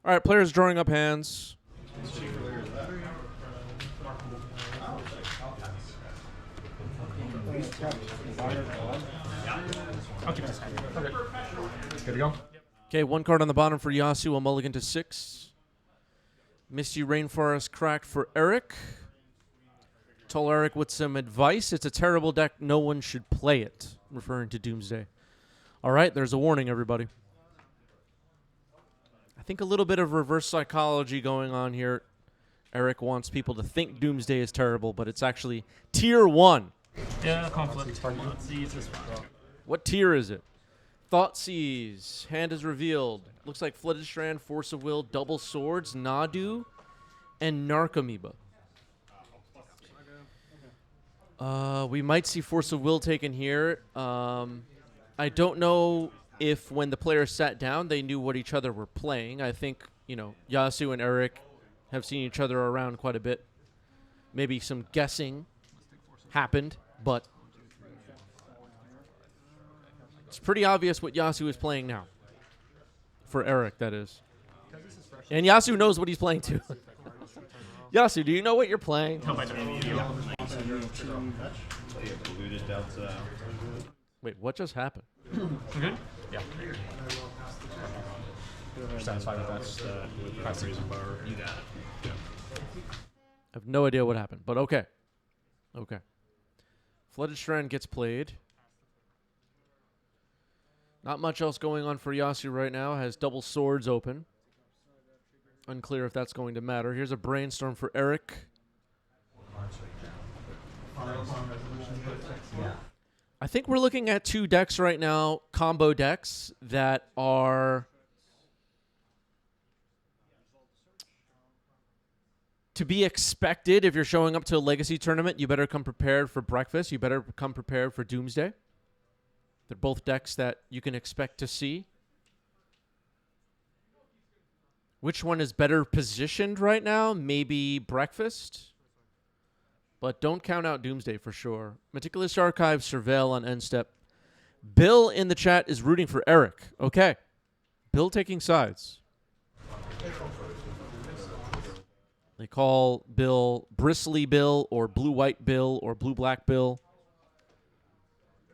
All right, players drawing up hands. I'll keep this hand. Okay. Good to go? Okay, one card on the bottom for Yasu, a mulligan to 6. Misty Rainforest cracked for Eric. Told Eric with some advice. It's a terrible deck. No one should play it. Referring to Doomsday. All right, there's a warning, everybody. I think a little bit of reverse psychology going on here. Eric wants people to think Doomsday is terrible, but it's actually tier 1. Yeah, conflict. Let's see, it's this one. What tier is it? Thoughtseize. Hand is revealed. Looks like Flooded Strand, Force of Will, Double Swords, Nadu, and Narcomoeba. We might see Force of Will taken here. I don't know if when the players sat down, they knew what each other were playing. I think, Yasu and Eric have seen each other around quite a bit. Maybe some guessing happened, but it's pretty obvious what Yasu is playing now. For Eric, that is. And Yasu knows what he's playing too. Yasu, do you know what you're playing? Wait, what just happened? Good? Yeah. You're satisfied with that? Press reason bar. You got it. Yeah. I have no idea what happened, but okay. Okay. Flooded Strand gets played. Not much else going on for Yasu right now. Has double swords open. Unclear if that's going to matter. Here's a brainstorm for Eric. I think we're looking at 2 decks right now, combo decks, that are to be expected. If you're showing up to a Legacy tournament, you better come prepared for breakfast. You better come prepared for Doomsday. They're both decks that you can expect to see. Which one is better positioned right now? Maybe breakfast. But don't count out Doomsday for sure. Meticulous Archive, Surveil on end step. Bill in the chat is rooting for Eric. Okay. Bill taking sides. They call Bill Bristly Bill or Blue-White Bill or Blue-Black Bill.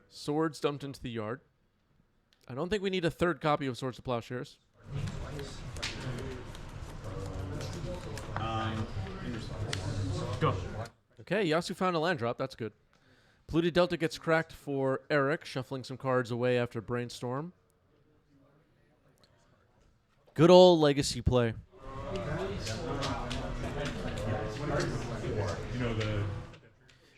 Swords dumped into the yard. I don't think we need a 3rd copy of Swords to Plowshares. Go. Okay, Yasu found a land drop. That's good. Polluted Delta gets cracked for Eric, shuffling some cards away after Brainstorm. Good old Legacy play.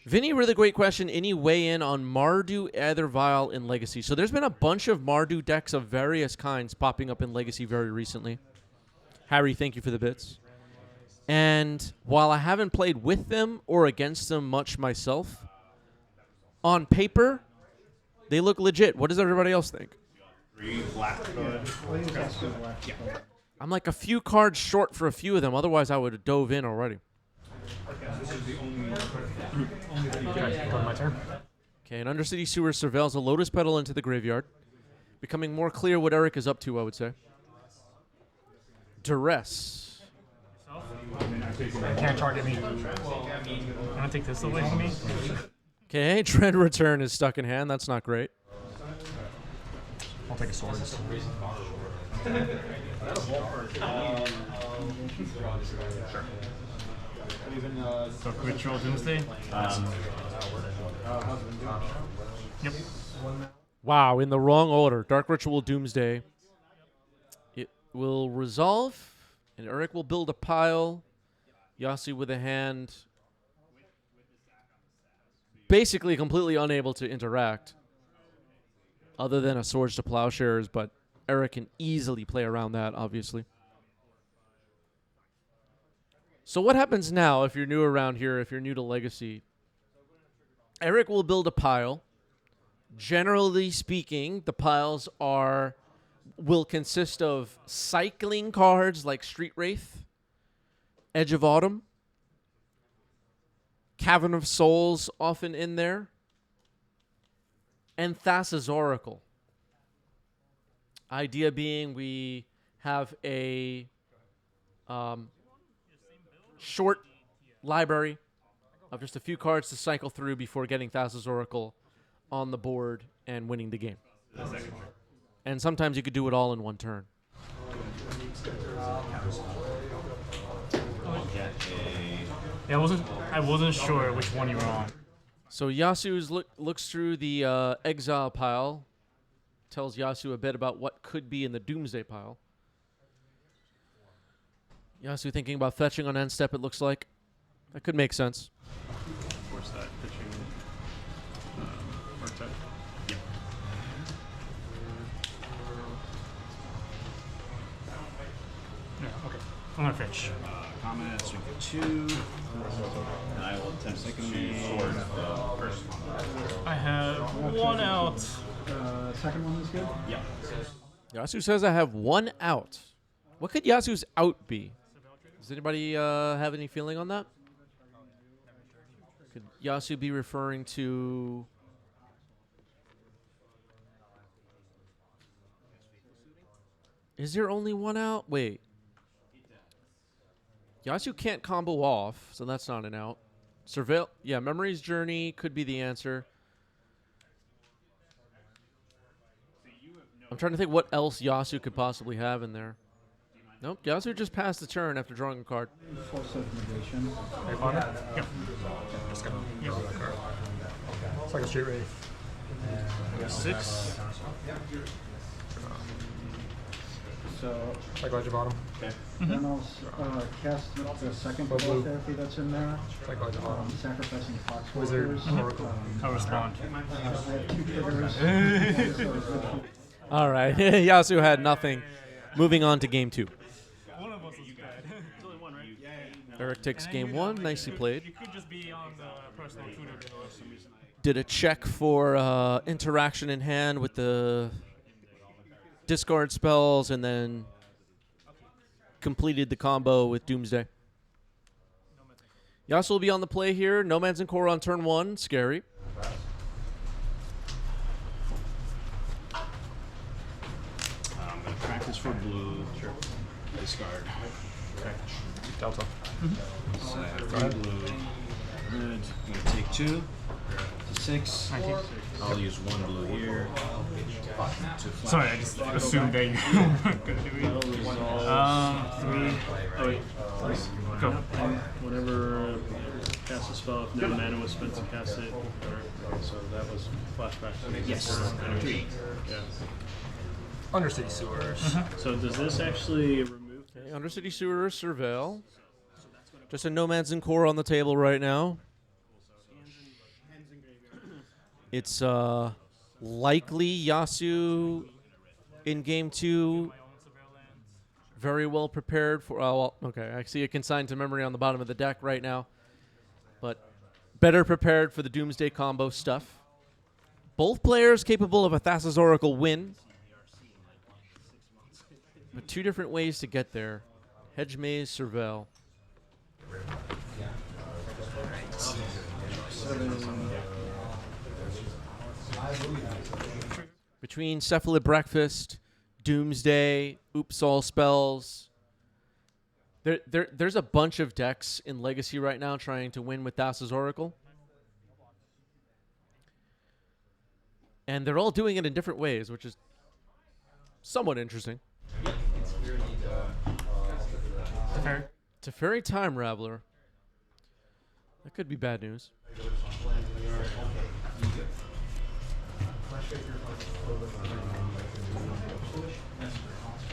Vinny, really great question. Any weigh in on Mardu Aethervial in Legacy? So there's been a bunch of Mardu decks of various kinds popping up in Legacy very recently. Harry, thank you for the bits. And while I haven't played with them or against them much myself, on paper, they look legit. What does everybody else think? I'm like a few cards short for a few of them. Otherwise, I would have dove in already. My turn. Okay, an Undercity Sewer surveils a Lotus Petal into the graveyard. Becoming more clear what Eric is up to, I would say. Duress. Can't target me. Want to take this away from me? Okay, Dread Return is stuck in hand. That's not great. I'll take a sword. Sure. So quick roll Doomsday. Yep. Wow, in the wrong order. Dark Ritual Doomsday. It will resolve, and Eric will build a pile. Yasu with a hand basically completely unable to interact other than a Swords to Plowshares, but Eric can easily play around that, obviously. So what happens now if you're new around here, if you're new to Legacy? Eric will build a pile. Generally speaking, the piles will consist of cycling cards like Street Wraith, Edge of Autumn, Cavern of Souls often in there, and Thassa's Oracle. Idea being we have a Short library of just a few cards to cycle through before getting Thassa's Oracle on the board and winning the game. And sometimes you could do it all in one turn. Yeah, I wasn't sure which one you were on. So Yasu's looks through the exile pile, tells Yasu a bit about what could be in the Doomsday pile. Yasu thinking about fetching on end step, it looks like. That could make sense. Force that pitching archetype. Yeah. Yeah, okay. I'm gonna fetch. Comment, swing for 2. And I will attempt to sword first. I have one out. Second one is good? Yeah. Yasu says I have one out. What could Yasu's out be? Does anybody have any feeling on that? Could Yasu be referring to... Is there only one out? Wait. Yasu can't combo off, so that's not an out. Surveil... Yeah, Memory's Journey could be the answer. I'm trying to think what else Yasu could possibly have in there. Nope, Yasu just passed the turn after drawing a card. Force of negation. Are you on it? Yeah. Just gonna use that card. It's like a straight ready. 6. So Psychology bottom. Okay. then I'll cast the second blood therapy that's in there. Psychology bottom. Sacrificing fox Wizard. walkers. I'll respond. I have 2 triggers. All right, Yasu had nothing. Moving on to game 2. One of us is bad. There's only one, right? Eric takes game 1. Nicely played. You could just be on the personal tutor for some reason. Did a check for interaction in hand with the discard spells, and then completed the combo with Doomsday. Yasu will be on the play here. Nomads and Core on turn 1. Scary. I'm going to practice for blue. Sure. Discard. Okay. Delta. So I have 3 blue. Good. I'm going to take 2. To 6. 19. I'll use 1 blue here. Sorry, I just assumed that you weren't going to do it. 3. Oh, wait. Go. Whenever cast a spell, if no mana was spent to cast it, or, so that was flashback. Yes. 3. Yeah. Undercity sewers. So does this actually remove? Okay, Undercity Sewer, Surveil. Just a Nomads and Core on the table right now. It's likely Yasu in game 2. Very well prepared for. Oh, well, okay. I see a consigned to memory on the bottom of the deck right now. But better prepared for the Doomsday combo stuff. Both players capable of a Thassa's Oracle win. But 2 different ways to get there. Hedge Maze, Surveil. Between Cephalid Breakfast, Doomsday, Oops All Spells. There's a bunch of decks in Legacy right now trying to win with Thassa's Oracle. And they're all doing it in different ways, which is somewhat interesting. Teferi Time Raveler. That could be bad news.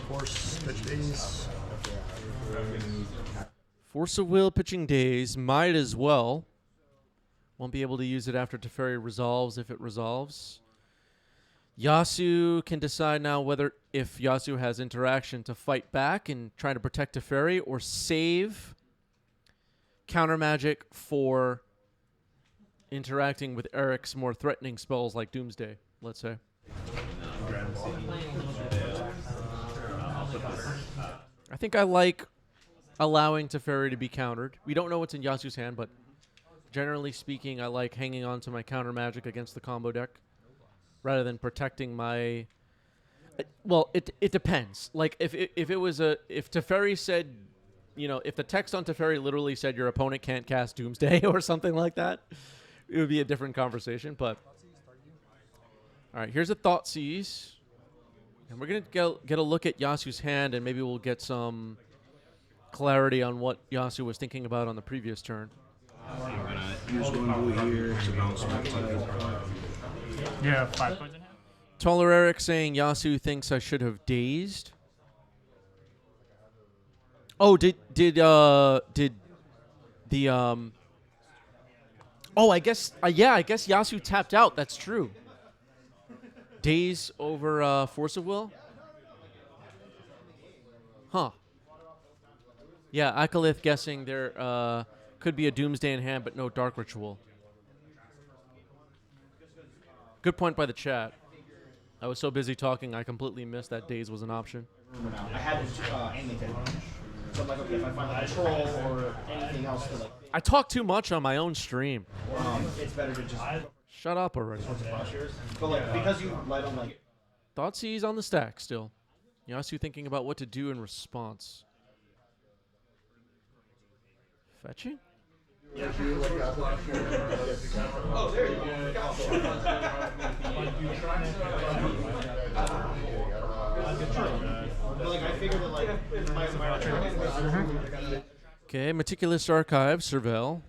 Force, pitch days. Force of Will pitching days might as well. Won't be able to use it after Teferi resolves if it resolves. Yasu can decide now whether if Yasu has interaction to fight back and try to protect Teferi or save counter magic for interacting with Eric's more threatening spells like Doomsday, let's say. I think I like allowing Teferi to be countered. We don't know what's in Yasu's hand, but generally speaking, I like hanging on to my counter magic against the combo deck rather than protecting my... Well, it depends. Like, if Teferi said you know, if the text on Teferi literally said your opponent can't cast Doomsday or something like that, it would be a different conversation. But all right, here's a Thoughtseize, and we're gonna get a look at Yasu's hand, and maybe we'll get some clarity on what Yasu was thinking about on the previous turn. I'm gonna use one blue here to bounce my type. Yeah, 5 points in hand. Taller Eric saying Yasu thinks I should have dazed. Oh, did the Oh, I guess yeah, I guess Yasu tapped out. That's true. Daze over Force of Will. Huh. Yeah, Akalith guessing there could be a Doomsday in hand, but no Dark Ritual. Good point by the chat. I was so busy talking, I completely missed that Daze was an option. I had anything. So I'm like, okay, if I find like a troll or anything else to like, I talk too much on my own stream. it's better to just Shut up already. But like, because you let them like. Thoughtseize on the stack still. Yasu thinking about what to do in response. Fetching? Okay, Meticulous Archive, Servel.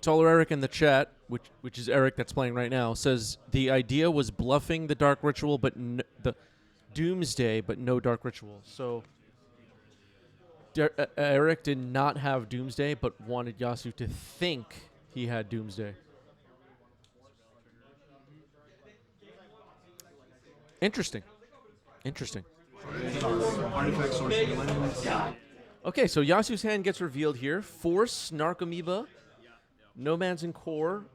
Taller Eric in the chat, which is Eric that's playing right now, says the idea was bluffing the Dark Ritual, but the Doomsday, but no Dark Ritual. So Eric did not have Doomsday, but wanted Yasu to think he had Doomsday. Interesting. Okay, so Yasu's hand gets revealed here. Force, Narcomoeba, Nomads and Core,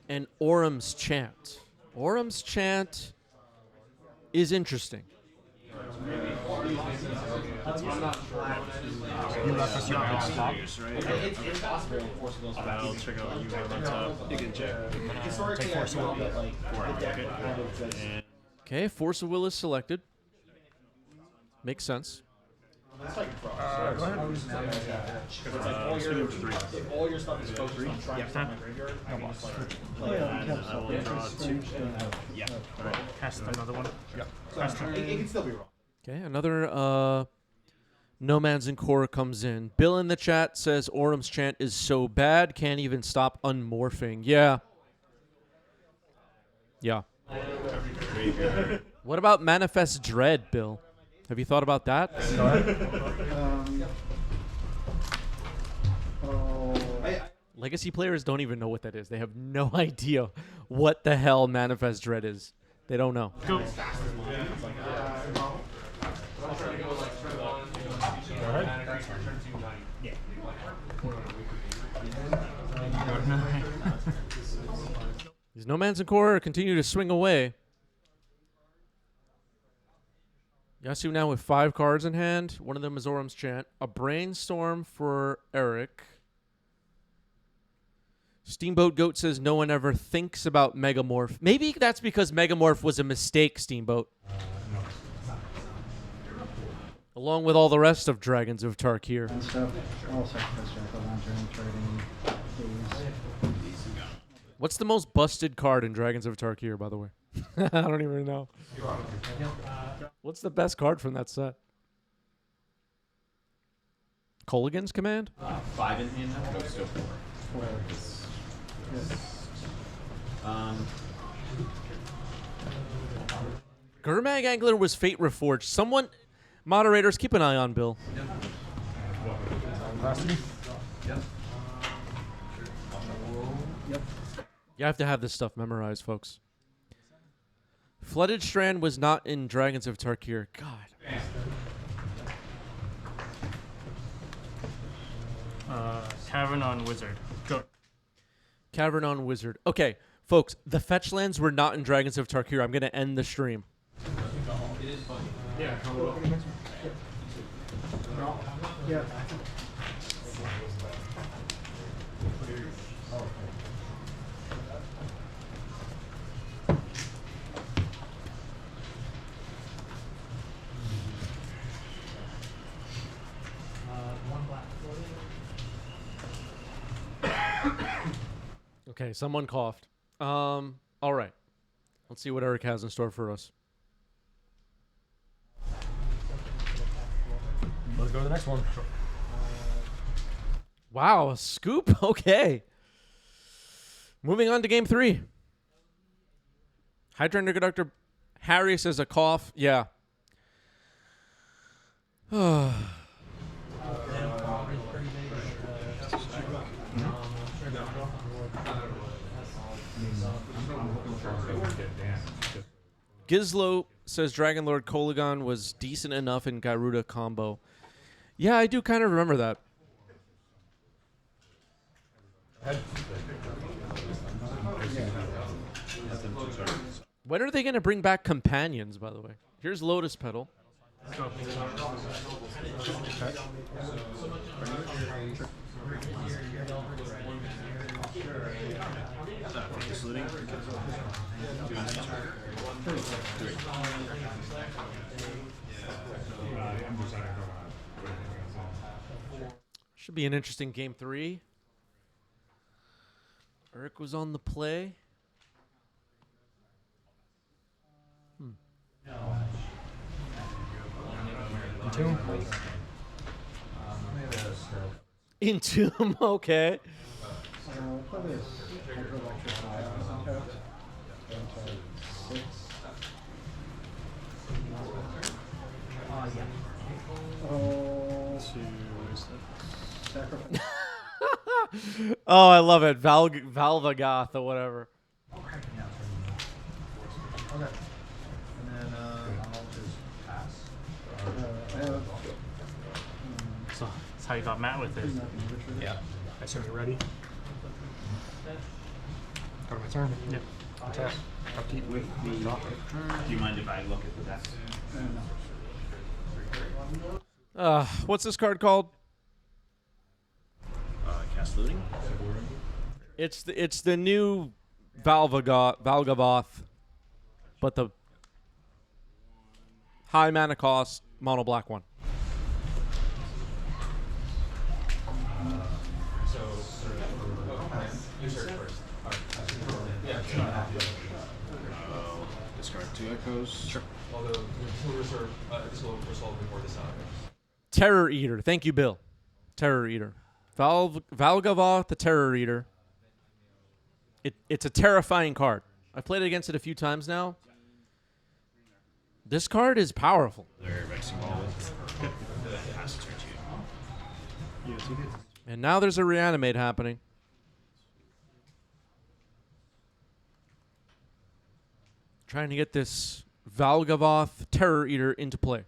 and Orum's Chant. Orum's Chant is interesting. You left us your big stop. It's possible in Force of Will's I'll check out what you have on top. You can check. Historically, I feel that like the deck kind of just. Okay, Force of Will is selected. Makes sense. That's like pro. It's like all your stuff is focused on trying to find my graveyard. I can just like play that. I will draw 2. Yeah. Cast another one. So it can still be wrong. Okay, another Nomads and Core comes in. Bill in the chat says Orum's Chant is so bad, can't even stop unmorphing. Yeah. What about Manifest Dread, Bill? Have you thought about that? Legacy players don't even know what that is. They have no idea what the hell Manifest Dread is. They don't know. Go. These Nomads and Core continue to swing away. Yasu now with 5 cards in hand. One of them is Orum's Chant. A Brainstorm for Eric. Steamboat Goat says no one ever thinks about Megamorph. Maybe that's because Megamorph was a mistake, Steamboat. Along with all the rest of Dragons of Tarkir. And stuff. All sacrifice Jackal Lantern, trading, days. What's the most busted card in Dragons of Tarkir, by the way? I don't even know. What's the best card from that set? Colligan's Command? 5 in hand now, goes to 4. Gurmag Angler was Fate Reforged. Someone, moderators, keep an eye on Bill. You have to have this stuff memorized, folks. Flooded Strand was not in Dragons of Tarkir. God. Cavern on Wizard. Go. Cavern on Wizard. Okay, folks, the fetch lands were not in Dragons of Tarkir. I'm going to end the stream. Yeah. One black. Okay, someone coughed. All right. Let's see what Eric has in store for us. Let's go to the next one. Wow, a scoop? Okay. Moving on to game 3. Hydrant conductor Harry says a cough. Yeah. Gizlo says Dragon Lord Kolagon was decent enough in Garuda combo. Yeah, I do kind of remember that. When are they going to bring back companions, by the way? Here's Lotus Petal. Should be an interesting game 3. Eric was on the play. Entomb, okay. Play this hydroelectric concept. Into 6. Oh, sacrifice. Oh, I love it. Valvagoth or whatever. Okay. And then I'll just pass. I have So that's how you got Matt with it. nothing to retrieve. Yeah. I assume you're ready. Go to my turn. Yep. Tap. Upkeep. With the, do you mind if I look at the deck? What's this card called? Cast looting. It's the new Valgavoth, but the high mana cost mono black one. You search first. Discard 2 echoes. Sure. Although this will resolve before this out. Terror Eater. Thank you, Bill. Terror Eater. Valgavoth, the Terror Eater. It's a terrifying card. I've played against it a few times now. This card is powerful. They're vexing ball. Pass turn 2. And now there's a reanimate happening. Trying to get this Valgavoth Terror Eater into play.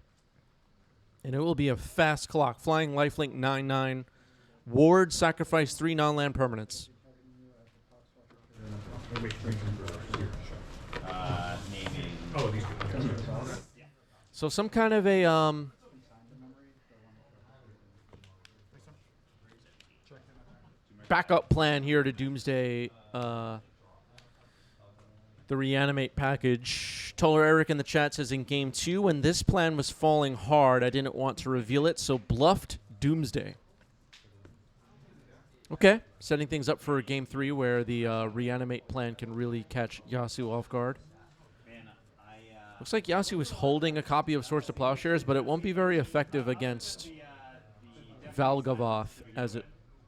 And it will be a fast clock. Flying lifelink 9/9. Ward, sacrifice 3 non-land permanents. Naming. Oh, these So some kind of a backup plan here to Doomsday the reanimate package. Toller Eric in the chat says in game 2, when this plan was falling hard, I didn't want to reveal it, so bluffed Doomsday. Okay, setting things up for game 3 where the reanimate plan can really catch Yasu off guard. Looks like Yasu is holding a copy of Swords to Plowshares, but it won't be very effective against Valgavoth as it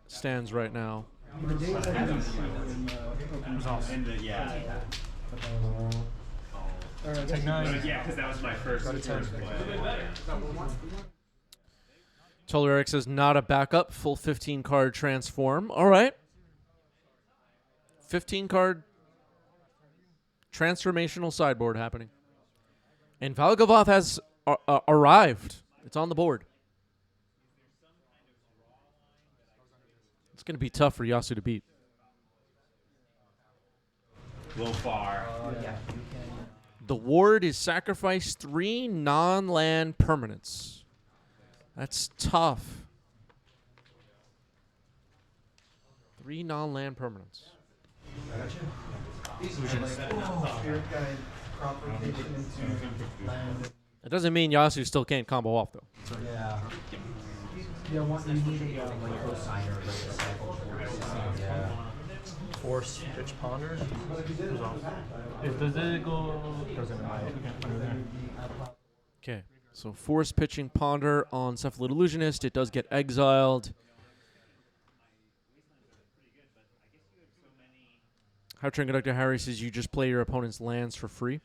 stands right now. The days I didn't in the Take 9. Yeah, because that was my first. Go to 10. Toller Eric says not a backup, full 15 card transform. All right. 15 card transformational sideboard happening. And Valgavoth has arrived. It's on the board. It's going to be tough for Yasu to beat. Wolfar. The ward is sacrifice 3 non-land permanents. That's tough. 3 non-land permanents. That doesn't mean Yasu still can't combo off, though. Yeah. Yeah, you need a like cosigner, like a cycle. Yeah. Force pitch ponder. Goes off. Does it go? Doesn't matter. Under there. Okay. So force pitching ponder on cephalid illusionist. It does get exiled. How Train Conductor Harry says you just play your opponent's lands for free.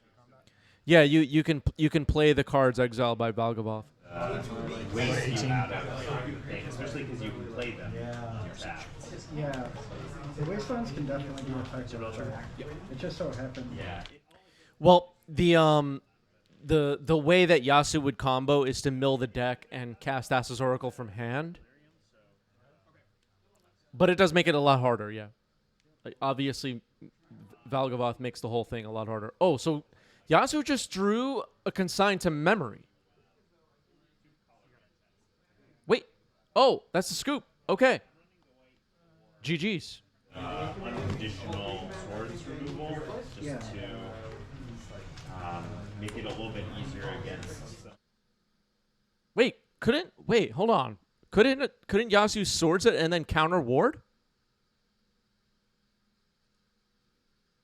Yeah, you can play the cards exiled by Valgavoth. Waste you out of thing, especially because you can play them. Yeah. The wastelands can definitely be effective. It just so happens. Yeah. Well, the way that Yasu would combo is to mill the deck and cast Assa's Oracle from hand. But it does make it a lot harder, yeah. Like, obviously, Valgavoth makes the whole thing a lot harder. Oh, so Yasu just drew a consign to memory. Wait. Oh, that's the scoop. Okay. GG's. Additional swords removal just to make it a little bit easier against. Wait, hold on. Couldn't Yasu swords it and then counter ward?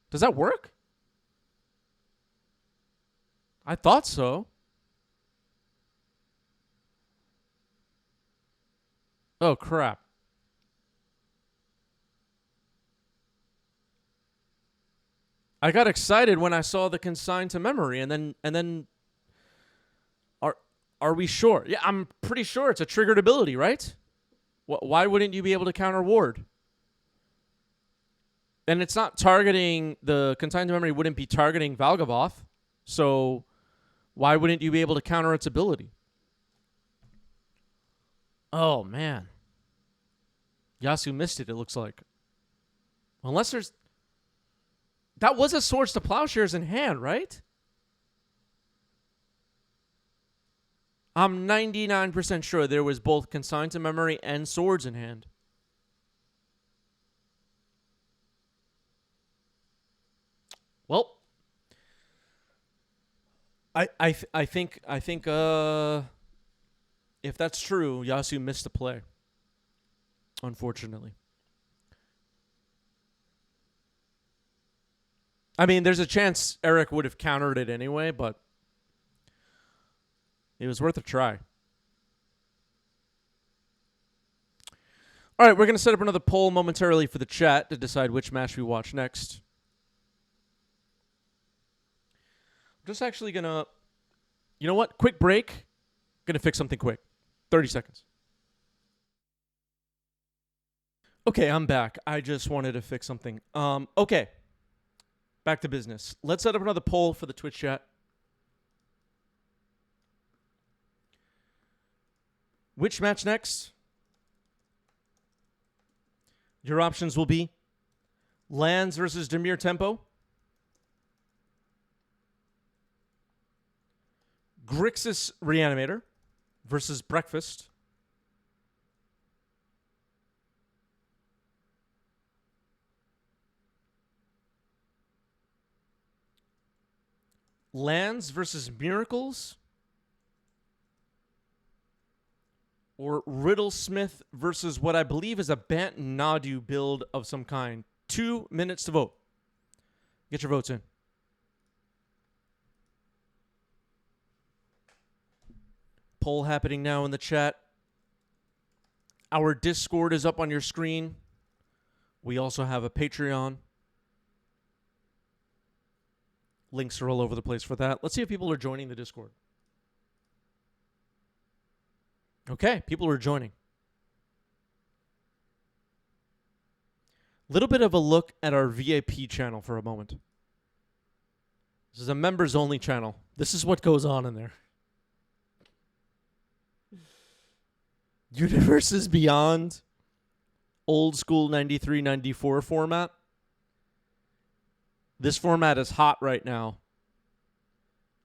Does that work? I thought so. Oh crap. I got excited when I saw the consign to memory, and then are we sure? Yeah, I'm pretty sure it's a triggered ability, right? Why wouldn't you be able to counter ward? And it's not targeting the consign to memory. Wouldn't be targeting Valgavoth, so why wouldn't you be able to counter its ability? Oh man, Yasu missed it. It looks like, unless there's. That was a Swords to Plowshares in hand, right? I'm 99% sure there was both Consigned to Memory and Swords in hand. Well, I think if that's true, Yasu missed the play. Unfortunately. I mean, there's a chance Eric would have countered it anyway, but it was worth a try. All right, we're going to set up another poll momentarily for the chat to decide which match we watch next. I'm just actually going to... You know what? Quick break. Going to fix something quick. 30 seconds. Okay, I'm back. I just wanted to fix something. Okay. Back to business. Let's set up another poll for the Twitch chat. Which match next? Your options will be Lands versus Demir Tempo, Grixis Reanimator versus Breakfast, Lands versus Miracles, or Riddlesmith versus what I believe is a Bant Nadu build of some kind. 2 minutes to vote. Get your votes in. Poll happening now in the chat. Our Discord is up on your screen. We also have a Patreon. Links are all over the place for that. Let's see if people are joining the Discord. Okay, people are joining. Little bit of a look at our VIP channel for a moment. This is a members-only channel. This is what goes on in there. Universes Beyond, old school 93-94 format. This format is hot right now.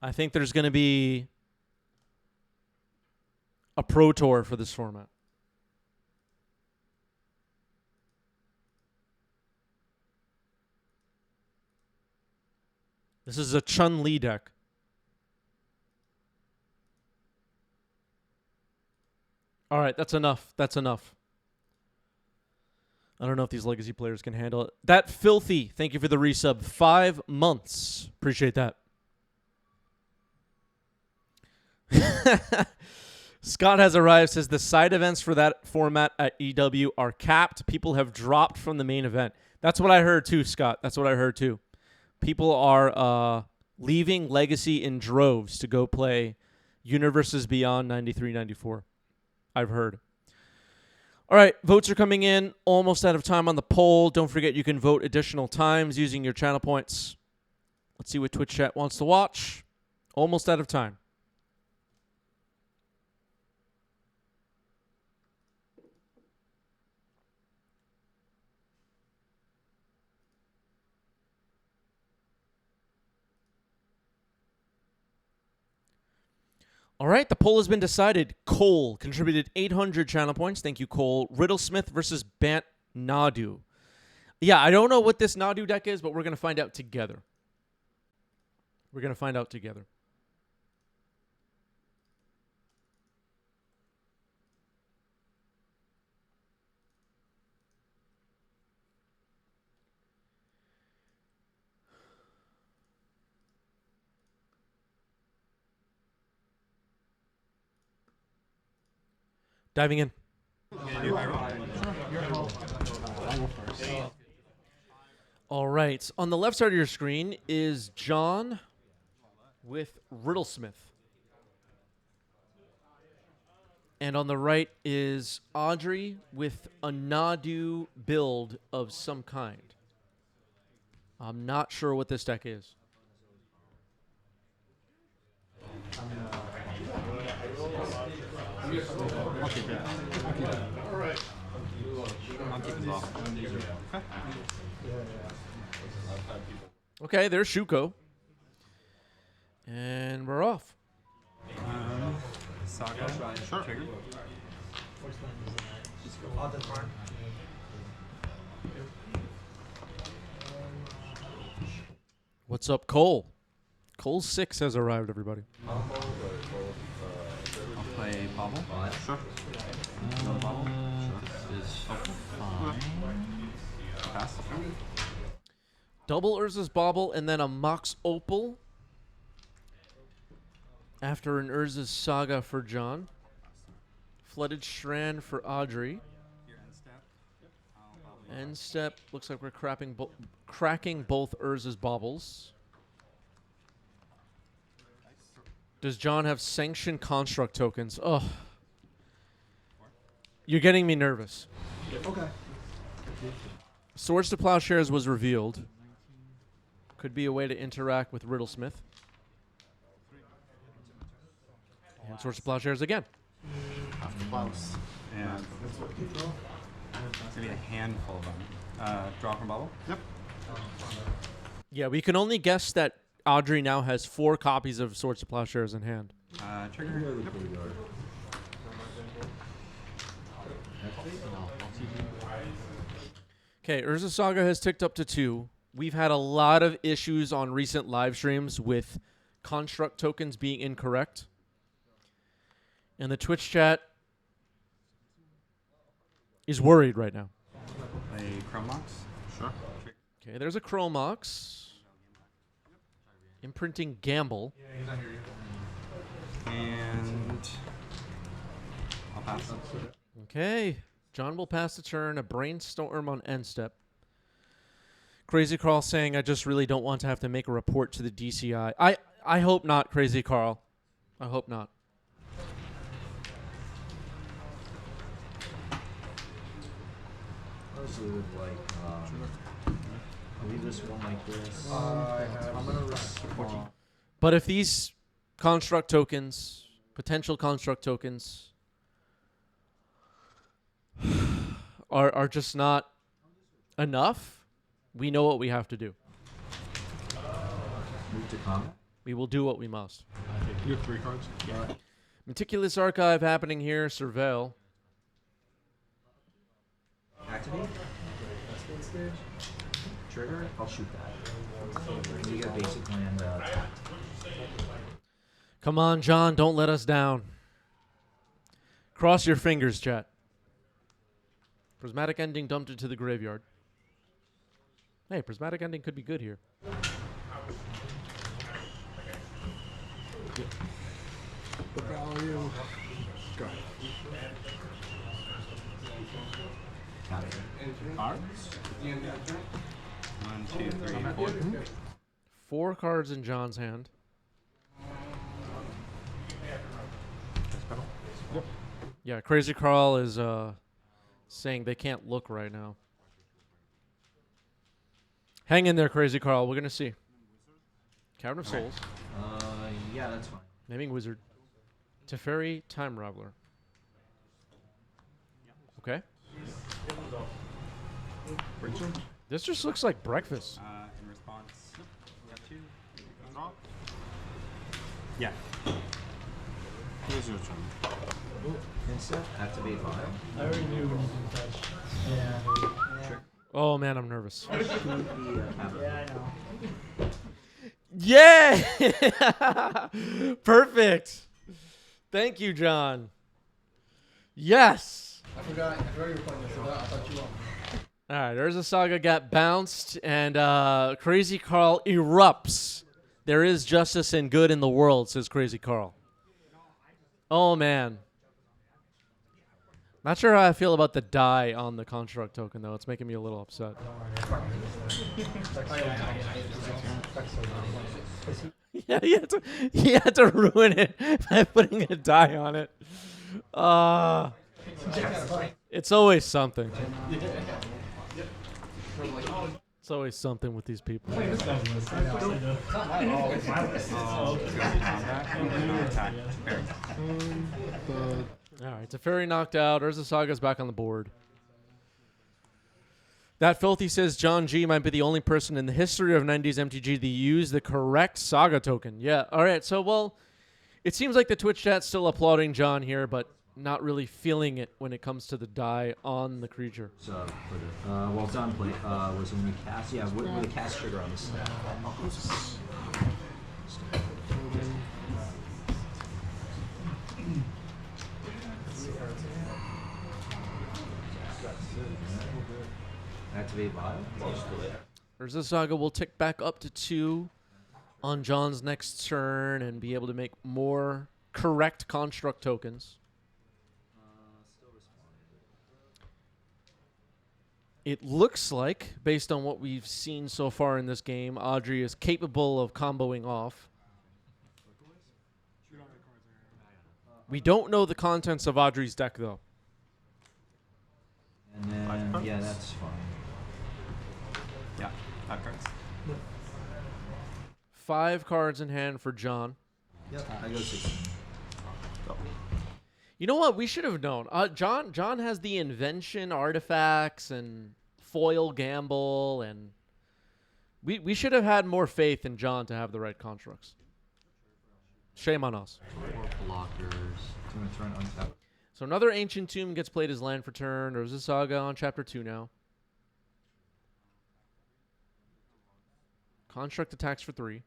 I think there's going to be a pro tour for this format. This is a Chun-Li deck. All right, that's enough. That's enough. I don't know if these legacy players can handle it. That Filthy, thank you for the resub. 5 months. Appreciate that. Scott has arrived, says the side events for that format at EW are capped. People have dropped from the main event. That's what I heard too, Scott. That's what I heard too. People are leaving Legacy in droves to go play Universes Beyond 93-94. I've heard. All right, votes are coming in. Almost out of time on the poll. Don't forget you can vote additional times using your channel points. Let's see what Twitch chat wants to watch. Almost out of time. All right, the poll has been decided. Cole contributed 800 channel points. Thank you, Cole. Riddlesmith versus Bant Nadu. Yeah, I don't know what this Nadu deck is, but we're going to find out together. We're going to find out together. Diving in. All right. On the left side of your screen is John with Riddlesmith. And on the right is Audrey with a Nadu build of some kind. I'm not sure what this deck is. I'll keep it. All right. I'll keep it off. Okay, there's Shuko. And we're off. Saga. Sure. Trigger. What's up, Cole? Cole 6 has arrived, everybody. I'll play Bobble. Sure. No Bobble. Sure. Is fine. Pass. Double Urza's Bauble and then a Mox Opal. After an Urza's Saga for John. Flooded Strand for Audrey. End step. Looks like we're cracking both Urza's Baubles. Does John have sanctioned construct tokens? Oh. You're getting me nervous. Okay. Swords to Plowshares was revealed. Could be a way to interact with Riddlesmith. And Swords to Plowshares again. Close. And it's going to be a handful of them. Draw from Bubble? Yep. Yeah, we can only guess that Audrey now has 4 copies of Swords to Plowshares in hand. Trigger. Yep. Okay, Urza Saga has ticked up to 2. We've had a lot of issues on recent live streams with construct tokens being incorrect. And the Twitch chat is worried right now. A Chromox? Sure. Okay, there's a Chromox. Imprinting Gamble. And I'll pass it. Okay, John will pass the turn. A Brainstorm on end step. Crazy Carl saying, I just really don't want to have to make a report to the DCI. I hope not, Crazy Carl. I hope not. Honestly, would like leave this one like this. I'm gonna respond. But if these construct tokens, potential construct tokens, are just not enough, we know what we have to do. Move to combat. We will do what we must. You have 3 cards? Yeah. Meticulous Archive happening here. Surveil. Activate. Escalate stage. Trigger. I'll shoot that. You get basic land tapped. Come on, John. Don't let us down. Cross your fingers, chat. Prismatic Ending dumped into the graveyard. Hey, Prismatic Ending could be good here. The value. Go ahead. Got it. Cards. 1, 2, 3, 4. 4 cards in John's hand. Yeah, Crazy Carl is saying they can't look right now. Hang in there, Crazy Carl. We're going to see. Cavern of Souls. Yeah, that's fine. Naming Wizard. Teferi, Time Raveler. Okay. This just looks like breakfast. In response. Got 2. Draw. Yeah. Here's your turn. Instant, activate vial. I already knew when you didn't touch. Yeah. Oh, man, I'm nervous. Yeah, I know. Yeah! Perfect. Thank you, John. Yes. I forgot you were playing this. I thought you won. All right, there's a Saga got bounced, and Crazy Carl erupts. There is justice and good in the world, says Crazy Carl. Oh, man. Not sure how I feel about the die on the construct token, though. It's making me a little upset. Yeah, he had to ruin it by putting a die on it. It's always something. It's always something with these people. All right, Teferi knocked out. Urza Saga's back on the board. That Filthy says John G might be the only person in the history of 90s MTG to use the correct Saga token. Yeah, all right. So, well, it seems like the Twitch chat's still applauding John here, but not really feeling it when it comes to the die on the creature. So, well done, play. Was when you cast, yeah, with the cast trigger on this. Activate vial. Urza Saga will tick back up to 2 on John's next turn and be able to make more correct construct tokens. It looks like, based on what we've seen so far in this game, Audrey is capable of comboing off. We don't know the contents of Audrey's deck, though. And then, yeah, that's fine. Yeah, 5 cards. 5 cards in hand for John. Yep, I go 16. You know what? We should have known. John has the invention artifacts and foil gamble, and we should have had more faith in John to have the right constructs. Shame on us. 4 blockers. I'm going to untap. So another Ancient Tomb gets played as land for turn. There's a Saga on Chapter 2 now. Construct attacks for 3.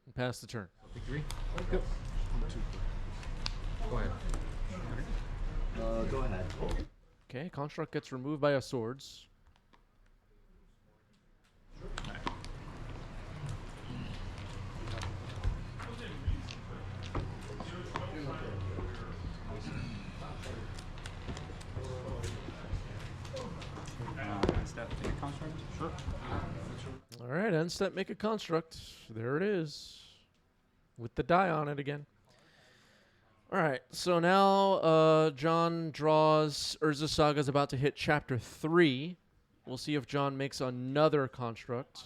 And pass the turn. Take 3? Yep. 2. Go ahead. Go ahead. Okay, Construct gets removed by a Swords. Step, take a construct. Sure. All right, end step, make a Construct. There it is. With the die on it again. All right, so now John draws. Urza Saga's about to hit Chapter 3. We'll see if John makes another Construct.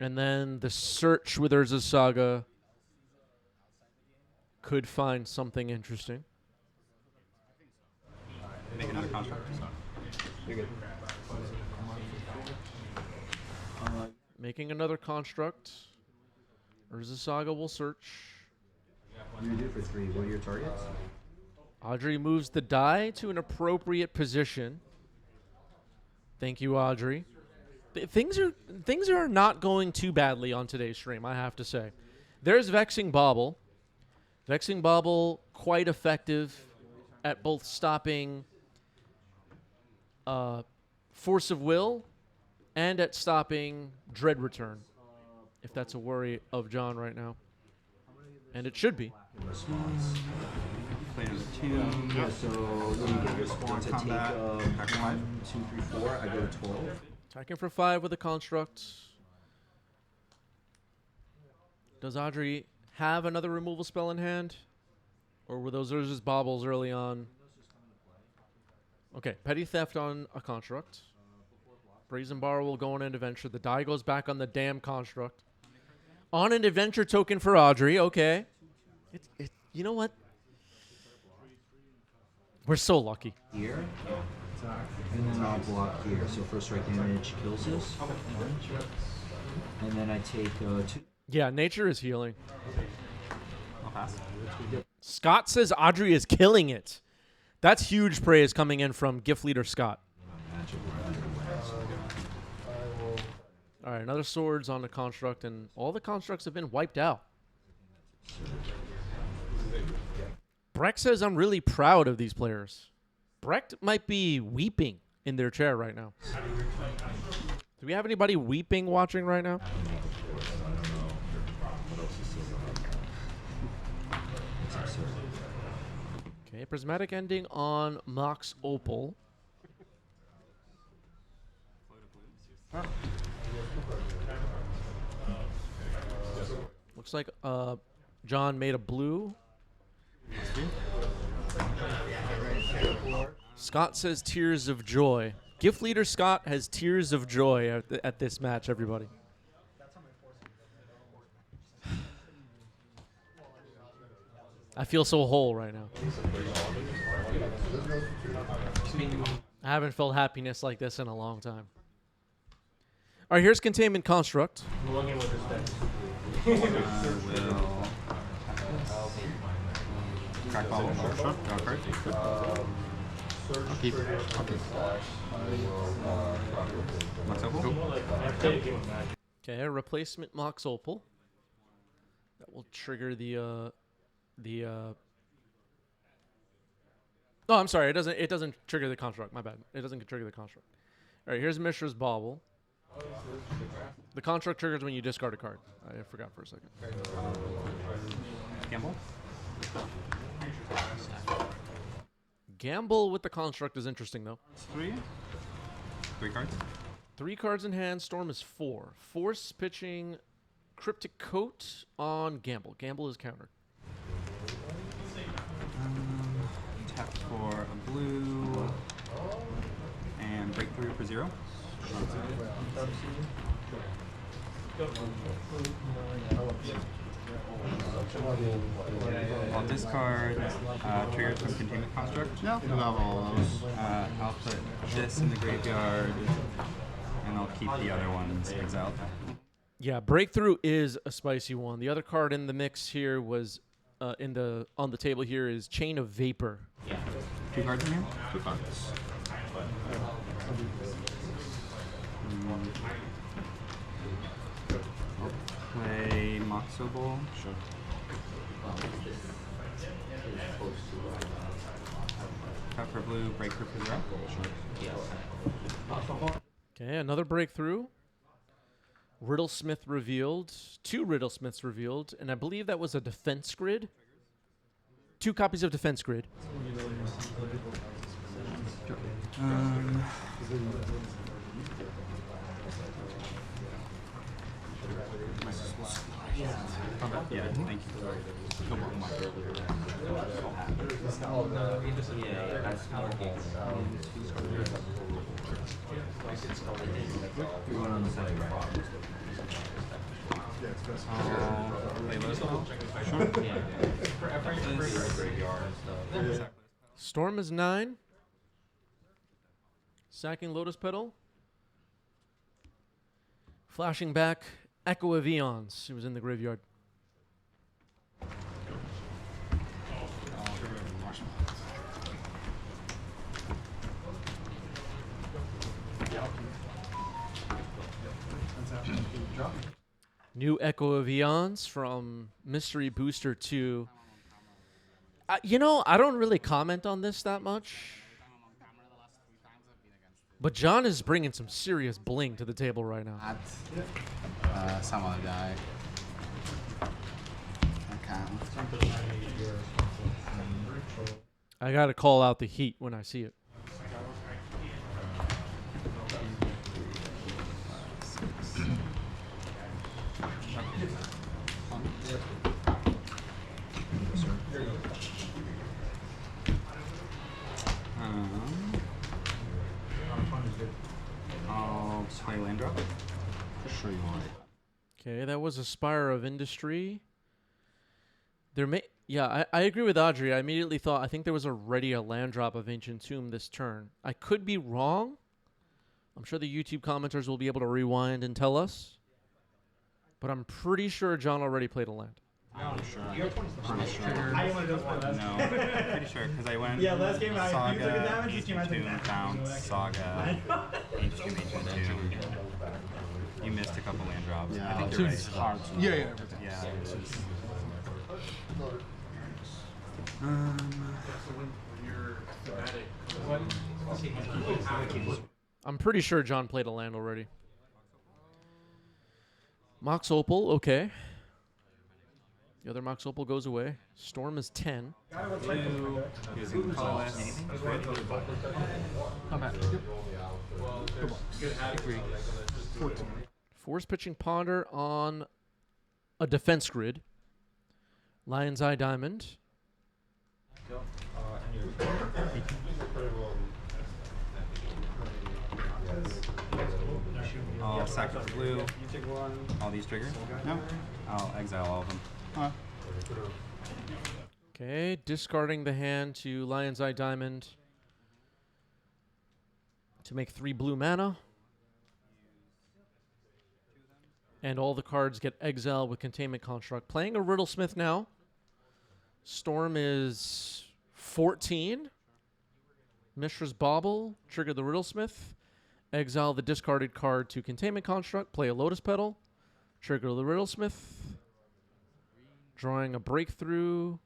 And then the search with Urza Saga could find something interesting. Make another construct. You're good. Making another Construct. Urza Saga will search. What do you do for 3? What are your targets? Audrey moves the die to an appropriate position. Thank you, Audrey. Things are not going too badly on today's stream, I have to say. There's Vexing Bauble. Vexing Bauble, quite effective at both stopping Force of Will and at stopping Dread Return, if that's a worry of John right now. And it should be. Play number 2. Yeah, so you get your response. I take 1, 2, 3, 4. I go to 12. Attacking for 5 with a construct. Does Audrey have another removal spell in hand? Or were those just baubles early on? Okay, Petty Theft on a construct. Brazen Bar will go on an adventure. The die goes back on the damn construct. On an adventure token for Audrey. Okay. You know what? We're so lucky. Here. And then I'll block here. So first strike damage kills this. And then I take 2. Yeah, nature is healing. I'll pass. Scott says Audrey is killing it. That's huge praise coming in from gift leader Scott. All right, another swords on the construct, and all the constructs have been wiped out. Breck says, I'm really proud of these players. Breck might be weeping in their chair right now. Do we have anybody weeping watching right now? Okay, prismatic ending on Mox Opal. Looks like John made a blue. Scott says tears of joy. Gift leader Scott has tears of joy at this match, everybody. I feel so whole right now. I haven't felt happiness like this in a long time. All right, here's Containment Construct. Crack bubble. Sure. Go card. I'll keep it. What's up? Okay, a replacement Mox Opal. That will trigger the oh, I'm sorry. It doesn't trigger the construct. My bad. It doesn't trigger the construct. All right, here's Mishra's Bauble. The construct triggers when you discard a card. I forgot for a second. Gamble. Gamble with the construct is interesting, though. 3 cards. 3 cards in hand. Storm is 4. Force pitching Cryptic Coat on Gamble. Gamble is countered. Tap for a blue and breakthrough for 0. I'll discard triggers from Containment Construct. Yeah, we'll have all of those. I'll put this in the graveyard, and I'll keep the other ones exiled. Yeah, Breakthrough is a spicy one. The other card in the mix here was on the table here is Chain of Vapor. 2 cards in here. 2 cards. Play Moxobol. Sure. Cut for blue, breakthrough for 0. Sure. Okay, another Breakthrough. Riddlesmith revealed. 2 Riddlesmiths revealed, and I believe that was a Defense Grid. 2 copies of Defense Grid. Yeah, thank you. Storm is 9. Sacking Lotus Petal. Flashing back Echo of Eons. It was in the graveyard. New Echo of Eons from Mystery Booster 2. You know, I don't really comment on this that much. But John is bringing some serious bling to the table right now. Some other guy. I can't. I got to call out the heat when I see it. I'll play land drop. Sure you want it. Okay, that was a Spire of Industry. I agree with Audrey. I immediately thought, I think there was already a land drop of Ancient Tomb this turn. I could be wrong. I'm sure the YouTube commenters will be able to rewind and tell us. But I'm pretty sure John already played a land. No, sure. Pretty sure. No, pretty sure because I went. Yeah, last game I used like a Saga, damage, this game I Ancient took Tomb, that. Bounce, Saga, Ancient Tomb. You missed a couple land drops. Yeah, I think you're right. hard. Yeah. Yeah. I'm pretty sure John played a land already. Mox Opal, okay. The other Mox Opal goes away. Storm is 10. Using colorless. Force pitching Ponder on a defense grid. Lion's Eye Diamond. I'll sack it for blue. All these trigger? No. I'll exile all of them. Okay, discarding the hand to Lion's Eye Diamond to make 3 blue mana. And all the cards get exiled with Containment Construct. Playing a Riddlesmith now. Storm is 14. Mishra's Bauble. Trigger the Riddlesmith. Exile the discarded card to Containment Construct. Play a Lotus Petal. Trigger the Riddlesmith. Drawing a Breakthrough.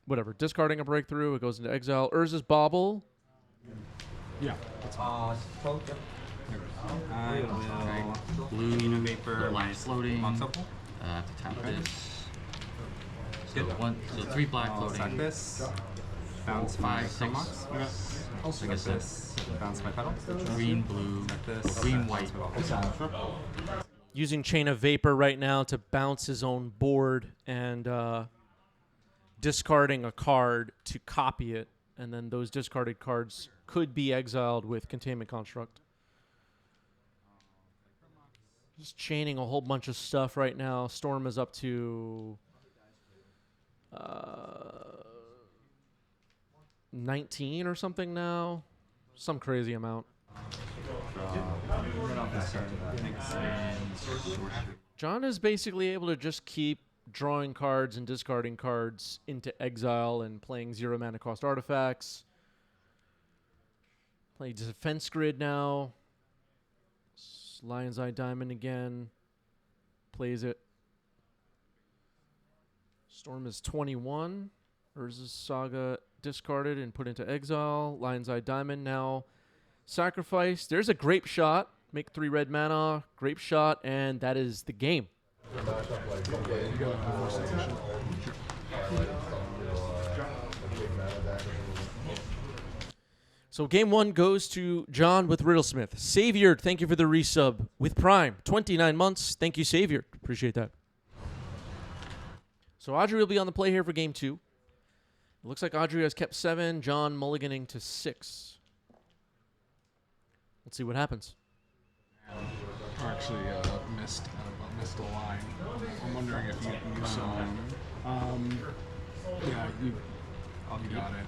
Whatever. Discarding a Breakthrough. It goes into exile. Urza's Bauble. Yeah. I will Blue, vapor light floating. Mox Opal. To tap this. So 3 black I'll sack floating. this. Bounce my 5, 6. I'll Sack this. Bounce my pedal. green, blue, Sack this. green, bounce white. my ball. Using Chain of Vapor right now to bounce his own board and discarding a card to copy it. And then those discarded cards could be exiled with Containment Construct. Just chaining a whole bunch of stuff right now. Storm is up to 19 or something now. Some crazy amount. John is basically able to just keep drawing cards and discarding cards into exile and playing 0 mana cost artifacts. Play Defense Grid now. Lion's Eye Diamond again. Plays it. Storm is 21. Urza's Saga discarded and put into exile. Lion's Eye Diamond now sacrificed. There's a Grape Shot. Make 3 red mana. Grape Shot, and that is the game. So game 1 goes to John with Riddlesmith. Savior, thank you for the resub with Prime. 29 months. Thank you, Savior. Appreciate that. So Audrey will be on the play here for game 2. It looks like Audrey has kept 7. John mulliganing to 6. Let's see what happens. Actually, missed a line. I'm wondering if you saw it. Yeah, you got it.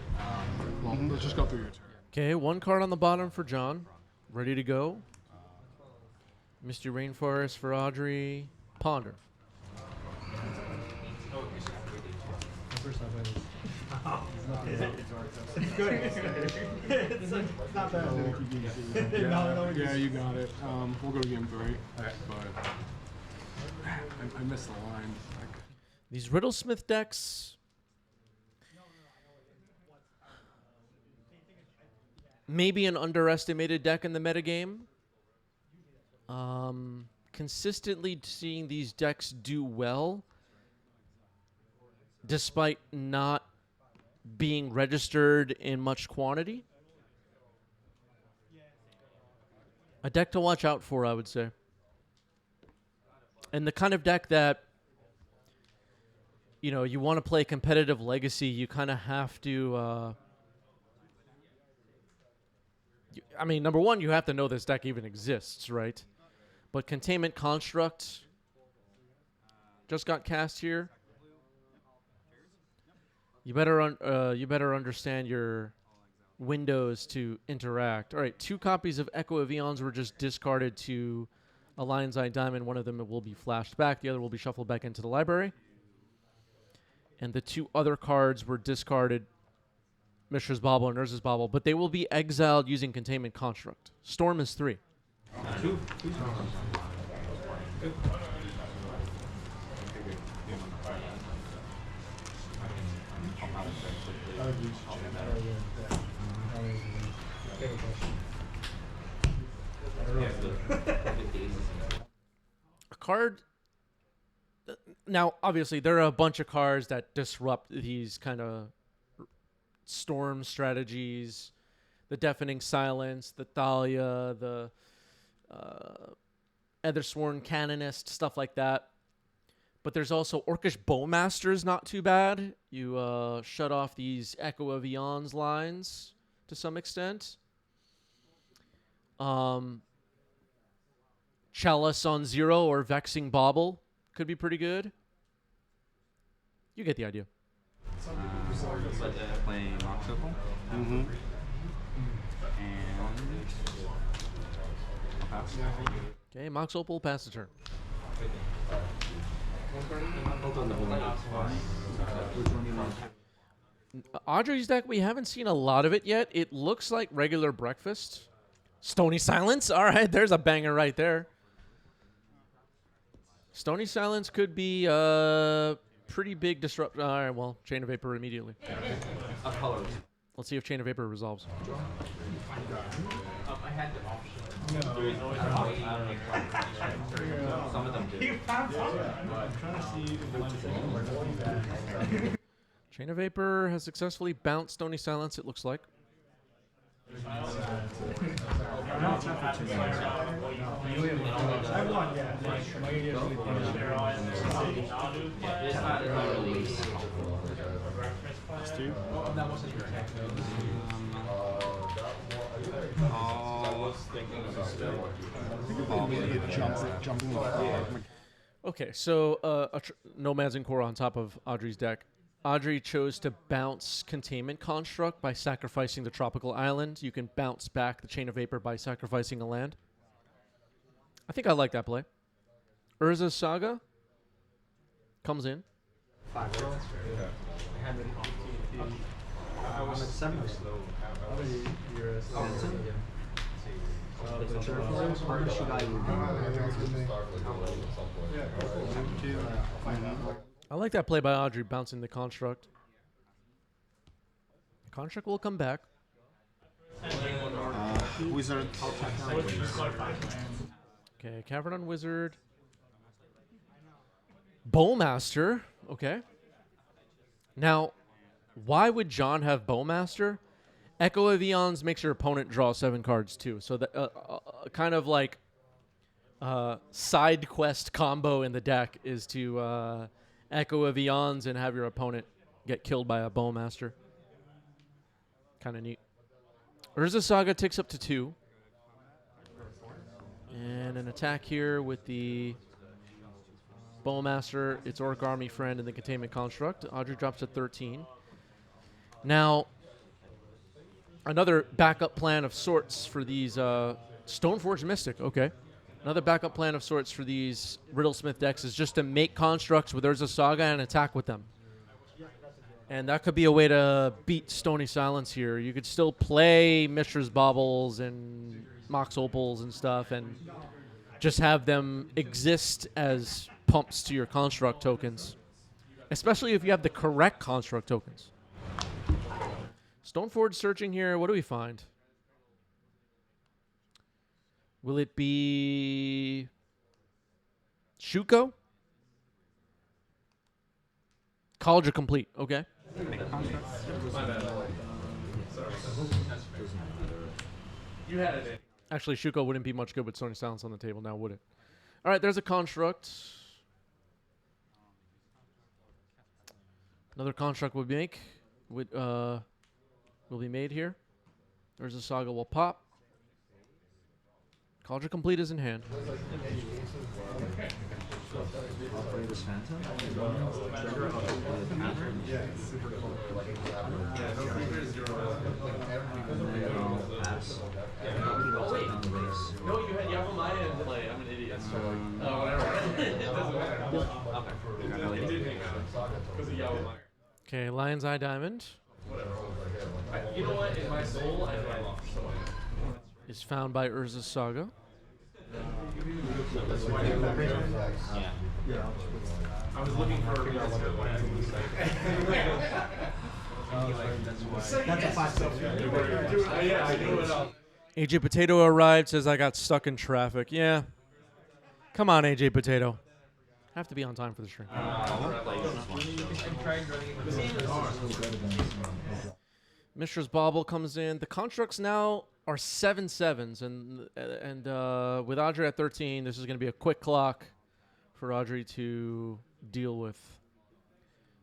Well, let's just go through your turn. Okay, 1 card on the bottom for John. Ready to go. Misty Rainforest for Audrey. Ponder. It's good. It's not bad. Yeah, you got it. We'll go to game 3. But I missed the line. These Riddlesmith decks maybe an underestimated deck in the metagame. Consistently seeing these decks do well, despite not being registered in much quantity. A deck to watch out for, I would say. And the kind of deck that, you know, you want to play competitive Legacy, you kind of have to... I mean, number one, you have to know this deck even exists, right? But Containment Construct just got cast here. You better understand your windows to interact. All right, 2 copies of Echo of Eons were just discarded to a Lion's Eye Diamond. One of them will be flashed back. The other will be shuffled back into the library. And the 2 other cards were discarded, Mishra's Bauble and Urza's Bauble, but they will be exiled using Containment Construct. Storm is 3. A card. Now, obviously, there are a bunch of cards that disrupt these kind of storm strategies. The Deafening Silence, the Thalia, the Ethersworn Canonist, stuff like that. But there's also Orcish Bowmaster's not too bad. You shut off these Echo of Eons lines to some extent. Chalice on 0 or Vexing Bauble could be pretty good. You get the idea. Playing Mox Opal. Mm-hmm. And I'll pass. Okay, Mox Opal, pass the turn. Audrey's deck, we haven't seen a lot of it yet. It looks like regular breakfast. Stony Silence. All right, there's a banger right there. Stony Silence could be pretty big disrupt. All right, well, Chain of Vapor immediately. Let's see if Chain of Vapor resolves. I had the option. Some of them do. Chain of Vapor has successfully bounced Stony Silence, it looks like. Okay, so Nomads and Core on top of Audrey's deck. Audrey chose to bounce Containment Construct by sacrificing the Tropical Island. You can bounce back the Chain of Vapor by sacrificing a land. I think I like that play. Urza's Saga comes in. I'm at 7. I like that play by Audrey, bouncing the Construct. The Construct will come back. Wizard. Okay, Cavern on Wizard. Bowmaster. Okay. Now, why would John have Bowmaster? Echo of Eons makes your opponent draw 7 cards too. So that kind of like side quest combo in the deck is to Echo of Eons and have your opponent get killed by a Bowmaster. Kind of neat. Urza Saga ticks up to 2. And an attack here with the Bowmaster, its Orc Army friend, and the Containment Construct. Audrey drops to 13. Now, another backup plan of sorts for these Stoneforge Mystic. Okay. Another backup plan of sorts for these Riddlesmith decks is just to make constructs with Urza Saga and attack with them. And that could be a way to beat Stony Silence here. You could still play Mishra's Baubles and Mox Opals and stuff and just have them exist as pumps to your construct tokens. Especially if you have the correct construct tokens. Stoneforge searching here. What do we find? Will it be Shuko? College or complete? Okay. Actually, Shuko wouldn't be much good with Sony Silence on the table now, would it? All right, there's a construct. Another construct will be made here. There's a Saga will pop. College or complete is in hand. I'll play this Phantom. Trigger, I'll play the pattern. And then I'll pass. I'll keep it on the base. No, you have a Maya in play. I'm an idiot. Okay, Lion's Eye Diamond. You know what? In my soul, I lost. Is found by Urza's Saga. Yeah. I was looking for a reason to play. That's a 5-6. Yeah, I knew it all. AJ Potato arrived, says I got stuck in traffic. Yeah. Come on, AJ Potato. Have to be on time for the stream. Mishra's Bauble comes in. The constructs now are 7/7s, and with Audrey at 13, this is going to be a quick clock for Audrey to deal with.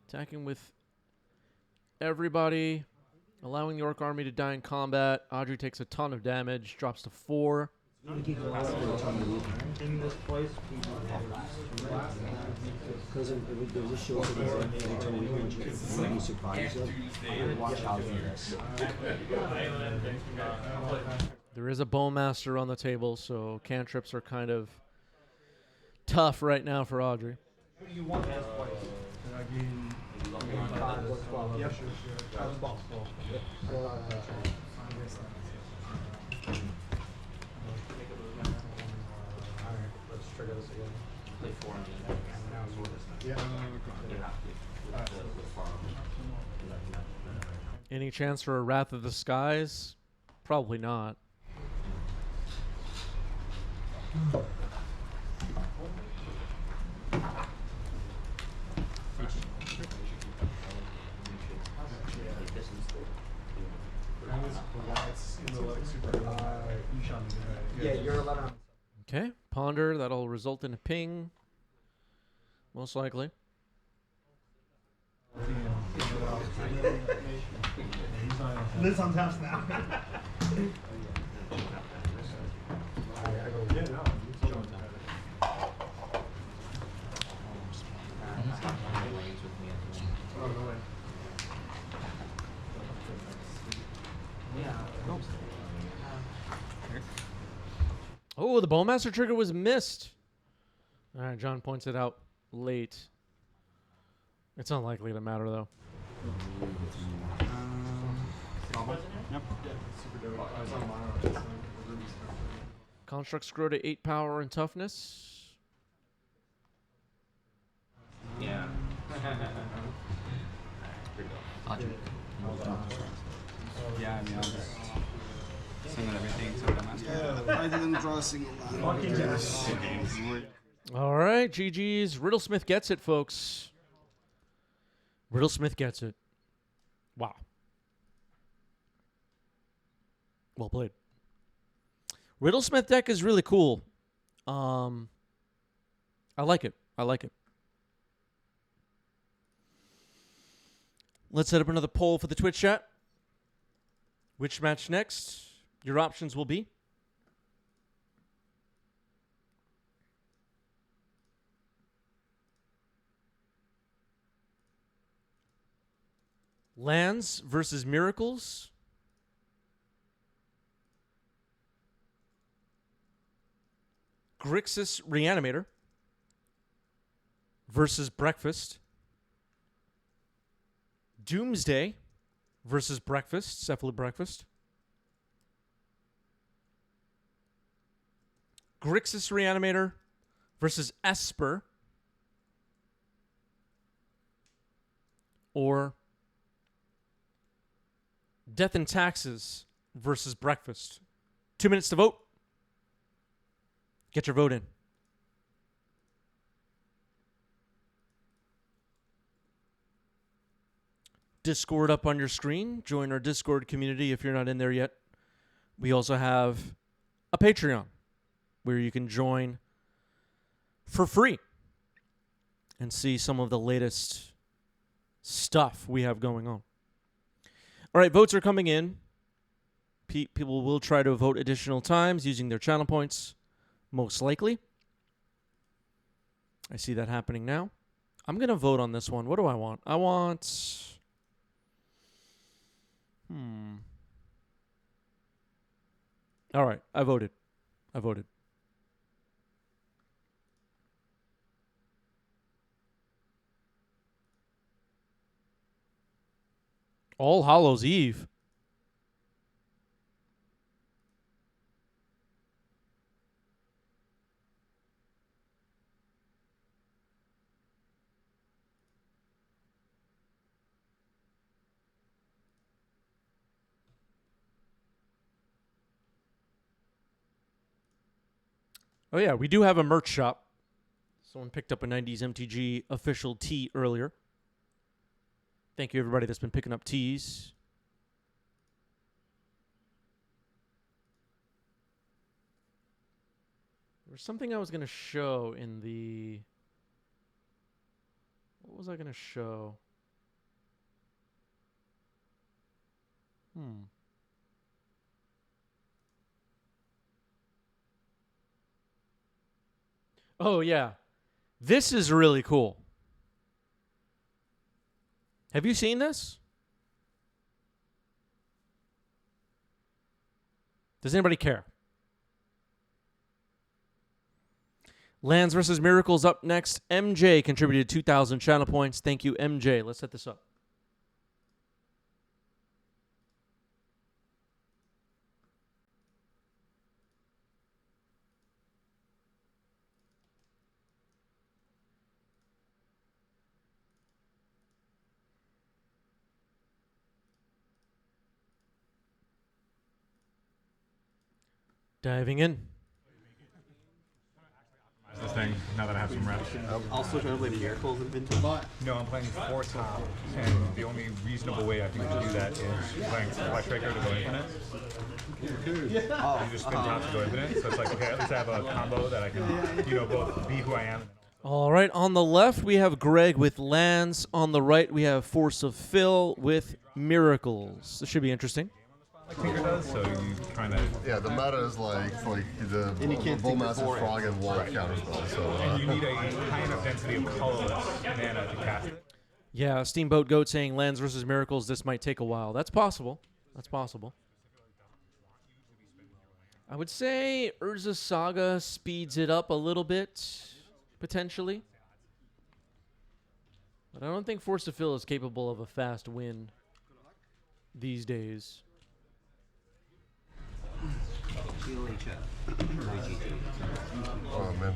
Attacking with everybody, allowing the Orc army to die in combat. Audrey takes a ton of damage, drops to 4. In this place, because it just shows that it's a weekend, you be surprised. Watch out for this. There is a Bowmaster on the table, so cantrips are kind of tough right now for Audrey. Any chance for a Wrath of the Skies? Probably not. Yeah, you're 11. Okay, Ponder. That'll result in a ping. Most likely. Liz on taps now. Oh, the Bowmaster trigger was missed. All right, John points it out late. It's unlikely to matter, though. Yep. Constructs grow to 8 power and toughness. Yeah. Yeah, I mean, I'll just sing with everything except the master. I didn't draw a single line. All right, GG's. Riddlesmith gets it, folks. Riddlesmith gets it. Wow. Well played. Riddlesmith deck is really cool. I like it. I like it. Let's set up another poll for the Twitch chat. Which match next? Your options will be Lands versus Miracles, Grixis Reanimator versus Breakfast, Doomsday versus Breakfast, cephalid Breakfast, Grixis Reanimator versus Esper, or Death and Taxes versus Breakfast. 2 minutes to vote. Get your vote in. Discord up on your screen. Join our Discord community if you're not in there yet. We also have a Patreon where you can join for free and see some of the latest stuff we have going on. All right, votes are coming in. People will try to vote additional times using their channel points, most likely. I see that happening now. I'm going to vote on this one. What do I want? I want... All right, I voted. All Hallows Eve. Oh, yeah, we do have a merch shop. Someone picked up a 90s MTG official tee earlier. Thank you, everybody that's been picking up tees. There was something I was going to show in the... What was I going to show? Oh, yeah. This is really cool. Have you seen this? Does anybody care? Lands versus Miracles up next. MJ contributed 2,000 channel points. Thank you, MJ. Let's set this up. Diving in. This thing, now that I have some reps. Also trying to play Miracles in Vintage. No, I'm playing 4 top, and the only reasonable way I think to do that is playing Flash Breaker to go infinite. You just spin top to go infinite, so it's like, okay, at least I have a combo that I can, both be who I am. All right, on the left, we have Greg with Lands. On the right, we have Force of Phil with Miracles. This should be interesting. Like Tinker does, so you kind of... Yeah, the meta is like the Bullmaster Frog and Wolf counterspell, so... And you need a high enough density of colorless mana to cast it. Yeah, Steamboat Goat saying Lands versus Miracles, this might take a while. That's possible. That's possible. I would say Urza Saga speeds it up a little bit, potentially. But I don't think Force of Phil is capable of a fast win these days. Oh, man.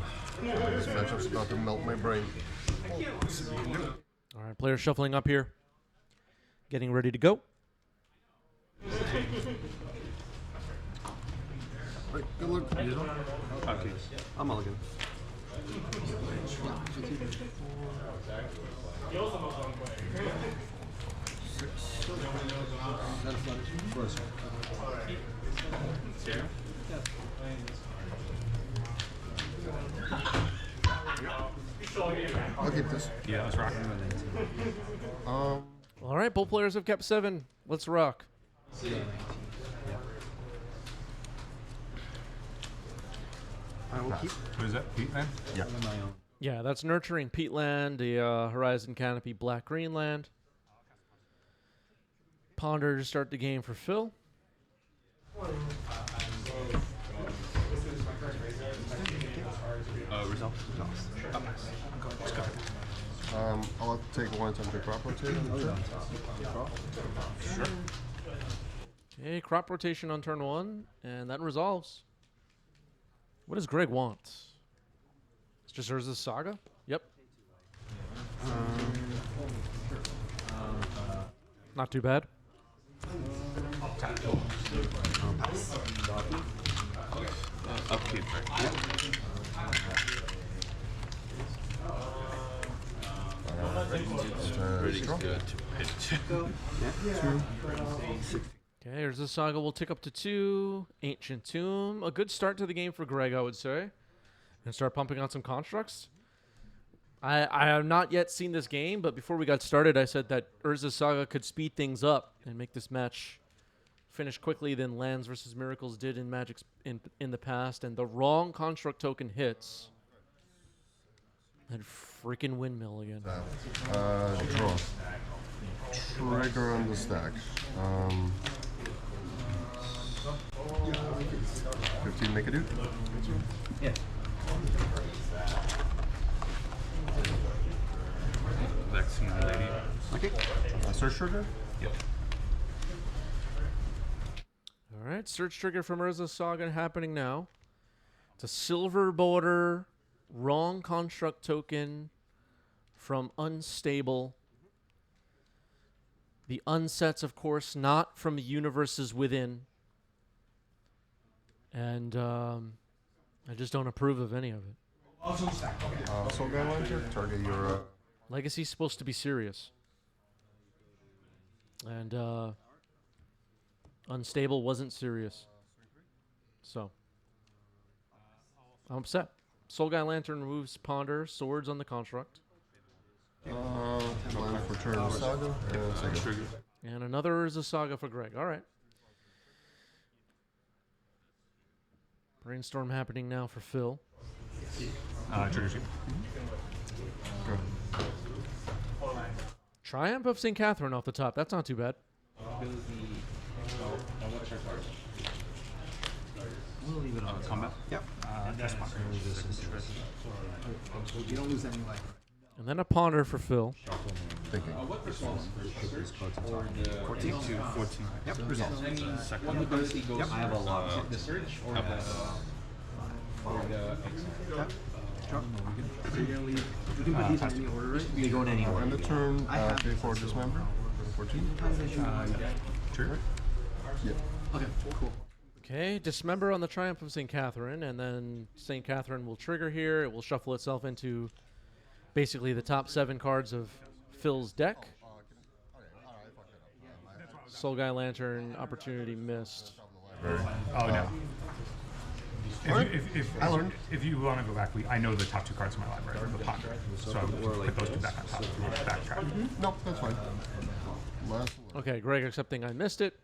This matchup's about to melt my brain. All right, players shuffling up here. Getting ready to go. Right, good luck. Okay. I'm mulligan. I'll keep this. Yeah, let's rock. All right, both players have kept 7. Let's rock. I will keep. What is that? Pete, man? Yeah. Yeah, that's Nurturing Peatland, the Horizon Canopy Black-Green land. Ponder to start the game for Phil. Result. I'll take one time to crop rotate. Sure. Okay, crop rotation on turn 1, and that resolves. What does Greg want? It's just Urza's Saga? Yep. Not too bad. Upkeep. Okay, here's the saga. We'll tick up to 2. Ancient Tomb. A good start to the game for Greg, I would say. And start pumping out some constructs. I have not yet seen this game, but before we got started, I said that Urza's Saga could speed things up and make this match finish quickly than Lands versus Miracles did in Magic's in the past. And the wrong construct token hits. That freaking windmill again. Draw. Trigger on the stack. 15 make a dude. Yeah. Vaccine lady. Okay. Search trigger? Yep. All right, search trigger from Urza's Saga happening now. It's a silver border, wrong construct token from Unstable. The unsets, of course, not from universes within. And I just don't approve of any of it. Soul Guy Launcher, target your... Legacy's supposed to be serious. And Unstable wasn't serious. So, I'm upset. Soul Guy Lantern removes Ponder, swords on the construct. Land for turn Saga, and second trigger. And another is a Saga for Greg. All right. Brainstorm happening now for Phil. Trigger sheet. Triumph of St. Catherine off the top. That's not too bad. We'll leave it on Combat? Yep. That's fine. You don't lose any life. And then a Ponder for Phil. Thinking. 14 to 14. Yep, results. Second. Yep, I have a lot. The search or the... Yep. Drop. So you're gonna leave. You can put these in any order, right? They go in any order. And the turn, pay for Dismember. 14. Trigger? Yeah. Okay, cool. Okay, Dismember on the Triumph of St. Catherine, and then St. Catherine will trigger here. It will shuffle itself into basically the top 7 cards of Phil's deck. Soul Guy Lantern, opportunity missed. Oh, no. If you want to go back, I know the top 2 cards in my library are the Ponder. So I would just put those 2 back on top. Backtrack. Nope, that's fine. Okay, Greg accepting I missed it.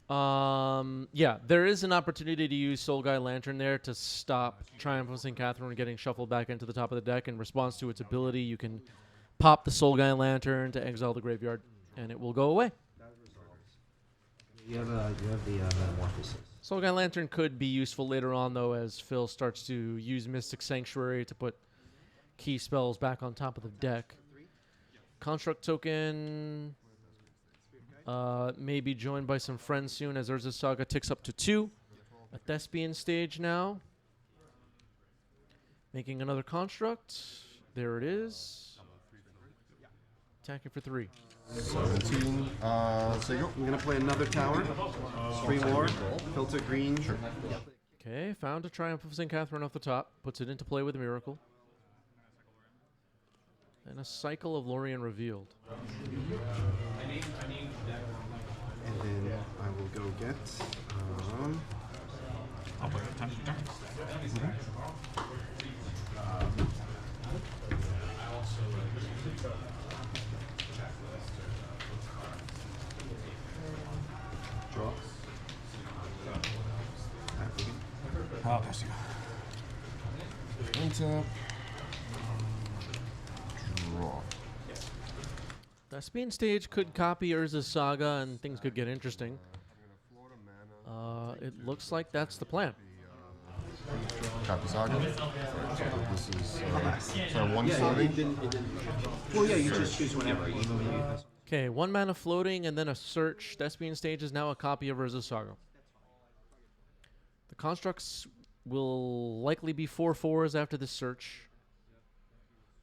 Yeah, there is an opportunity to use Soul Guy Lantern there to stop Triumph of St. Catherine getting shuffled back into the top of the deck. In response to its ability, you can pop the Soul Guy Lantern to exile the graveyard, and it will go away. You have the Metamorphosis. Soul Guy Lantern could be useful later on, though, as Phil starts to use Mystic Sanctuary to put key spells back on top of the deck. Construct token may be joined by some friends soon as Urza's Saga ticks up to 2. A Thespian stage now. Making another construct. There it is. Attacking for 3. 17. So you go. I'm gonna play another tower. Screen War. Filter green. Sure. Okay, found a Triumph of St. Catherine off the top. Puts it into play with a Miracle. And a Cycle of Lorien revealed. And then I will go get. I'll put it 10 times. Draw. I'll pass you. Untap. Draw. Thespian stage could copy Urza's Saga and things could get interesting. It looks like that's the plan. Copy Saga. Right, so this is so one floating. Well, yeah, you just choose whenever. Okay, 1 mana floating and then a search. Thespian stage is now a copy of Urza's Saga. The constructs will likely be 4/4s after this search.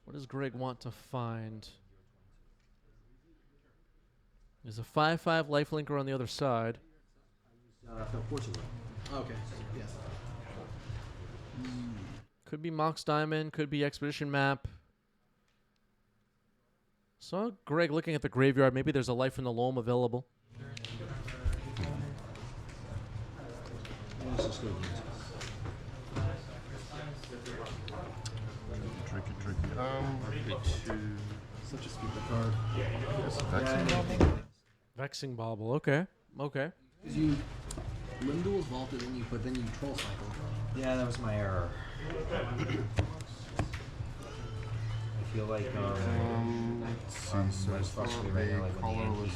What does Greg want to find? There's a 5/5 lifelinker on the other side. Portugal. Okay. Yes. Could be Mox Diamond. Could be Expedition Map. Saw Greg looking at the graveyard. Maybe there's a Life in the Loam available. Tricky. Such a stupid card. Vexing Bauble. Okay. Okay. Because you Limduel's vaulted and but then you troll cycle. Yeah, that was my error. I feel like let's see, so colorless.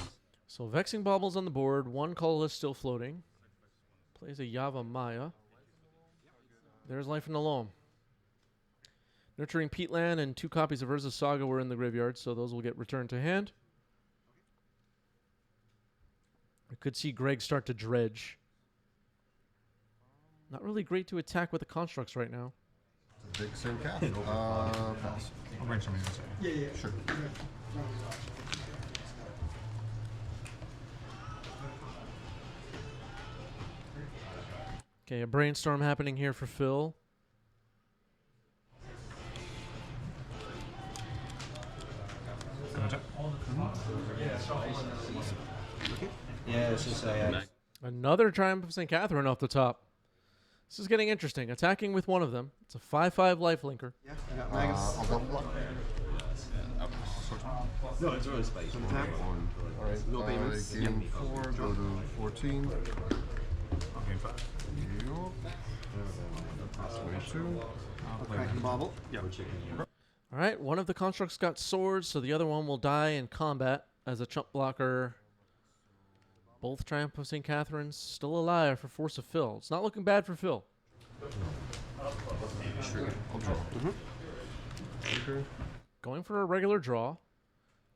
So Vexing Bauble's on the board. One colorless still floating. Plays a Yava Maya. There's Life in the Loam. Nurturing Peatland and 2 copies of Urza's Saga were in the graveyard, so those will get returned to hand. I could see Greg start to dredge. Not really great to attack with the constructs right now. Big St. Cath. Pass. I'll bring something else. Yeah. Sure. Okay, a brainstorm happening here for Phil. Yeah, it's just Another Triumph of St. Catherine off the top. This is getting interesting. Attacking with one of them. It's a 5/5 lifelinker. Yeah, I got Magus. I'll double block. No, it's really spicy. All right. No payments. Game 4, go to 14. Game 5. Cracking Bobble. All right, one of the constructs got swords, so the other one will die in combat as a chump blocker. Both Triumph of St. Catherine's still alive for Force of Phil. It's not looking bad for Phil. Sure. I'll draw. Okay. Going for a regular draw.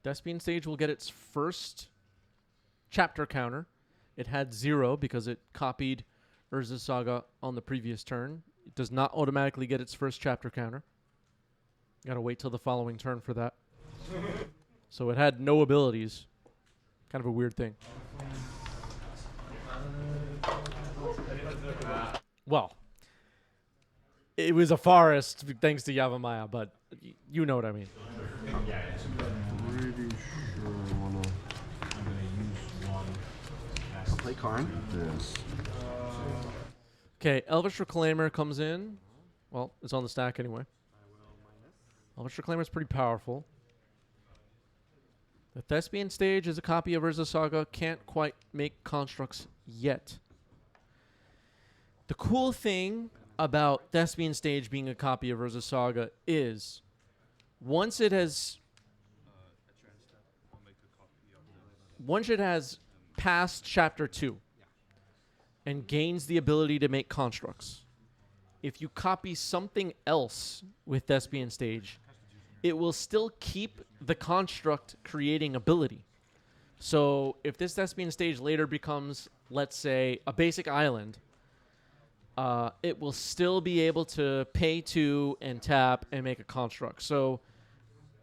Thespian Stage will get its first chapter counter. It had 0 because it copied Urza's Saga on the previous turn. It does not automatically get its first chapter counter. Gotta wait till the following turn for that. So it had no abilities. Kind of a weird thing. Well, it was a forest thanks to Yavamaya, but you know what I mean. Pretty sure I wanna. I'm gonna use one. I'll play Karn. Yes. Okay, Elvish Reclaimer comes in. Well, it's on the stack anyway. Elvish Reclaimer is pretty powerful. The Thespian Stage is a copy of Urza's Saga. Can't quite make constructs yet. The cool thing about Thespian Stage being a copy of Urza's Saga is once it has passed Chapter 2 and gains the ability to make constructs, if you copy something else with Thespian Stage, it will still keep the construct creating ability. So if this Thespian Stage later becomes, let's say, a basic island, it will still be able to pay 2 and tap and make a construct. So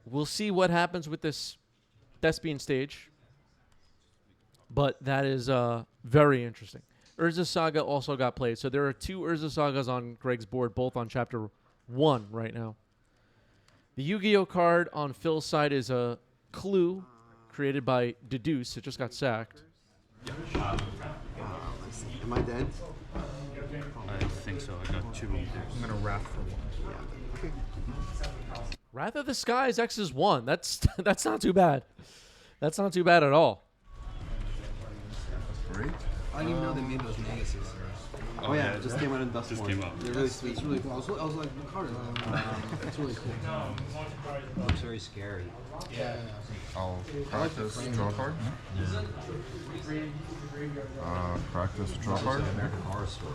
we'll see what happens with this Thespian Stage. But that is very interesting. Urza's Saga also got played. So there are 2 Urza Sagas on Greg's board, both on Chapter 1 right now. The Yu-Gi-Oh card on Phil's side is a Clue created by Deduce. It just got sacked. Am I dead? I think so. I got 2. I'm gonna wrath for 1. Yeah. Okay. Wrath of the Skies X is 1. That's not too bad. That's not too bad at all. Great. I didn't even know they made those Maguses. Oh yeah, it just came out in Dust Just One. came out. They're really sweet. It's really cool. I was like, what card is that? It's really cool. looks very scary. I'll practice draw card. Practice draw card. American Horror Story.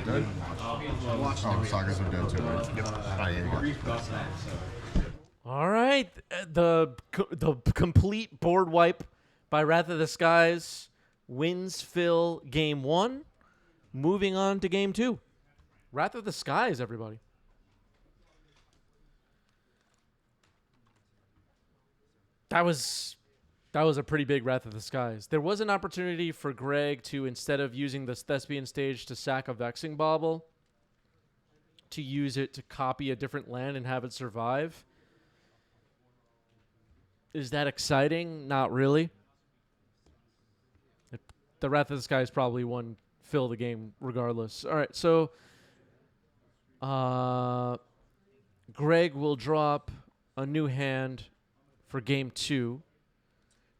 Dead. Oh, sagas are dead too. Right? Yep. Yeah, you got it. All right. The complete board wipe by Wrath of the Skies wins Phil game 1. Moving on to game 2. Wrath of the Skies, everybody. That was a pretty big Wrath of the Skies. There was an opportunity for Greg to, instead of using the Thespian Stage, to sack a Vexing Bauble. to use it to copy a different land and have it survive. Is that exciting? Not really. The Wrath of the Sky is probably one fill the game regardless. All right, so Greg will drop a new hand for game 2.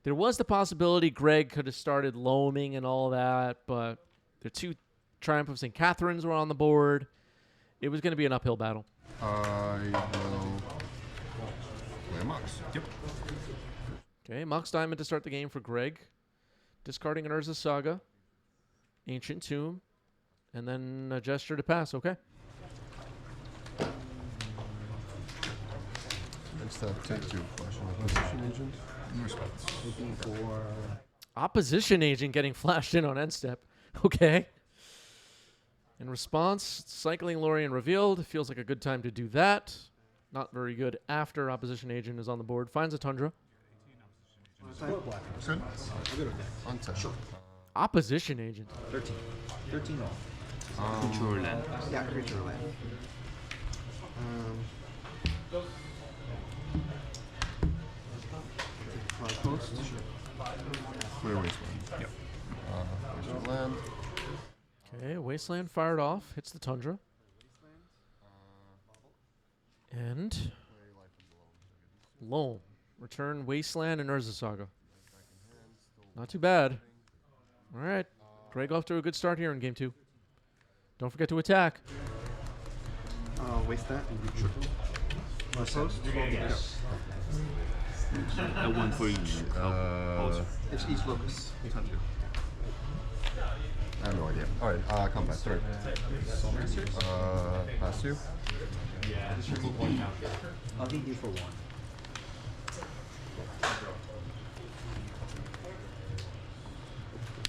There was the possibility Greg could have started loaming and all that, but the 2 Triumph of St. Catherine's were on the board. It was going to be an uphill battle. I will play a Mox. Yep. Okay, Mox Diamond to start the game for Greg. Discarding an Urza Saga, Ancient Tomb, and then a Gesture to pass. Okay. Take 2. Flashing Opposition Agent. Respects. Looking for Opposition Agent getting flashed in on end step. Okay. In response, Cycling Lorien revealed. Feels like a good time to do that. Not very good after Opposition Agent is on the board. Finds a Tundra. Good. Untap. Sure. Opposition Agent. 13. 13 all. creature land. Yeah, creature land. Post. Clear Wasteland. Yep. Land. Okay, Wasteland fired off. Hits the Tundra. And Loam. Return Wasteland and Urza Saga. Not too bad. All right. Greg off to a good start here in game 2. Don't forget to attack. Waste that. Sure. Post. Yes. One for each. It's each locus. 800. I have no idea. Alright, combat. Sorry. Pass 2. I'll need you for 1.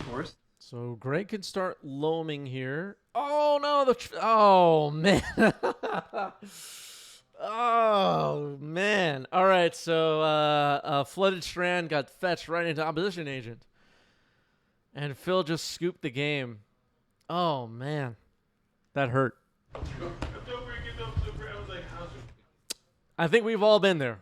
Forest. So Greg can start loaming here. Oh no! Oh man! Oh man! All right, so Flooded Strand got fetched right into Opposition Agent, and Phil just scooped the game. Oh man, that hurt. I think we've all been there.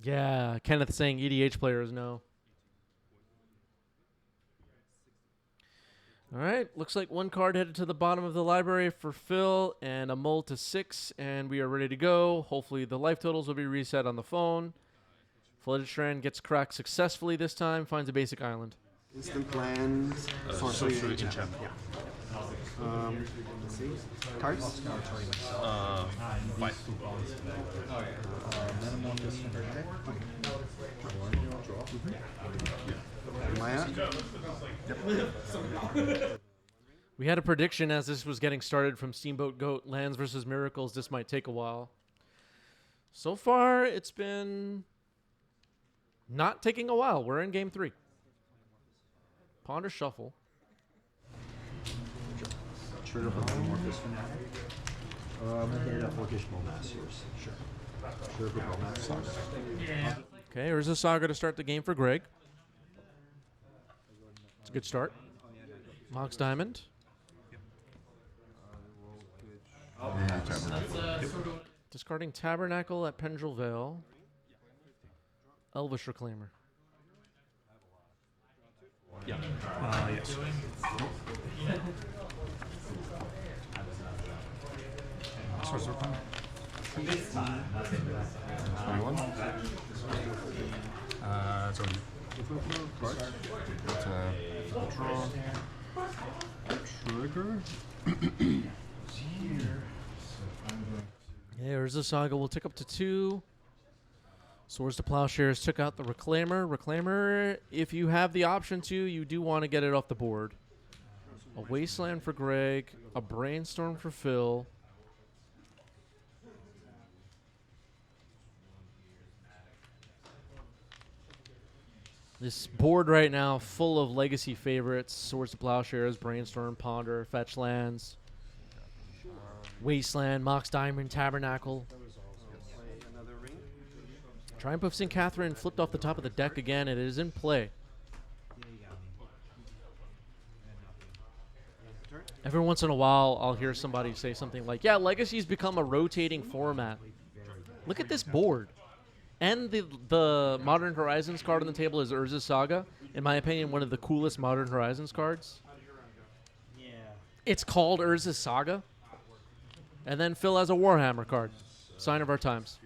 Yeah, Kenneth saying EDH players know. All right, looks like one card headed to the bottom of the library for Phil and a mull to 6, and we are ready to go. Hopefully the life totals will be reset on the phone. Flooded Strand gets cracked successfully this time, finds a basic island. Instant land. Sorcery enchantment. Yeah. Let's see. Cards? 5. Maya? We had a prediction as this was getting started from Steamboat Goat, Lands versus Miracles. This might take a while. So far, it's been not taking a while. We're in game 3. Ponder Shuffle. Trigger for Metamorphosis Fanatic. I'm going to hit it up Orcish Bowmasters. Sure. Trigger for Bowmasters. Okay, here's a Saga to start the game for Greg. It's a good start. Mox Diamond. Discarding Tabernacle at Pendrell Vale. Elvish Reclaimer. Yeah. Yes. Sorcerer Fund. 21. Sorry. Draw. Trigger. Yeah, here's a Saga. We'll tick up to 2. Swords to Plowshares took out the Reclaimer. Reclaimer, if you have the option to, you do want to get it off the board. A Wasteland for Greg. A Brainstorm for Phil. This board right now full of legacy favorites. Swords to Plowshares, Brainstorm, Ponder, Fetch Lands, Wasteland, Mox Diamond, Tabernacle. Triumph of St. Catherine flipped off the top of the deck again. It is in play. Every once in a while, I'll hear somebody say something like, yeah, Legacy's become a rotating format. Look at this board. And the Modern Horizons card on the table is Urza's Saga. In my opinion, one of the coolest Modern Horizons cards. Yeah. It's called Urza's Saga. And then Phil has a Warhammer card. Sign of our times.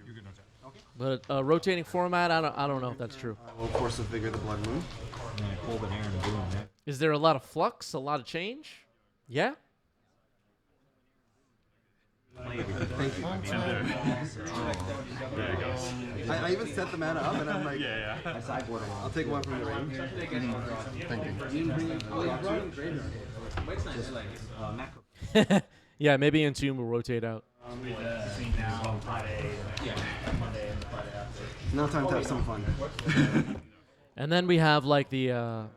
But a rotating format, I don't know if that's true. We'll force the Vigor the Blood Moon. Hold an air and boom. Is there a lot of flux, a lot of change? Yeah? Thank you. I even set the mana up, and I'm like, I sideboard it. I'll take one from the range. Thank you. Yeah, maybe Entomb will rotate out. Between now and Friday, Monday and the Friday after. Now time to have some fun. And then we have like the,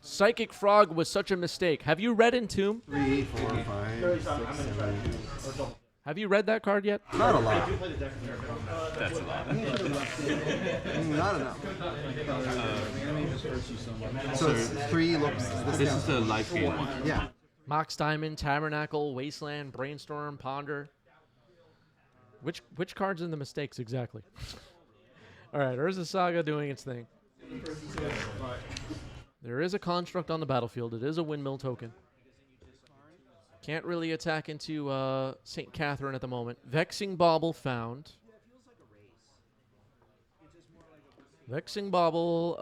Psychic Frog was such a mistake. Have you read Entomb? 3, 4, 5, 6, 7. Have you read that card yet? Not a lot. That's a lot. Not enough. So it's 3 looks. This is the life gain one. Yeah. Mox Diamond, Tabernacle, Wasteland, Brainstorm, Ponder. Which cards in the mistakes exactly? All right, Urza Saga doing its thing. There is a construct on the battlefield. It is a windmill token. Can't really attack into St. Catherine at the moment. Vexing Bauble found. Vexing Bauble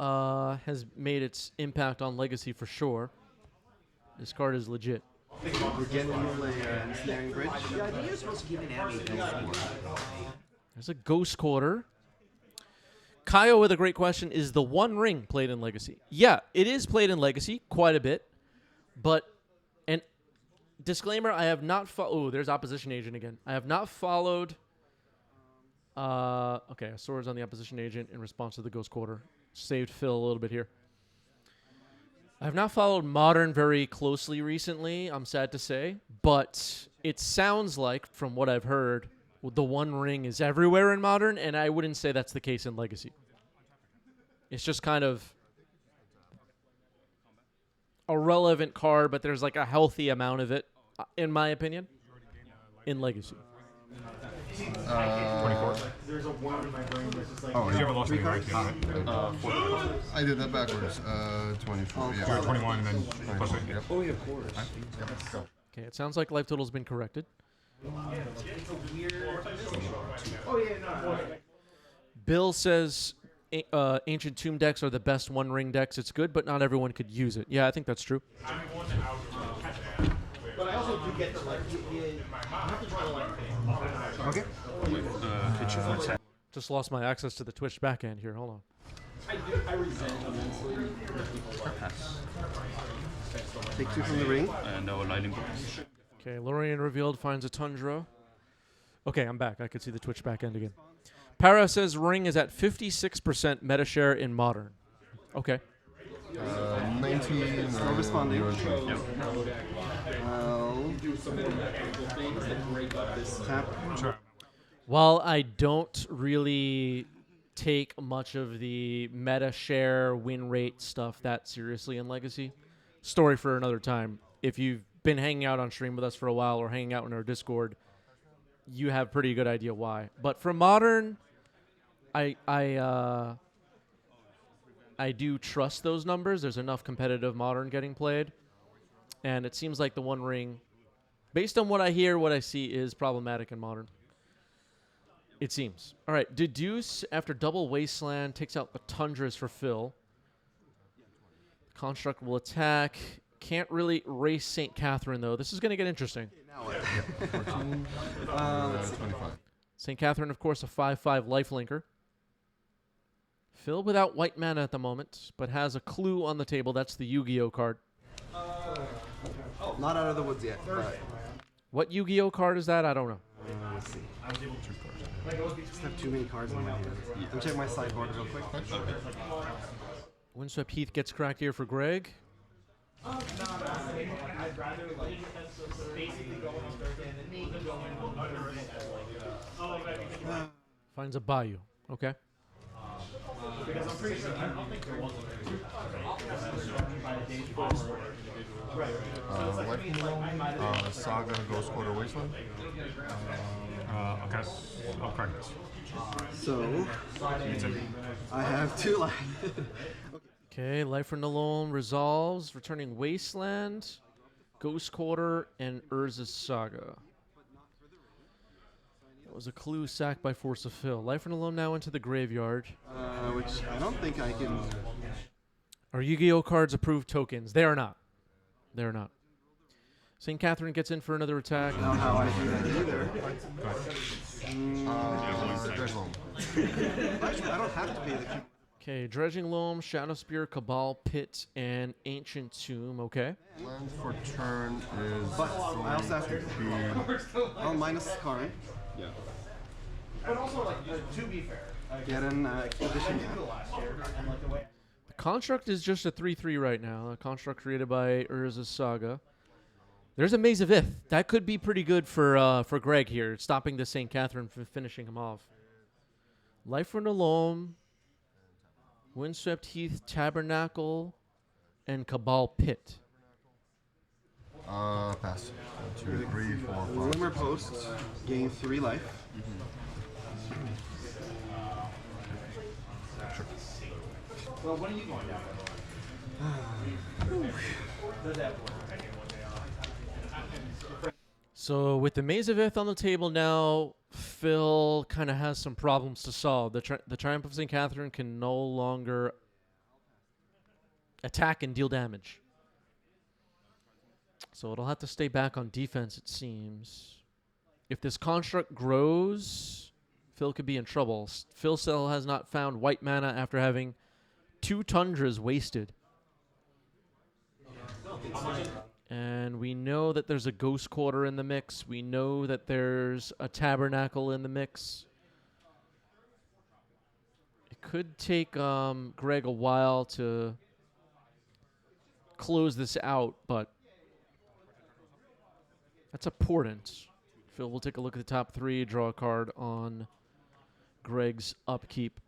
has made its impact on Legacy for sure. This card is legit. We're getting a ensnaring bridge. Yeah, I think you're supposed to keep an enemy. There's a Ghost Quarter. Kyle with a great question. Is the One Ring played in Legacy? Yeah, it is played in Legacy quite a bit. But, and disclaimer, I have not oh, there's Opposition Agent again. I have not followed. Okay, Swords on the Opposition Agent in response to the Ghost Quarter. Saved Phil a little bit here. I have not followed Modern very closely recently, I'm sad to say. But it sounds like, from what I've heard, the One Ring is everywhere in Modern, and I wouldn't say that's the case in Legacy. It's just kind of a relevant card, but there's like a healthy amount of it, in my opinion, in Legacy. 24. There's a worm in my brain that's just like... Oh, you haven't lost any weight yet, right? 4. I did that backwards. 24. Yeah. 21 and then plus 8. Yep. Oh, yeah, of course. Okay, it sounds like life total's been corrected. Bill says Ancient Tomb decks are the best One Ring decks. It's good, but not everyone could use it. Yeah, I think that's true. But I also do get to like, Okay. Just lost my access to the Twitch backend here. Hold on. I resent immensely. Take 2 from the ring. No lightning. Okay, Lorien revealed finds a Tundra. Okay, I'm back. I could see the Twitch backend again. Para says Ring is at 56% meta share in Modern. Okay. 19. Still responding. Yep. Tap. Sure. While I don't really take much of the meta share win rate stuff that seriously in Legacy, story for another time. If you've been hanging out on stream with us for a while or hanging out in our Discord, you have pretty good idea why. But for Modern, I do trust those numbers. There's enough competitive Modern getting played. And it seems like the One Ring, based on what I hear, what I see, is problematic in Modern. It seems. All right, Deduce, after double Wasteland, takes out the Tundras for Phil. Construct will attack. Can't really race St. Catherine, though. This is going to get interesting. Let's see. 25. St. Catherine, of course, a 5/5 lifelinker. Phil without white mana at the moment, but has a clue on the table. That's the Yu-Gi-Oh card. Not out of the woods yet. But What Yu-Gi-Oh card is that? I don't know. let's see. I just have too many cards in my hand. Let me check my sideboard real quick. Windswept Heath gets cracked here for Greg. I'd rather like basically go on Thursday and then maybe go in on Thursday. Finds a Bayou. Okay. Because I'm pretty sure, I don't think there was Saga, Ghost Quarter, Wasteland. Okay. I'll crack this. So, I have 2 life. Okay, Life from the Loam resolves, returning Wasteland, Ghost Quarter, and Urza's Saga. That was a clue sacked by Force of Fill. Life from the Loam now into the graveyard. Which I don't think I can... Are Yu-Gi-Oh cards approved tokens? They are not. They are not. St. Catherine gets in for another attack. I don't know how I do that either. I don't have to pay the... Okay, Dredging Loam, Shadow Spear, Cabal, Pit, and Ancient Tomb. Okay. Land for turn is. But I also have to... I'll minus the card. Yeah. But also, like, to be fair, Get an expedition. The construct is just a 3/3 right now. A construct created by Urza's Saga. There's a Maze of Ith. That could be pretty good for Greg here, stopping the St. Catherine from finishing him off. Life from the Loam, Windswept Heath, Tabernacle, and Cabal Pit. Pass. 1, 2, 3, 4, 5. Rumor Post, gain 3 life. Sure. Well, when are you going down? So with the Maze of Ith on the table now, Phil kind of has some problems to solve. The Triumph of St. Catherine can no longer attack and deal damage. So it'll have to stay back on defense, it seems. If this construct grows, Phil could be in trouble. Phil still has not found white mana after having 2 Tundras wasted. And we know that there's a Ghost Quarter in the mix. We know that there's a Tabernacle in the mix. It could take Greg a while to close this out, but that's important. Phil will take a look at the top 3, draw a card on Greg's upkeep.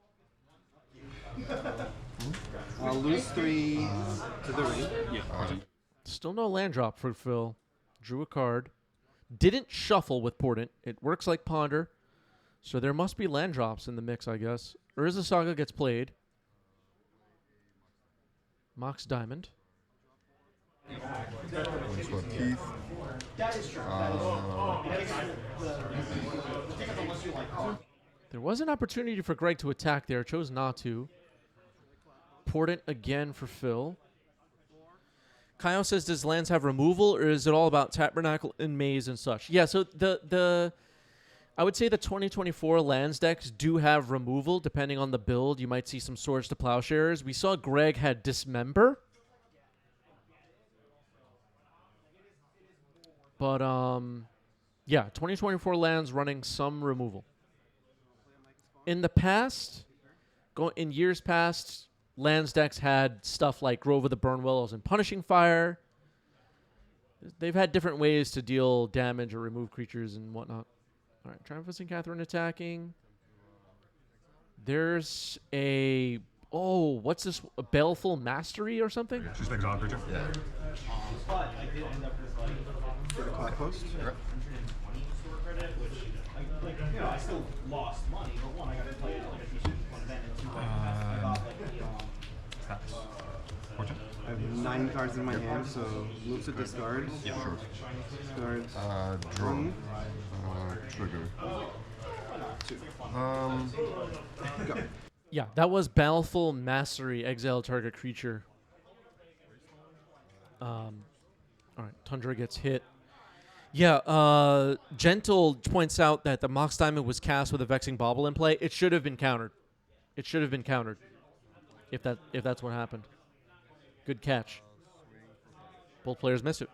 I'll lose 3 to the ring. Yeah. Still no land drop for Phil. Drew a card. Didn't shuffle with Portent. It works like Ponder. So there must be land drops in the mix, I guess. Urza Saga gets played. Mox Diamond. Windswept Heath. There was an opportunity for Greg to attack there. Chose not to. Portent again for Phil. Kyle says, does lands have removal, or is it all about Tabernacle and Maze and such? Yeah, so I would say the 2024 lands decks do have removal, depending on the build. You might see some Swords to Plowshares. We saw Greg had Dismember. But, yeah, 2024 lands running some removal. In the past, in years past, lands decks had stuff like Grove of the Burnwillows and Punishing Fire. They've had different ways to deal damage or remove creatures and whatnot. All right, Triumph of St. Catherine attacking. There's a... Oh, what's this? A Baleful Mastery or something? Just an exile creature? Yeah. But I did end up with like... Clock Post? You know, I still lost money, but one, I got to play like a decent one event, and 2, I got like, Fortune? I have 9 cards in my hand, so move to discard. Yeah, sure. Discard. Draw. 1. Trigger. 2. Go. Yeah, that was Baleful Mastery, exile target creature. All right, Tundra gets hit. Yeah, Gentle points out that the Mox Diamond was cast with a Vexing Bauble in play. It should have been countered. It should have been countered. If that's what happened. Good catch. Both players missed it.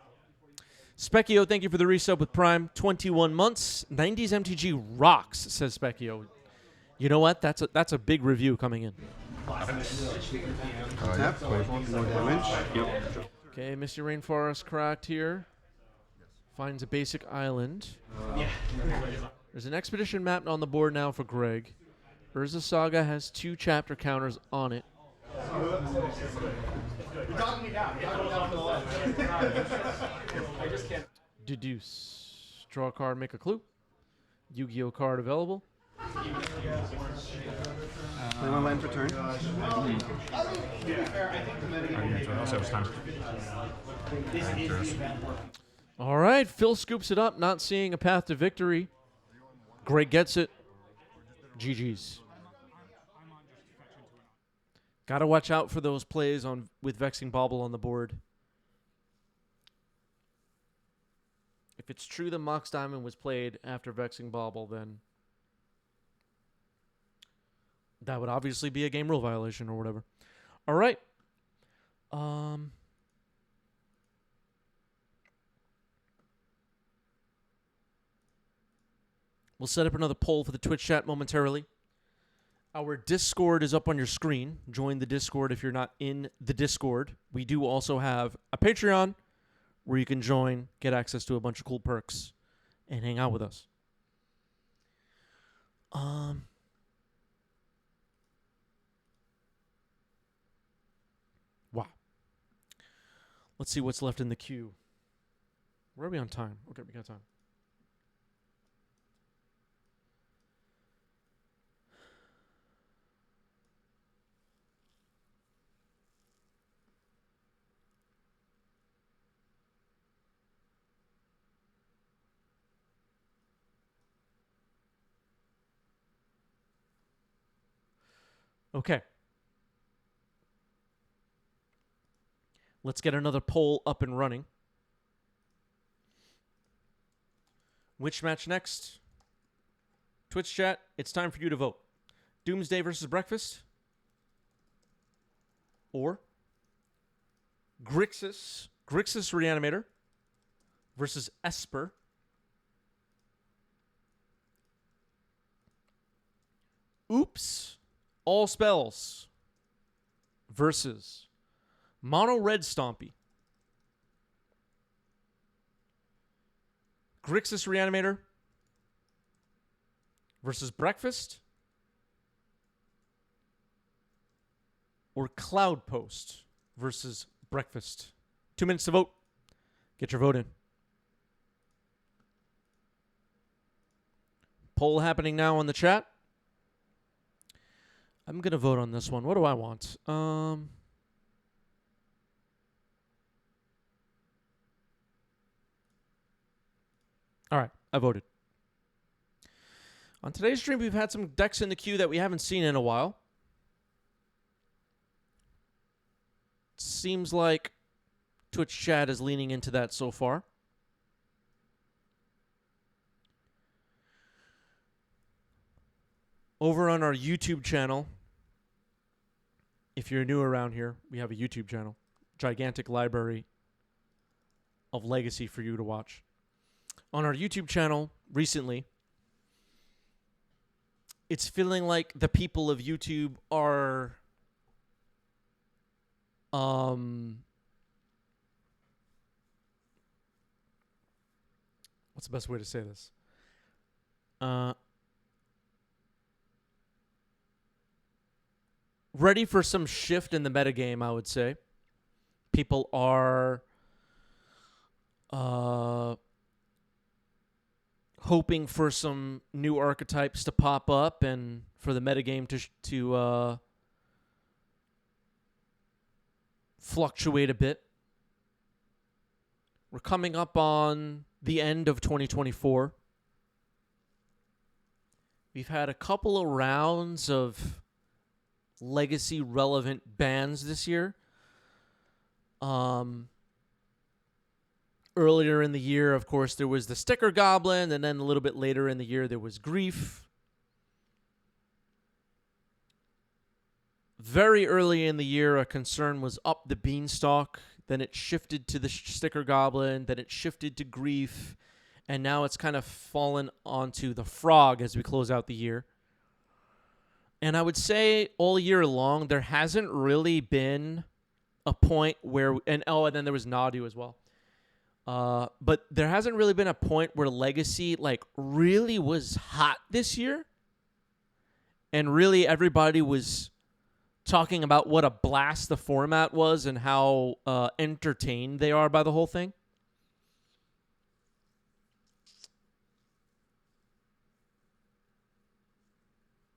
Specchio, thank you for the resub with Prime. 21 months. 90s MTG rocks, says Specchio. You know what? That's a big review coming in. Tap. No damage. Yep. Okay, Misty Rainforest cracked here. Finds a basic island. There's an expedition map on the board now for Greg. Urza Saga has 2 chapter counters on it. You're talking me down. You're talking me down to the left. I just can't. Deduce. Draw a card, make a clue. Yu-Gi-Oh card available. Play my land for turn. Also, it's time. All right, Phil scoops it up, not seeing a path to victory. Greg gets it. GG's. Gotta watch out for those plays with Vexing Bauble on the board. If it's true that Mox Diamond was played after Vexing Bauble, then that would obviously be a game rule violation or whatever. All right. We'll set up another poll for the Twitch chat momentarily. Our Discord is up on your screen. Join the Discord if you're not in the Discord. We do also have a Patreon where you can join, get access to a bunch of cool perks, and hang out with us. Wow. Let's see what's left in the queue. Where are we on time? Okay, we got time. Okay. Let's get another poll up and running. Which match next? Twitch chat, it's time for you to vote. Doomsday versus Breakfast? Or Grixis Reanimator versus Esper? Oops. All Spells versus Mono Red Stompy. Grixis Reanimator versus Breakfast. Or Cloud Post versus Breakfast. 2 minutes to vote. Get your vote in. Poll happening now on the chat. I'm going to vote on this one. What do I want? All right, I voted. On today's stream, we've had some decks in the queue that we haven't seen in a while. Seems like Twitch chat is leaning into that so far. Over on our YouTube channel, if you're new around here, we have a YouTube channel. Gigantic library of Legacy for you to watch. On our YouTube channel recently, it's feeling like the people of YouTube are what's the best way to say this? Ready for some shift in the metagame, I would say. People are hoping for some new archetypes to pop up and for the metagame to fluctuate a bit. We're coming up on the end of 2024. We've had a couple of rounds of Legacy relevant bans this year. Earlier in the year, of course, there was the Sticker Goblin, and then a little bit later in the year, there was Grief. Very early in the year, a concern was Up the Beanstalk. Then it shifted to the Sticker Goblin. Then it shifted to Grief. And now it's kind of fallen onto the Frog as we close out the year. And I would say all year long, there hasn't really been a point where... And then there was Nadu as well. But there hasn't really been a point where Legacy really was hot this year. and really everybody was talking about what a blast the format was and how entertained they are by the whole thing.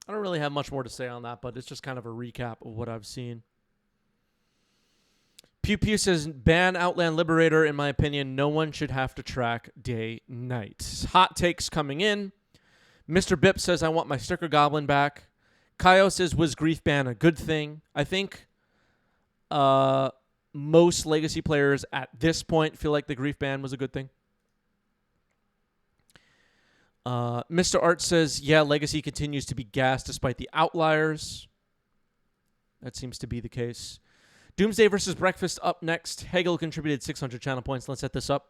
I don't really have much more to say on that, but it's just kind of a recap of what I've seen. Pew Pew says, ban Outland Liberator. In my opinion, no one should have to track day-night. Hot takes coming in. Mr. Bip says, I want my sticker goblin back. Kaio says, was grief ban a good thing? I think most Legacy players at this point feel like the grief ban was a good thing. Mr. Art says, yeah, Legacy continues to be gassed despite the outliers. That seems to be the case. Doomsday versus Breakfast up next. Hegel contributed 600 channel points. Let's set this up.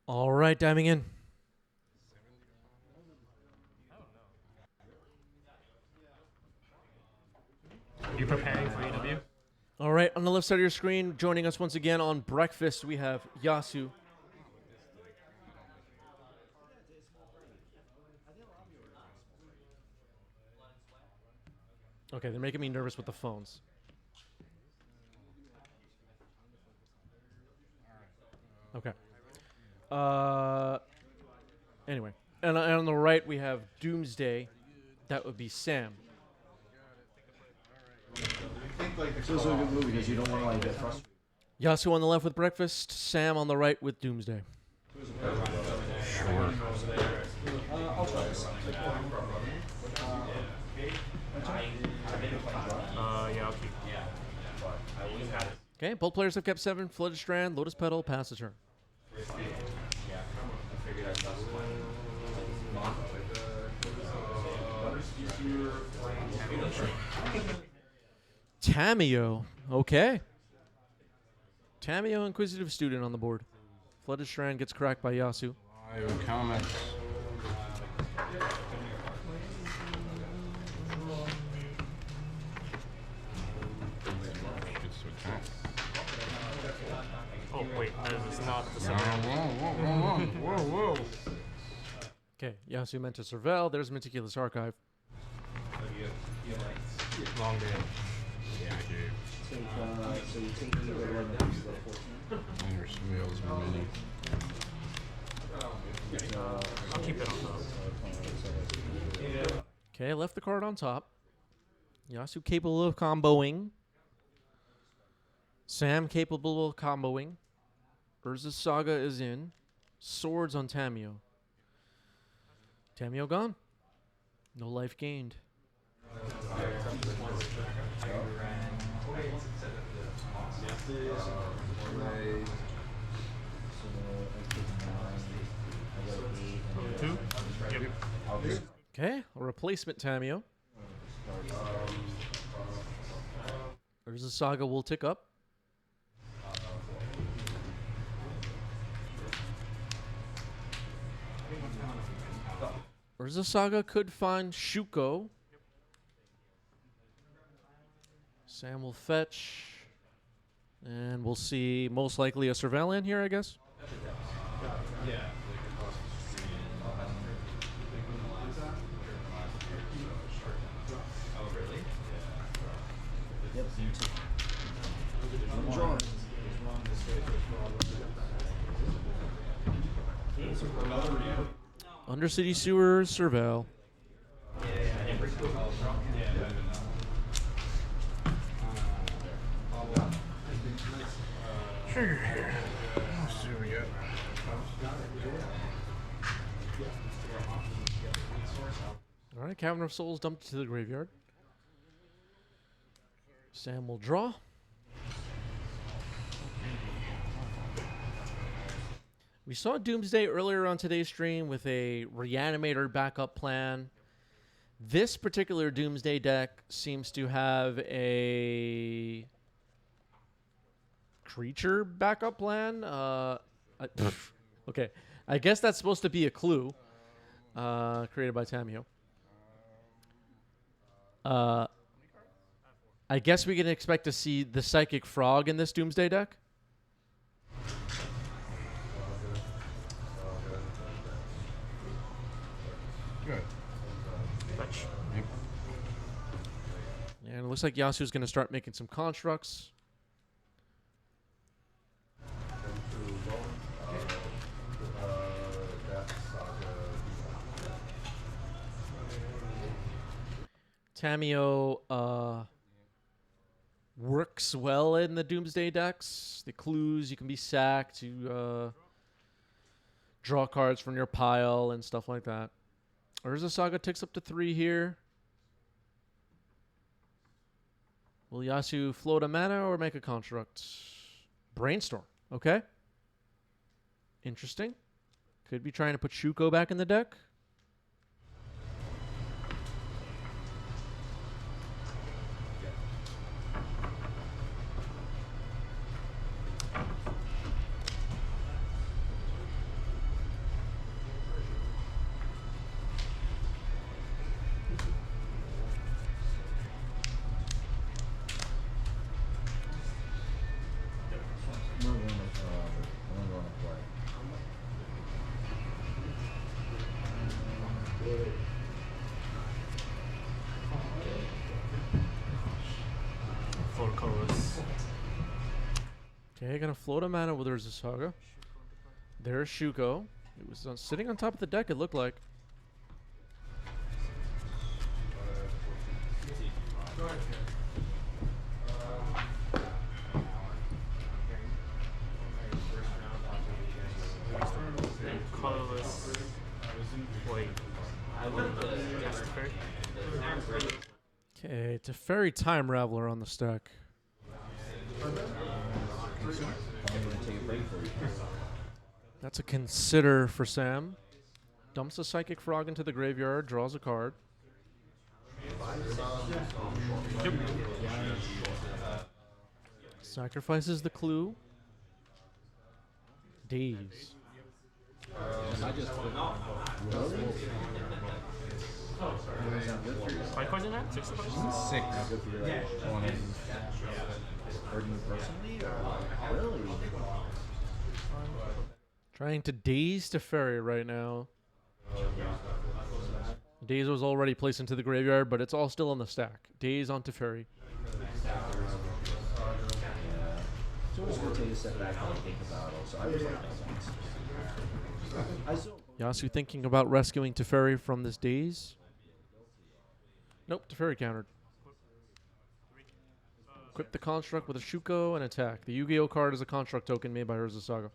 All right, diving in. You preparing for EW? All right, on the left side of your screen, joining us once again on Breakfast, we have Yasu. Okay, they're making me nervous with the phones. Okay. Anyway, and on the right we have Doomsday. That would be Sam. It's also a good movie because you don't want to like get frustrated. Yasu on the left with Breakfast. Sam on the right with Doomsday. Sure. I'll try this. Yeah, I'll keep. Okay, both players have kept 7. Flooded Strand, Lotus Petal, pass the turn. Tamio. Okay. Tamio, Inquisitive Student on the board. Flooded Strand gets cracked by Yasu. Live comments. Oh, wait, that is not the Whoa, same. whoa. Okay, Yasu meant to surveil. There's Meticulous Archive. Long day. Yeah, I do. So you take the other one that is the 14. And your swales are mini. I'll keep it on top. Okay, left the card on top. Yasu capable of comboing. Sam capable of comboing. Urza's Saga is in. Swords on Tamio. Tamio gone. No life gained. Two? Yep. Okay, a replacement Tamio. Urza's Saga will tick up. Urza Saga could find Shuko. Sam will fetch. And we'll see most likely a surveillant here, I guess. Yep, you too. Undercity Sewer Surveil. Sugar here. Let's see what we got. All right, Cavern of Souls dumped to the graveyard. Sam will draw. We saw Doomsday earlier on today's stream with a Reanimator backup plan. This particular Doomsday deck seems to have a creature backup plan. Okay, I guess that's supposed to be a clue created by Tamio. I guess we can expect to see the Psychic Frog in this Doomsday deck. Good. Fetch. Yep. And it looks like Yasuo's going to start making some constructs. Tamio works well in the Doomsday decks. The clues, you can be sacked to draw cards from your pile and stuff like that. Urza Saga ticks up to 3 here. Will Yasuo float a mana or make a construct? Brainstorm. Okay. Interesting. Could be trying to put Shuko back in the deck. Four colors. Okay, gonna float a mana with Urza Saga. There's Shuko. It was sitting on top of the deck, it looked like. Colorless. Wait. Cast Teferi. Okay, Teferi Time Raveler on the stack. That's a consider for Sam. Dumps a Psychic Frog into the graveyard, draws a card. Yep. Sacrifices the clue. Daze. Five cards in that? 6 cards? 6. Really? Trying to Daze Teferi right now. Daze was already placed into the graveyard, but it's all still on the stack. Daze on Teferi. So it's going to take a step back and think about it. So I was like, Yasuo thinking about rescuing Teferi from this Daze. Nope, Teferi countered. Equip the construct with a Shuko and attack. The Yu-Gi-Oh card is a construct token made by Urza Saga.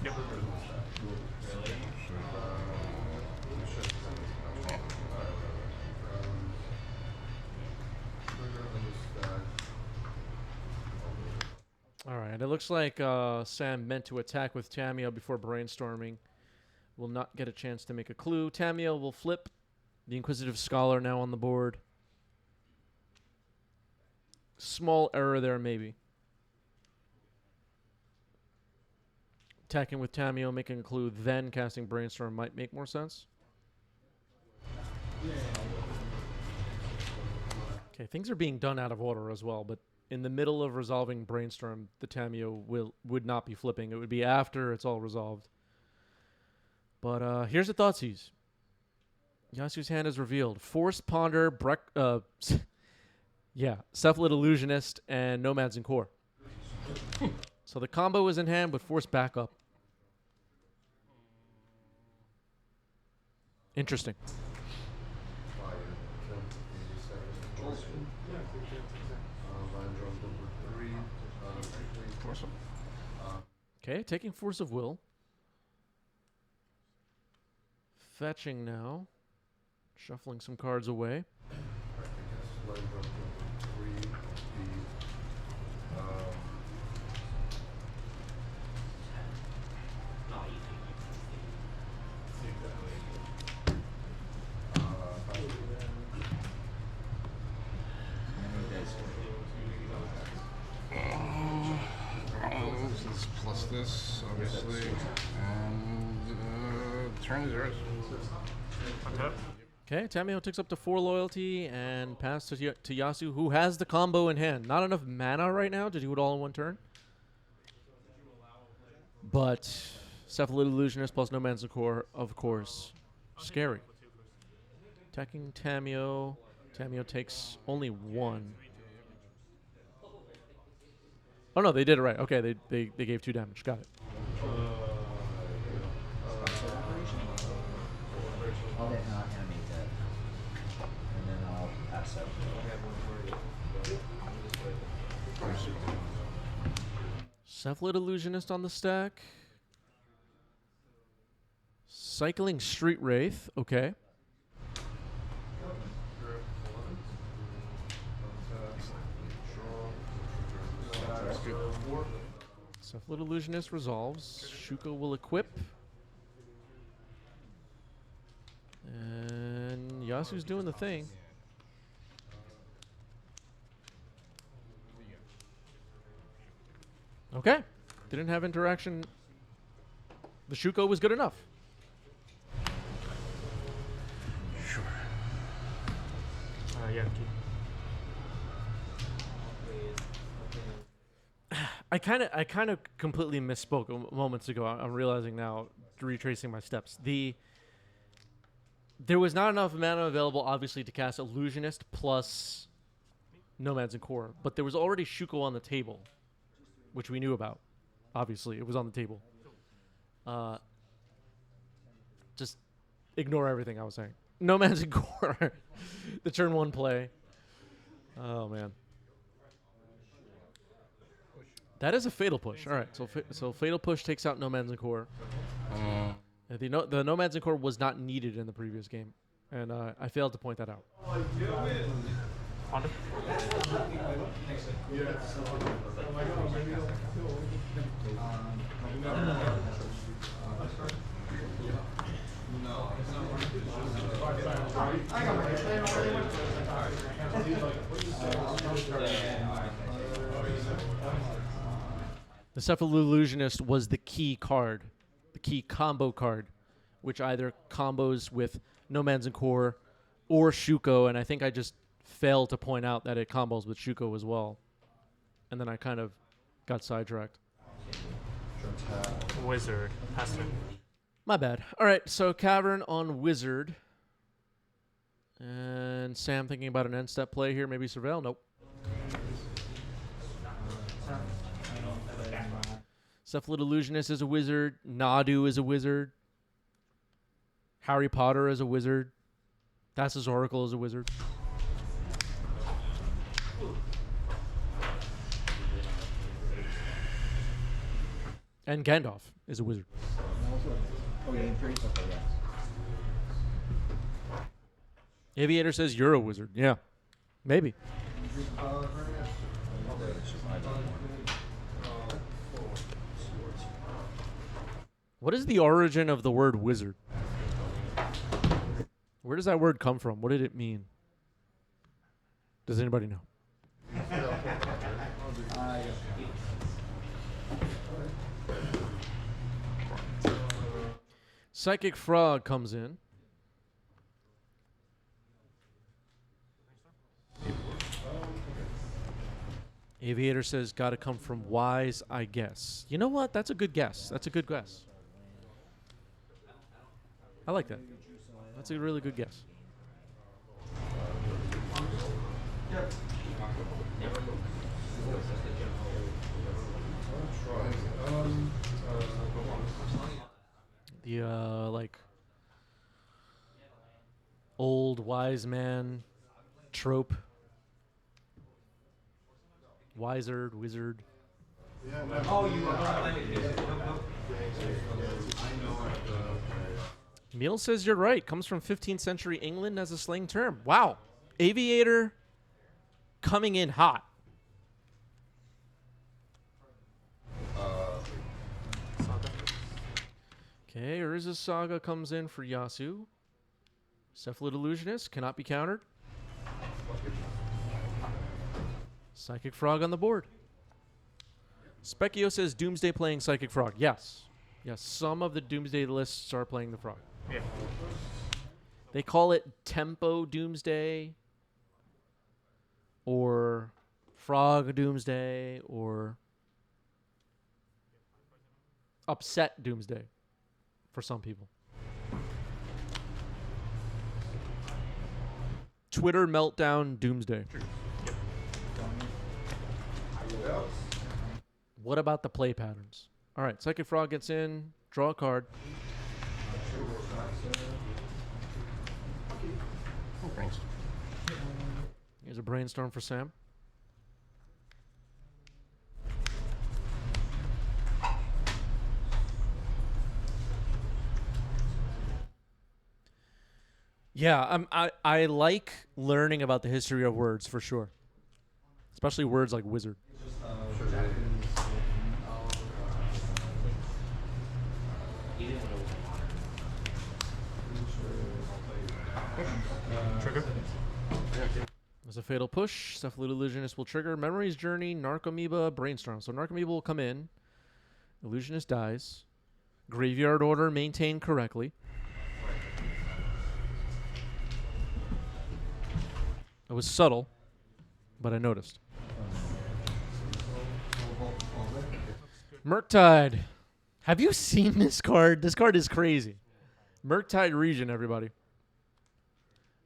Yep. All right, it looks like Sam meant to attack with Tamio before brainstorming. Will not get a chance to make a clue. Tamio will flip. The Inquisitive Scholar now on the board. Small error there, maybe. Attacking with Tamio, making a clue, then casting Brainstorm might make more sense. Okay, things are being done out of order as well, but in the middle of resolving Brainstorm, the Tamio would not be flipping. It would be after it's all resolved. But here's the Thoughtseize. Yasuo's hand is revealed. Forced Ponder, Cephalid Illusionist, and Nomads in Core. So the combo is in hand with Forced Backup. Interesting. Okay, taking Force of Will. Fetching now. Shuffling some cards away. Plus this, obviously. And turn is yours. Okay, Tamio takes up to 4 loyalty and pass to Yasu, who has the combo in hand. Not enough mana right now to do it all in one turn. But Cephalid Illusionist plus No Man's Core, of course. Scary. Attacking Tamio. Tamio takes only 1. Oh no, they did it right. Okay, they gave 2 damage. Got it. I'll animate that. And then I'll pass out. Cephalid Illusionist on the stack. Cycling Street Wraith. Okay. Cephalid Illusionist resolves. Shuko will equip. And Yasu's doing the thing. Okay. Didn't have interaction. The Shuko was good enough. Sure. Yeah. I kind of completely misspoke moments ago. I'm realizing now, retracing my steps. There was not enough mana available, obviously, to cast Illusionist plus Nomads and Core, but there was already Shuko on the table, which we knew about. Obviously, it was on the table. Just ignore everything I was saying. Nomads and Core, the turn 1 play. Oh man. That is a Fatal Push. All right, so Fatal Push takes out Nomads and Core. The Nomads and Core was not needed in the previous game, and I failed to point that out. The Cephalid Illusionist was the key card, the key combo card, which either combos with Nomads and Core or Shuko, and I think I just failed to point out that it combos with Shuko as well. And then I kind of got sidetracked. Wizard. Pastor. My bad. All right, so Cavern on Wizard. And Sam thinking about an end step play here. Maybe Surveil? Nope. Cephalid Illusionist is a wizard. Nadu is a wizard. Harry Potter is a wizard. Thassa's Oracle is a wizard. And Gandalf is a wizard. Aviator says you're a wizard. Yeah, maybe. What is the origin of the word wizard? Where does that word come from? What did it mean? Does anybody know? Psychic Frog comes in. Aviator says, gotta come from wise, I guess. You know what? That's a good guess. That's a good guess. I like that. That's a really good guess. The, like, old wise man trope. Wizard, wizard. Meal says you're right. Comes from 15th century England as a slang term. Wow. Aviator coming in hot. Okay, Urza's Saga comes in for Yasu. Cephalid Illusionist cannot be countered. Psychic Frog on the board. Specchio says Doomsday playing Psychic Frog. Yes. Yes, some of the Doomsday lists are playing the Frog. Yeah. They call it Tempo Doomsday or Frog Doomsday or Upset Doomsday for some people. Twitter Meltdown Doomsday. What about the play patterns? All right, Psychic Frog gets in, draw a card. Here's a brainstorm for Sam. Yeah, I like learning about the history of words for sure, especially words like wizard. Trigger. There's a fatal push. Cephalid Illusionist will trigger Memory's Journey, Narcomoeba, Brainstorm. So Narcomoeba will come in. Illusionist dies. Graveyard order maintained correctly. It was subtle, but I noticed. Murktide. Have you seen this card? This card is crazy. Murktide Region, everybody.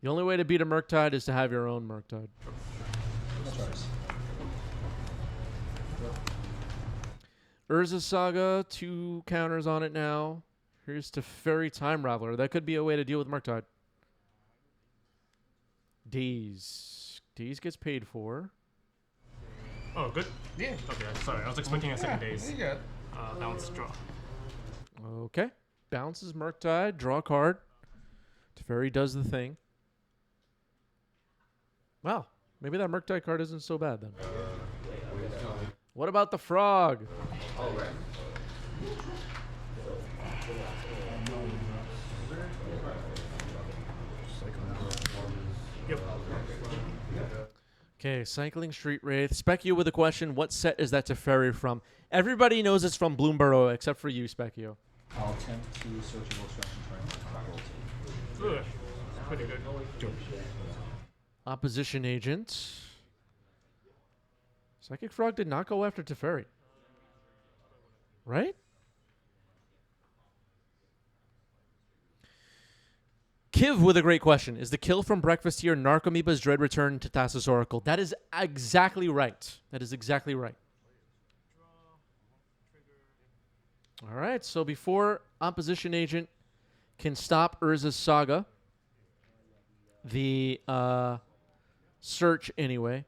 The only way to beat a Murktide is to have your own Murktide. Urza Saga, 2 counters on it now. Here's Teferi Time Raveler. That could be a way to deal with Murktide. Daze. Daze gets paid for. Oh, good. Yeah. Okay, sorry. I was expecting a second days. Bounce draw. Okay. Bounces Murktide. Draw a card. Teferi does the thing. Wow. Maybe that Murktide card isn't so bad then. What about the Frog? Yep. Okay, Cycling Street Wraith. Specchio with a question. What set is that Teferi from? Everybody knows it's from Bloomborough except for you, Specchio. I'll attempt to searchable extraction triangle. Ugh. Pretty good. Opposition Agent. Psychic Frog did not go after Teferi. Right? Kiv with a great question. Is the kill from Breakfast here Narcomoeba's Dread Return to Thassa's Oracle? That is exactly right. That is exactly right. All right, so before Opposition Agent can stop Urza's Saga, the search anyway,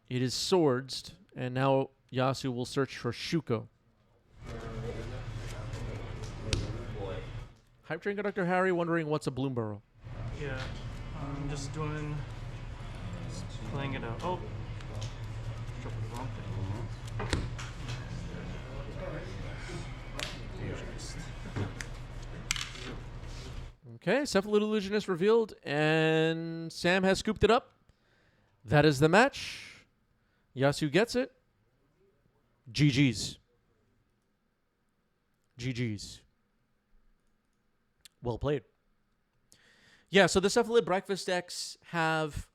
it is swords, and now Yasu will search for Shuko. Hype Train Conductor Harry wondering what's a Bloomborough. Yeah, I'm just playing it out. Oh, shuffled the wrong thing. Okay, Cephalid Illusionist revealed, and Sam has scooped it up. That is the match. Yasu gets it. GG's. GG's. Well played. Yeah, so the Cephalid Breakfast decks have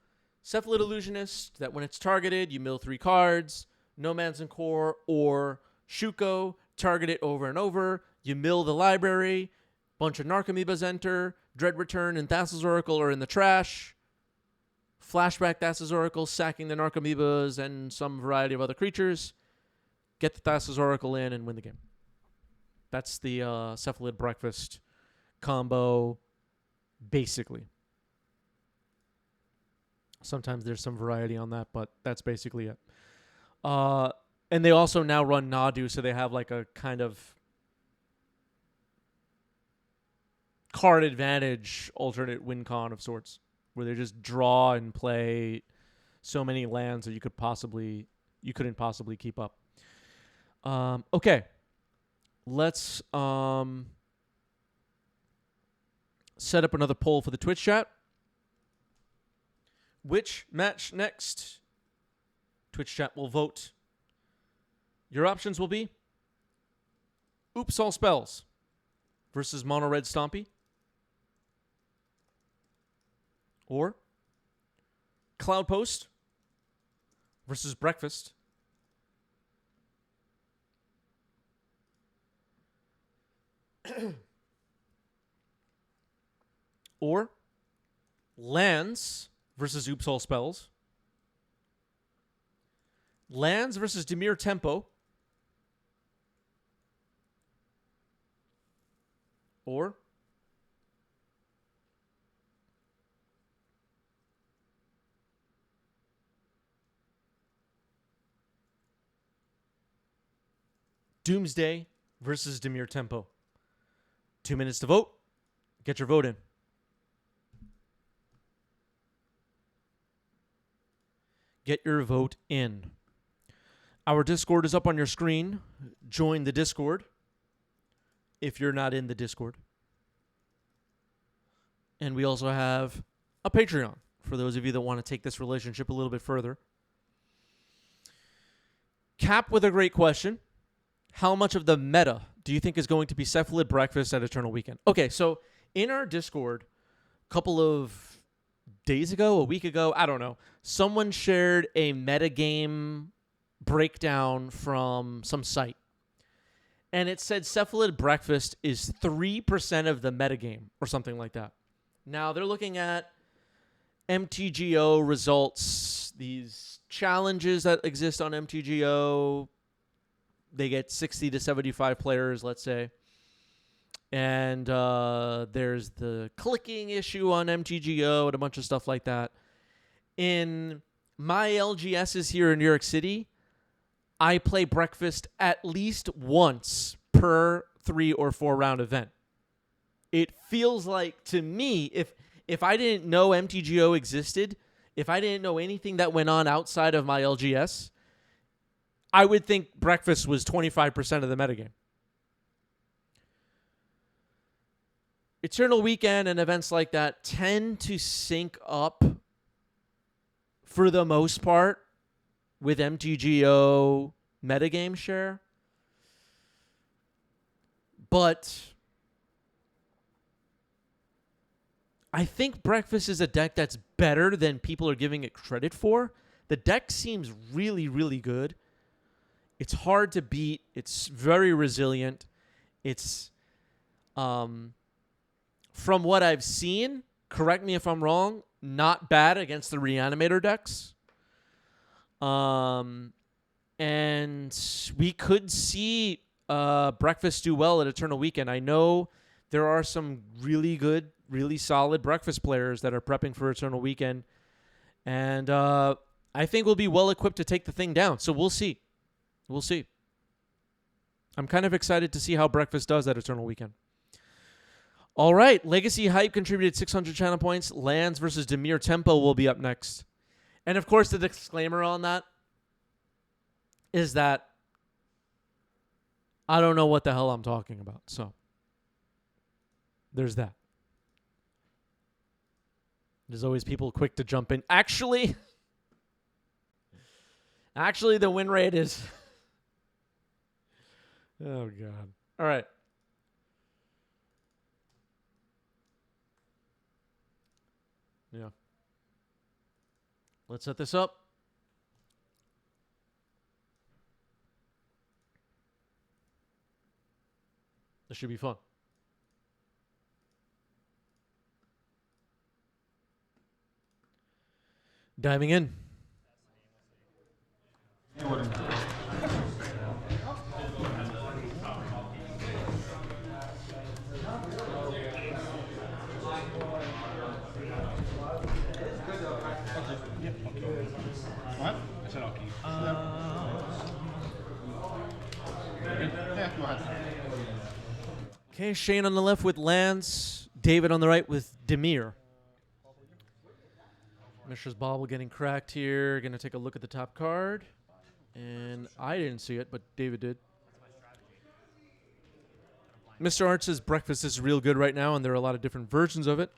Cephalid Illusionist, that when it's targeted, you mill 3 cards, Nomads and Core, or Shuko, target it over and over, you mill the library, bunch of Narcomoebas enter, Dread Return and Thassa's Oracle are in the trash, flashback Thassa's Oracle, sacking the Narcomoebas and some variety of other creatures, get the Thassa's Oracle in and win the game. That's the Cephalid Breakfast combo, basically. Sometimes there's some variety on that, but that's basically it. And they also now run Nadu, so they have like a kind of card advantage alternate win con of sorts, where they just draw and play so many lands that you couldn't possibly keep up. Okay, let's set up another poll for the Twitch chat. Which match next? Twitch chat will vote. Your options will be Oops All Spells versus Mono Red Stompy, or Cloud Post versus Breakfast, or Lands versus Oops All Spells, Lands versus Demir Tempo, or Doomsday versus Demir Tempo. 2 minutes to vote. Get your vote in. Get your vote in. Our Discord is up on your screen. Join the Discord if you're not in the Discord. And we also have a Patreon for those of you that want to take this relationship a little bit further. Cap with a great question. How much of the meta do you think is going to be cephalid breakfast at Eternal Weekend? Okay, so in our Discord, a couple of days ago, a week ago, I don't know, someone shared a metagame breakdown from some site. And it said cephalid breakfast is 3% of the metagame or something like that. Now, they're looking at MTGO results, these challenges that exist on MTGO. They get 60 to 75 players, let's say. And there's the clicking issue on MTGO and a bunch of stuff like that. In my LGSs here in New York City, I play breakfast at least once per 3 or 4 round event. It feels like, to me, if I didn't know MTGO existed, if I didn't know anything that went on outside of my LGS, I would think breakfast was 25% of the metagame. Eternal Weekend and events like that tend to sync up, for the most part, with MTGO metagame share. But I think breakfast is a deck that's better than people are giving it credit for. The deck seems really, really good. It's hard to beat. It's very resilient. It's, from what I've seen, correct me if I'm wrong, not bad against the Reanimator decks. And we could see breakfast do well at Eternal Weekend. I know there are some really good, really solid breakfast players that are prepping for Eternal Weekend. And I think we'll be well equipped to take the thing down. So we'll see. We'll see. I'm kind of excited to see how breakfast does at Eternal Weekend. All right. Legacy Hype contributed 600 channel points. Lands versus Demir Tempo will be up next. And, of course, the disclaimer on that is that I don't know what the hell I'm talking about. So there's that. There's always people quick to jump in. Actually, the win rate is... Oh, God. All right. Yeah. Let's set this up. This should be fun. Diving in. What? I said I'll keep. Yeah, go ahead. Okay, Shane on the left with lands. David on the right with Demir. Mishra's Bauble getting cracked here. Going to take a look at the top card. And I didn't see it, but David did. Mr. Art says Breakfast is real good right now, and there are a lot of different versions of it.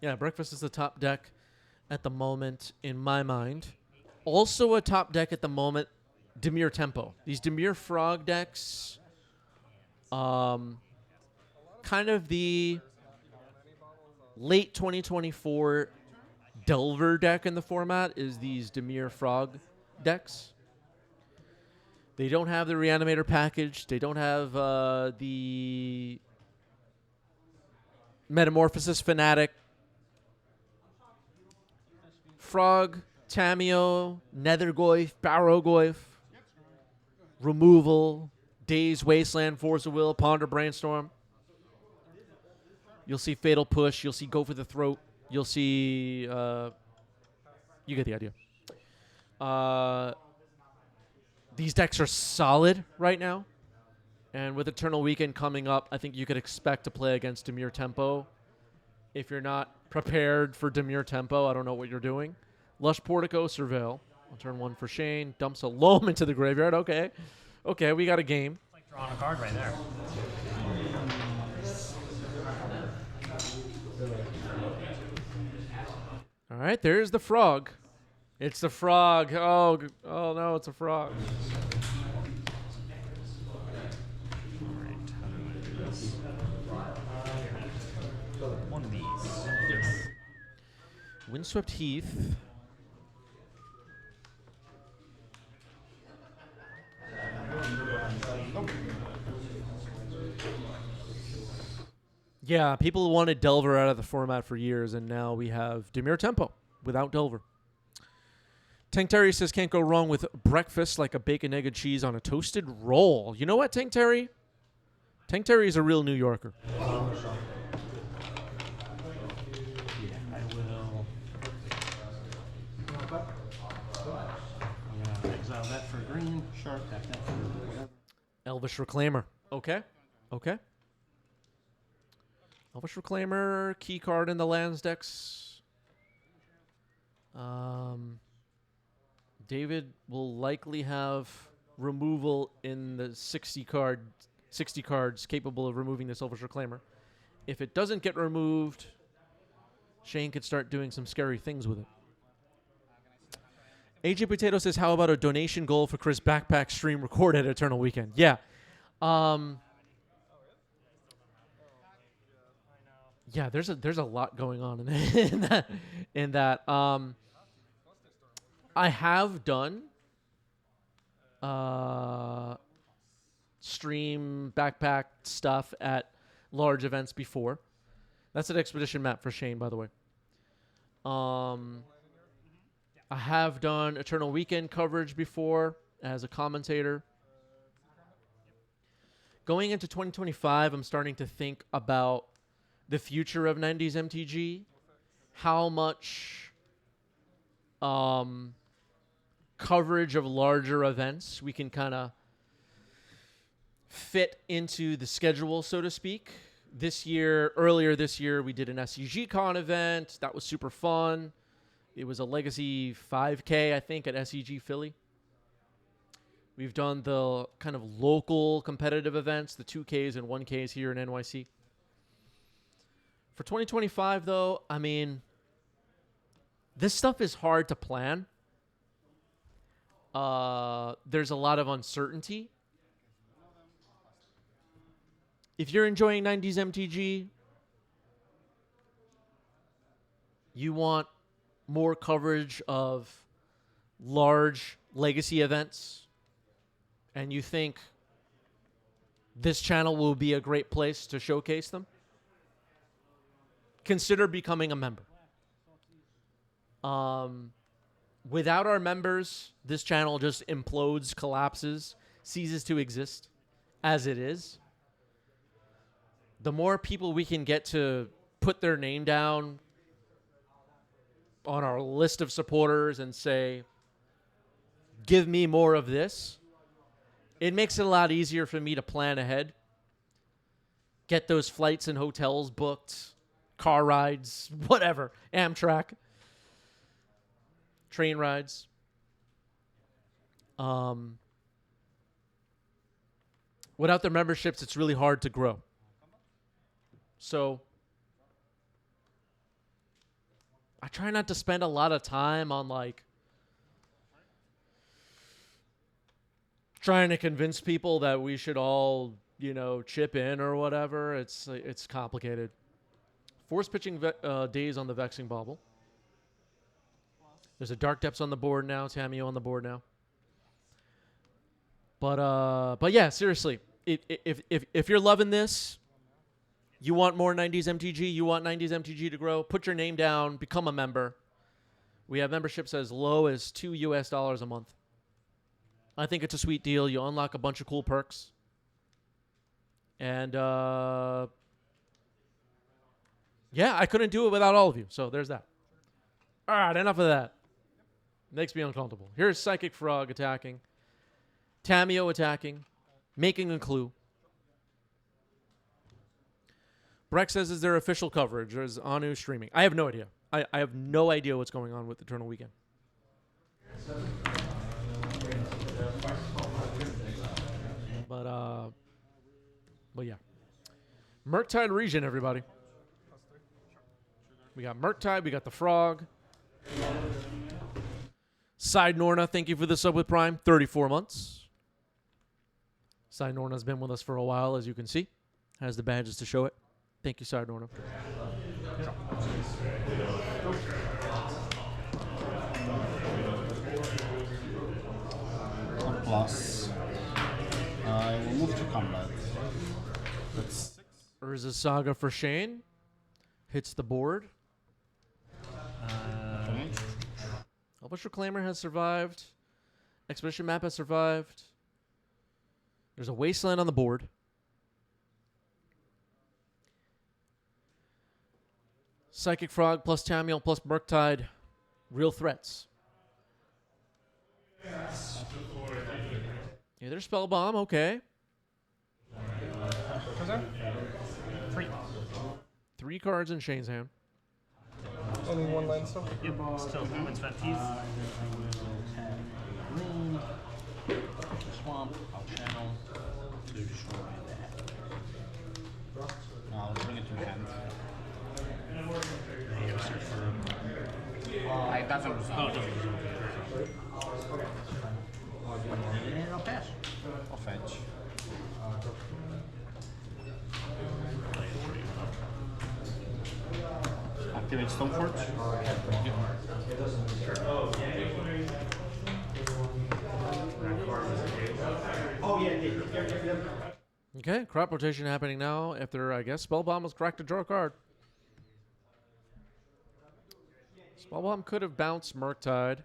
Yeah, Breakfast is the top deck at the moment, in my mind. Also a top deck at the moment, Demir Tempo. These Demir Frog decks, kind of the late 2024 Delver deck in the format is these Demir Frog decks. They don't have the Reanimator package. They don't have the Metamorphosis Fanatic. Frog, Tameo, Nethergoyf, Barrowgoyf, Removal, Daze, Wasteland, Force of Will, Ponder, Brainstorm. You'll see Fatal Push. You'll see Go for the Throat. You'll see... you get the idea. These decks are solid right now. And with Eternal Weekend coming up, I think you could expect to play against Demir Tempo. If you're not prepared for Demir Tempo, I don't know what you're doing. Lush Portico, Surveil. On turn 1 for Shane. Dumps a Loam into the graveyard. Okay. Okay, we got a game. It's like drawing a card right there. All right, there's the frog. It's the frog. Oh no, it's a frog. One of these. Yes. Windswept Heath. Yeah, people wanted Delver out of the format for years, and now we have Demir Tempo without Delver. Tank Terry says, can't go wrong with breakfast like a bacon, egg, and cheese on a toasted roll. You know what, Tank Terry? Tank Terry is a real New Yorker. I will. I'm going to exile that for green, sharp, back that for whatever. Elvish Reclaimer. Okay. Okay. Elvish Reclaimer, key card in the lands decks. David will likely have removal in the 60 cards capable of removing this Elvish Reclaimer. If it doesn't get removed, Shane could start doing some scary things with it. AJ Potato says, how about a donation goal for Chris Backpack stream recorded at Eternal Weekend? Yeah. Yeah, there's a lot going on in that. I have done stream backpack stuff at large events before. That's an expedition map for Shane, by the way. I have done Eternal Weekend coverage before as a commentator. Going into 2025, I'm starting to think about the future of 90s MTG, how much coverage of larger events we can kind of fit into the schedule, so to speak. Earlier this year, we did an SCG Con event. That was super fun. It was a Legacy 5K, I think, at SCG Philly. We've done the kind of local competitive events, the 2Ks and 1Ks here in NYC. For 2025, though, I mean, this stuff is hard to plan. There's a lot of uncertainty. If you're enjoying 90s MTG, you want more coverage of large legacy events, and you think this channel will be a great place to showcase them, consider becoming a member. Without our members, this channel just implodes, collapses, ceases to exist as it is. The more people we can get to put their name down on our list of supporters and say, give me more of this, it makes it a lot easier for me to plan ahead, get those flights and hotels booked, car rides, whatever, Amtrak, train rides. Without their memberships, it's really hard to grow. So I try not to spend a lot of time on like trying to convince people that we should all, chip in or whatever. It's complicated. Force pitching days on the Vexing Bauble. There's a Dark Depths on the board now. Tamiyo on the board now. But yeah, seriously, if you're loving this, you want more 90s MTG, you want 90s MTG to grow, put your name down, become a member. We have memberships as low as $2 a month. I think it's a sweet deal. You unlock a bunch of cool perks. And yeah, I couldn't do it without all of you. So there's that. All right, enough of that. Makes me uncomfortable. Here's Psychic Frog attacking. Tamiyo attacking. Making a clue. Breck says, is there official coverage or is Anu streaming? I have no idea. I have no idea what's going on with Eternal Weekend. But yeah. Murktide region, everybody. We got Murktide. We got the Frog. Side Norna, thank you for the sub with Prime. 34 months. Side Norna's been with us for a while, as you can see. Has the badges to show it. Thank you, Side Norna. Plus, I will move to combat. That's 6. Urza Saga for Shane. Hits the board. Elvish Reclaimer has survived. Expedition Map has survived. There's a Wasteland on the board. Psychic Frog plus Tamiyo plus Murktide. Real threats. Yeah, there's Spell Bomb. Okay. What's that? 3. 3 cards in Shane's hand. Only 1 line still? Yep, still. What's that piece? Green. Swamp. I'll channel to destroy that. I'll bring it to hand. It doesn't resolve. Oh, it doesn't resolve. And I'll pass. I'll fetch. Activate Stoneforge. Okay, crop rotation happening now after, I guess, Spellbomb was cracked to draw a card. Spellbomb could have bounced Murktide,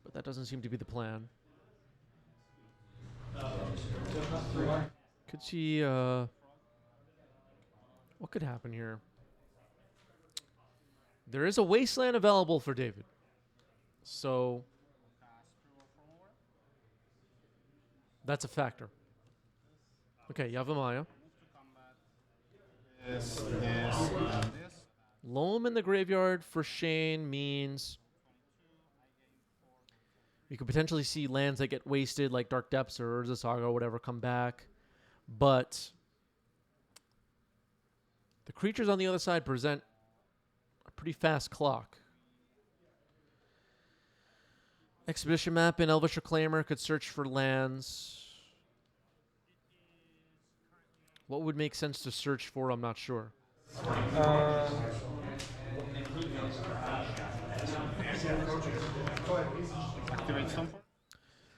but that doesn't seem to be the plan. Could she, what could happen here? There is a Wasteland available for David. So that's a factor. Okay, Yavimaya. This, and this. Loam in the graveyard for Shane means you could potentially see lands that get wasted, like Dark Depths or Urza Saga or whatever, come back. But the creatures on the other side present a pretty fast clock. Exhibition Map and Elvish Reclaimer could search for lands. What would make sense to search for? I'm not sure.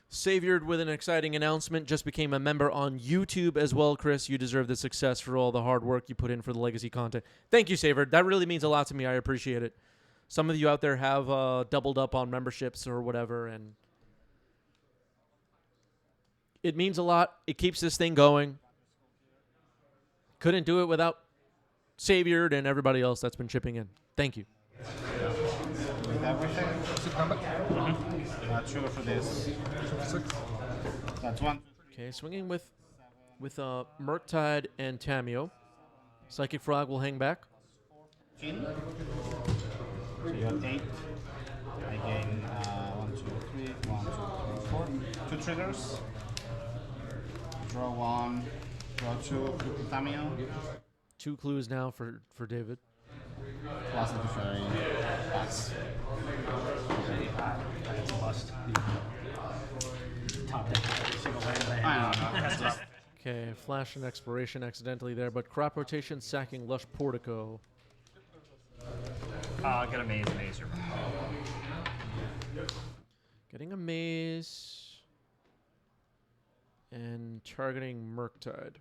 Saviored with an exciting announcement. Just became a member on YouTube as well, Chris. You deserve the success for all the hard work you put in for the legacy content. Thank you, Saviored. That really means a lot to me. I appreciate it. Some of you out there have doubled up on memberships or whatever, and it means a lot. It keeps this thing going. Couldn't do it without Saviored and everybody else that's been chipping in. Thank you. With everything. Trigger for this. 6. That's 1. Okay, swinging with with Murktide and Tamio. Psychic Frog will hang back. So you have 8. I gain 1, 2, 3, 1, 2, 3, 4. 2 triggers. Draw 1, draw 2, Tamio. 2 clues now for David. Plus the fairy. Pass. That's a bust. Top deck every single land that I have. I know. Okay, flash and exploration accidentally there, but crop rotation sacking Lush Portico. Get a maze. Getting a maze and targeting Murktide.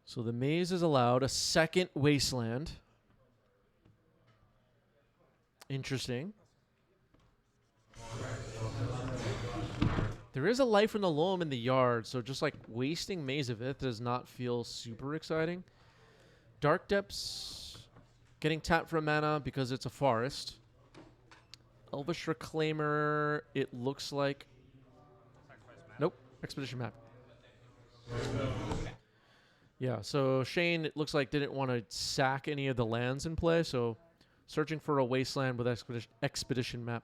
So the maze is allowed. A second wasteland. Interesting. There is a life in the loam in the yard, so just like wasting Maze of Ith does not feel super exciting. Dark Depths getting tapped for mana because it's a forest. Elvish Reclaimer, it looks like... Nope, Expedition Map. Yeah, so Shane, it looks like, didn't want to sack any of the lands in play, so searching for a wasteland with Expedition Map.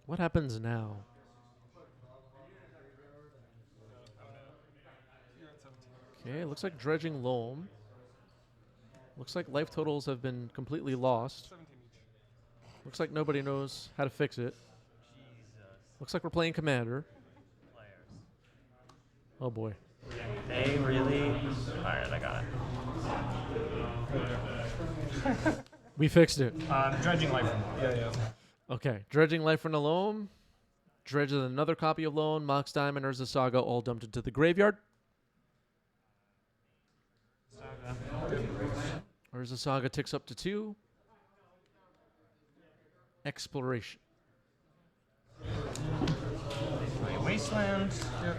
What happens now? Okay, looks like Dredging Loam. Looks like life totals have been completely lost. Looks like nobody knows how to fix it. Looks like we're playing Commander. Oh boy. They really... Alright, I got it. We fixed it. Dredging life. Yeah. Okay, Dredging Life from the Loam. Dredges another copy of Loam. Mox Diamond, Urza Saga, all dumped into the graveyard. Urza Saga ticks up to 2. Exploration. Wasteland. Yep.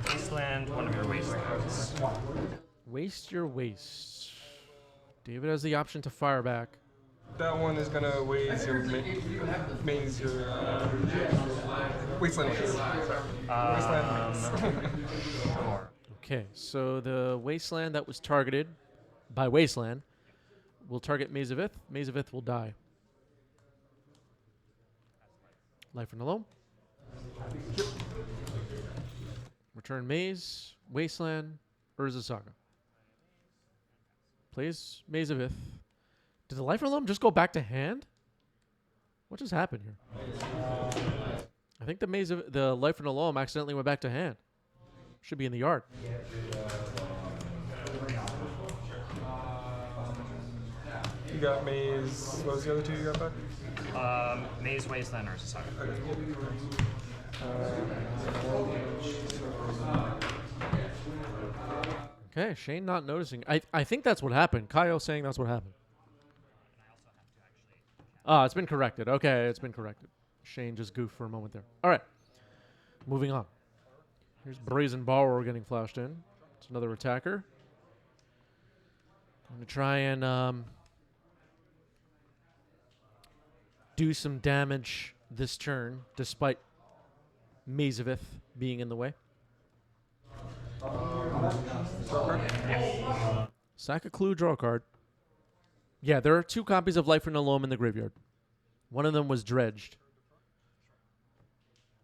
Wasteland, one of your wastelands. Waste your waste. David has the option to fire back. That one is gonna waste your wasteland waste. Wasteland waste. Okay, so the wasteland that was targeted by Wasteland will target Maze of Ith. Maze of Ith will die. Life from the Loam. Return Maze, Wasteland, Urza Saga. Plays Maze of Ith. Did the Life from the Loam just go back to hand? What just happened here? I think the Life from the Loam accidentally went back to hand. Should be in the yard. You got Maze. What was the other 2 you got back? Maze, Wasteland, Urza Saga. Okay, Shane not noticing. I think that's what happened. Kyle saying that's what happened. Ah, it's been corrected. Okay, it's been corrected. Shane just goofed for a moment there. All right, moving on. Here's Brazen Borrower getting flashed in. It's another attacker. I'm going to try and do some damage this turn, despite Maze of Ith being in the way. Sack a clue, draw a card. Yeah, there are 2 copies of Life from the Loam in the graveyard. One of them was dredged.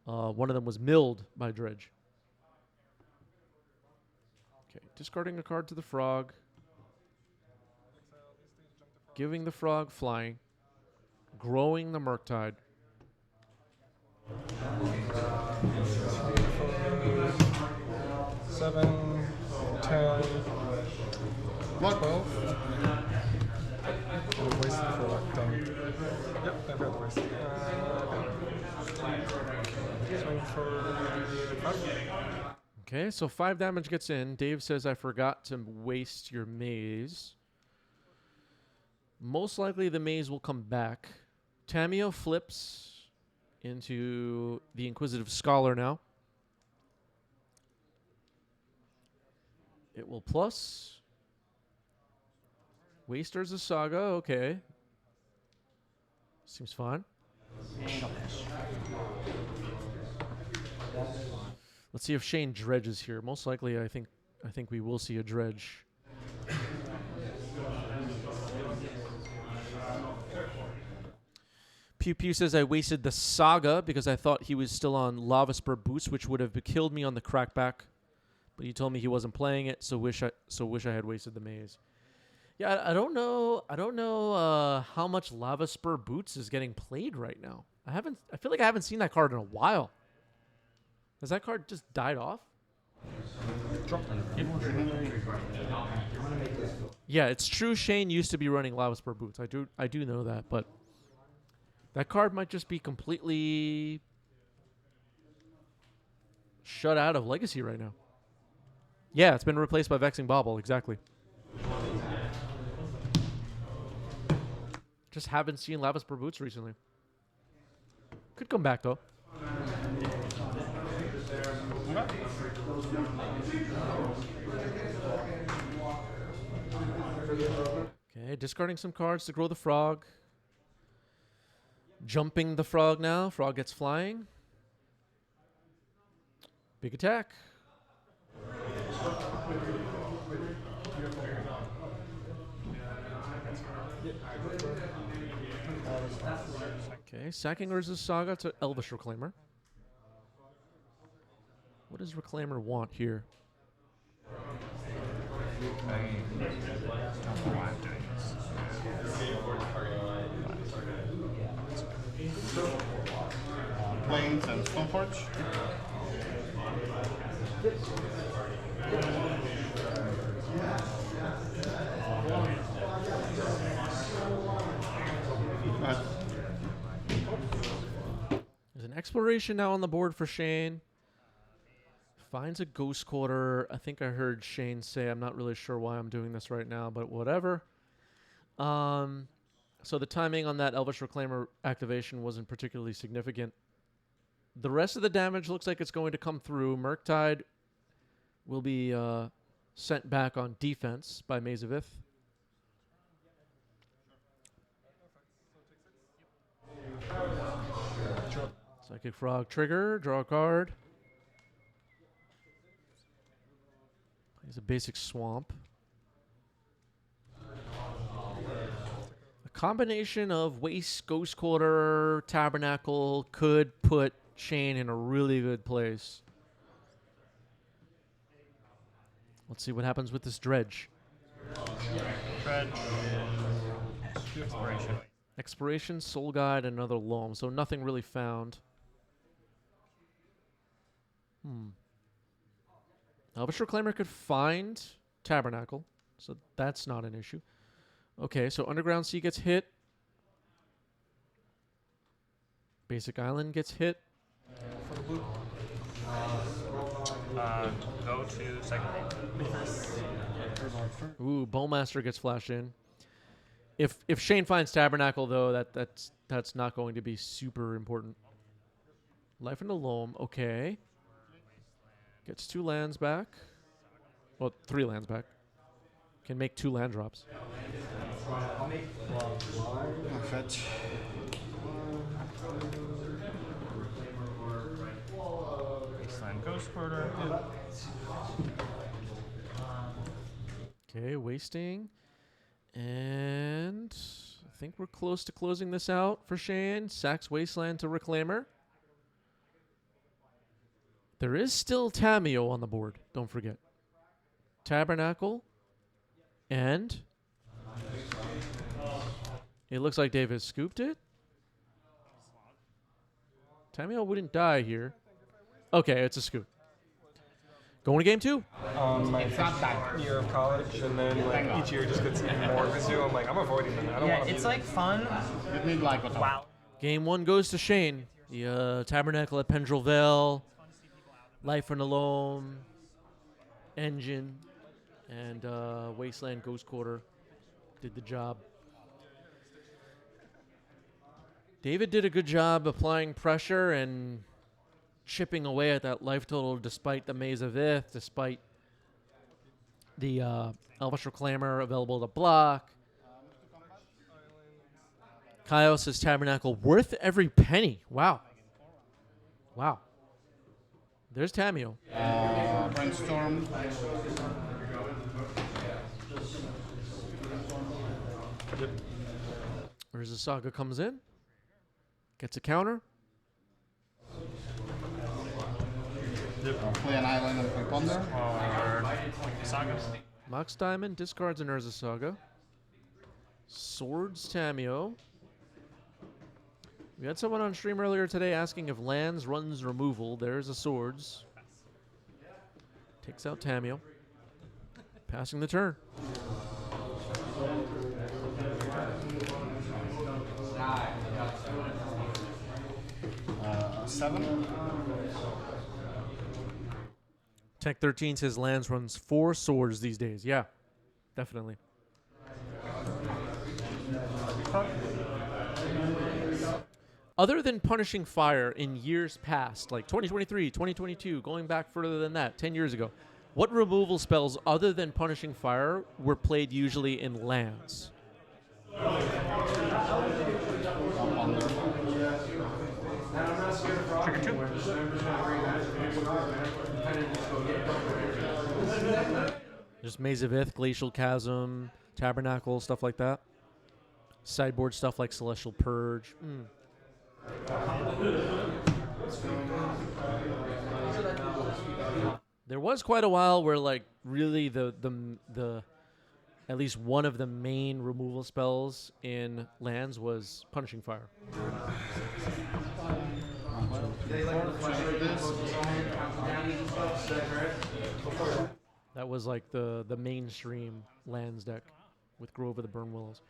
One of them was milled by Dredge. Okay, discarding a card to the frog. Giving the frog flying. Growing the Murktide. Seven, 10, 12. I wasted for what? Yep, I've got the waste. Swing for 5. Okay, so 5 damage gets in. Dave says, I forgot to waste your maze. Most likely the maze will come back. Tamio flips into the Inquisitive Scholar now. It will plus. Wasters a Saga, okay. Seems fine. Let's see if Shane dredges here. Most likely, I think we will see a dredge. Pew Pew says I wasted the Saga because I thought he was still on Lava Spur Boots, which would have killed me on the crackback. But he told me he wasn't playing it, so wish I had wasted the maze. Yeah, I don't know how much Lava Spur Boots is getting played right now. I feel like I haven't seen that card in a while. Has that card just died off? Yeah, it's true. Shane used to be running Lava Spur Boots. I do know that, but that card might just be completely shut out of Legacy right now. Yeah, it's been replaced by Vexing Bauble, exactly. Just haven't seen Lava Spur Boots recently. Could come back, though. Okay, discarding some cards to grow the frog. Jumping the frog now. Frog gets flying. Big attack. Okay, sacking Urza's Saga to Elvish Reclaimer. What does Reclaimer want here? Plains and Stoneforge. There's an exploration now on the board for Shane. Finds a Ghost Quarter. I think I heard Shane say, I'm not really sure why I'm doing this right now, but whatever. So the timing on that Elvish Reclaimer activation wasn't particularly significant. The rest of the damage looks like it's going to come through. Murktide will be sent back on defense by Maze of Ith. Psychic Frog trigger, draw a card. Plays a basic swamp. A combination of Waste, Ghost Quarter, Tabernacle could put Shane in a really good place. Let's see what happens with this dredge. Dredge. Expiration. Expiration, Soul Guide, another Loam. So nothing really found. Elvish Reclaimer could find Tabernacle, so that's not an issue. Okay, so Underground Sea gets hit. Basic Island gets hit. Go to second. Ooh, Bowmaster gets flashed in. If Shane finds Tabernacle, though, that's not going to be super important. Life in the Loam, okay. Gets 2 lands back. Well, 3 lands back. Can make 2 land drops. Fetch. Baseline Ghost Quarter. Okay, wasting. And I think we're close to closing this out for Shane. Sacks Wasteland to Reclaimer. There is still Tameo on the board, don't forget. Tabernacle. And it looks like Dave has scooped it. Tameo wouldn't die here. Okay, it's a scoop. Going to game 2. My first year of college, and then like each year just gets even more into. I'm like, I'm avoiding them. I don't want to. It's like fun. Wow. Game 1 goes to Shane. The Tabernacle at Pendrell Vale, Life in the Loam, Engine, and Wasteland Ghost Quarter did the job. David did a good job applying pressure and chipping away at that life total despite the Maze of Ith, despite the Elvish Reclaimer available to block. Kyle says Tabernacle worth every penny. Wow. Wow. There's Tamio. Brainstorm. Urza Saga comes in. Gets a counter. Play an island and play Ponder. Saga. Mox Diamond discards an Urza Saga. Swords Tamio. We had someone on stream earlier today asking if lands runs removal. There's a Swords. Takes out Tamio. Passing the turn. 7. Tech 13 says lands runs 4 Swords these days. Yeah, definitely. Other than punishing fire in years past, like 2023, 2022, going back further than that, 10 years ago, what removal spells other than punishing fire were played usually in lands? Trigger 2. Just Maze of Ith, Glacial Chasm, Tabernacle, stuff like that. Sideboard stuff like Celestial Purge. There was quite a while where, like, really the at least one of the main removal spells in lands was Punishing Fire. That was like the mainstream lands deck with Grove of the Burn Willows.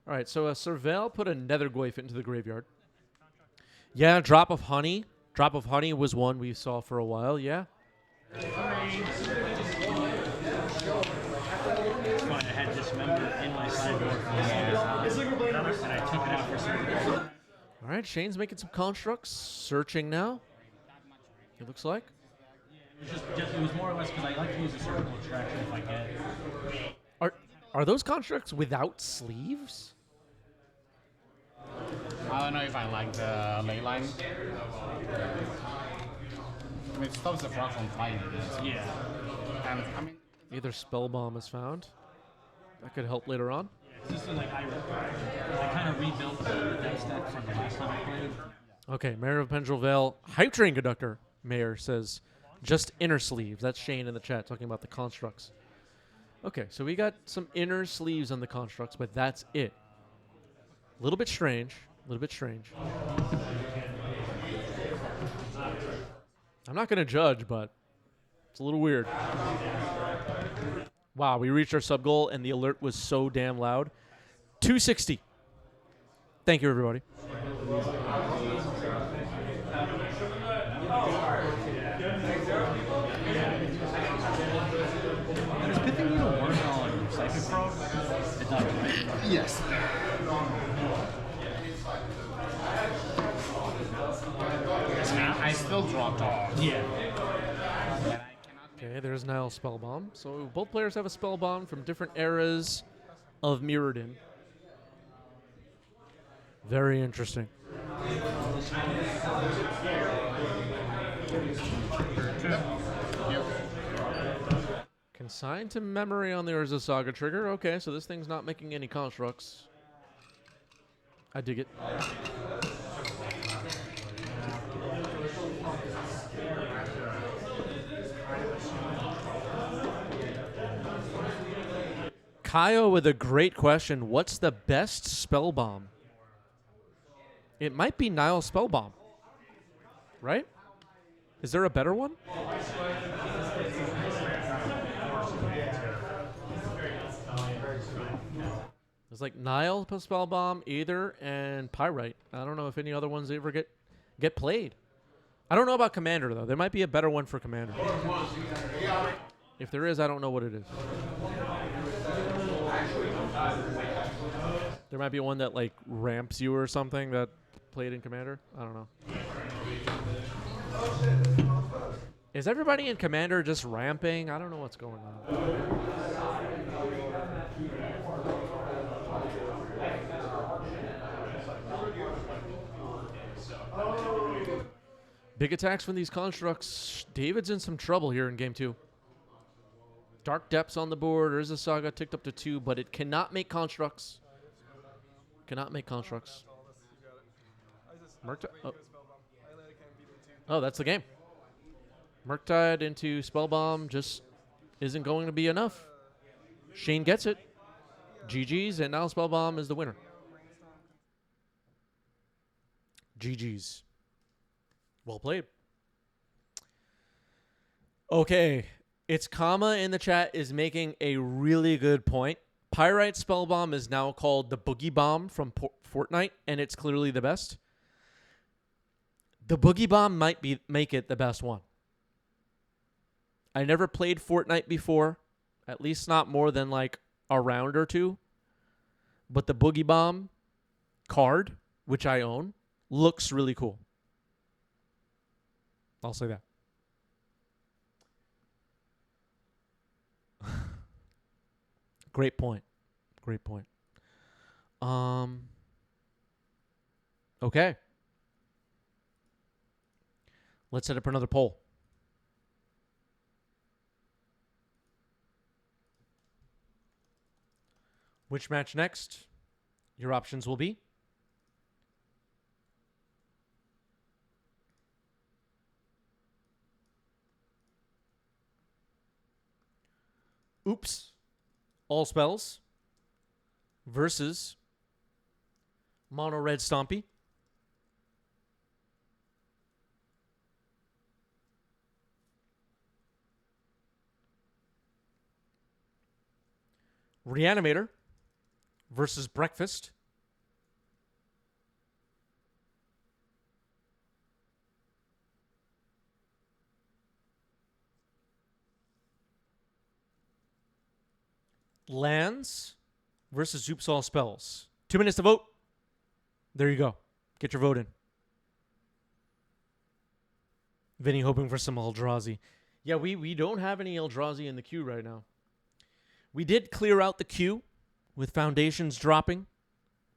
All right, so Surveil put a Nethergoyf into the graveyard. Yeah, Drop of Honey. Drop of Honey was one we saw for a while, yeah. I had this member in my sideboard and I took it out for certain. All right, Shane's making some constructs. Searching now. It looks like. It was more or less because I like to use a circle attraction if I can. Are those constructs without sleeves? I don't know if I like the ley line. I mean, it stops the frog from flying. Yeah. And I mean, either Spellbomb is found. That could help later on. This is like I kind of rebuilt the deck stack from the last time I played. Okay, Mayor of Pendrell Vale. Hype Train Conductor, Mayor says, just inner sleeves. That's Shane in the chat talking about the constructs. Okay, so we got some inner sleeves on the constructs, but that's it. A little bit strange. A little bit strange. I'm not going to judge, but it's a little weird. Wow, we reached our sub goal, and the alert was so damn loud. 260. Thank you, everybody. There's good thing you don't work on Psychic Frog. It does, right? yes. I still dropped off. Yeah. Okay, there's Nile Spellbomb. So both players have a Spellbomb from different eras of Mirrodin. Very interesting. Consigned to memory on the Urza Saga trigger. Okay, so this thing's not making any constructs. I dig it. Kyle with a great question. What's the best Spellbomb? It might be Nile Spellbomb. Right? Is there a better one? There's like Nile Spellbomb, Aether, and Pyrite. I don't know if any other ones ever get played. I don't know about Commander, though. There might be a better one for Commander. If there is, I don't know what it is. There might be one that like ramps you or something that played in Commander. I don't know. Is everybody in Commander just ramping? I don't know what's going on. Big attacks from these constructs. David's in some trouble here in game 2. Dark Depths on the board. Urza Saga ticked up to 2, but it cannot make constructs. Cannot make constructs. Murktide. Oh, that's the game. Murktide into Spellbomb just isn't going to be enough. Shane gets it. GG's, and now Spellbomb is the winner. GG's. Well played. Okay. It's Kama in the chat is making a really good point. Pyrite Spellbomb is now called the Boogie Bomb from Fortnite, and it's clearly the best. The Boogie Bomb might make it the best one. I never played Fortnite before, at least not more than like a round or two. But the Boogie Bomb card, which I own, looks really cool. I'll say that. Great point. Great point. Okay. Let's set up another poll. Which match next? Your options will be Oops. All Spells versus Mono Red Stompy. Reanimator versus Breakfast. Lands versus Oops All Spells. 2 minutes to vote. There you go. Get your vote in. Vinny hoping for some Eldrazi. Yeah, we don't have any Eldrazi in the queue right now. We did clear out the queue with Foundations dropping.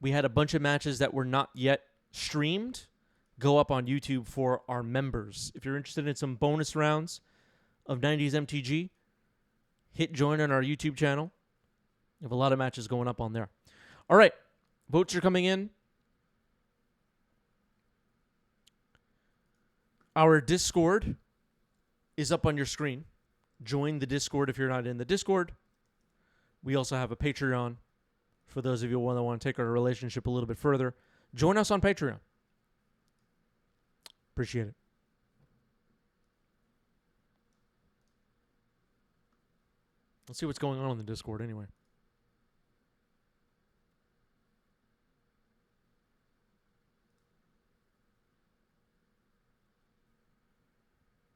We had a bunch of matches that were not yet streamed go up on YouTube for our members. If you're interested in some bonus rounds of 90s MTG, hit join on our YouTube channel. We have a lot of matches going up on there. All right. Votes are coming in. Our Discord is up on your screen. Join the Discord if you're not in the Discord. We also have a Patreon for those of you that want to take our relationship a little bit further. Join us on Patreon. Appreciate it. Let's see what's going on in the Discord anyway.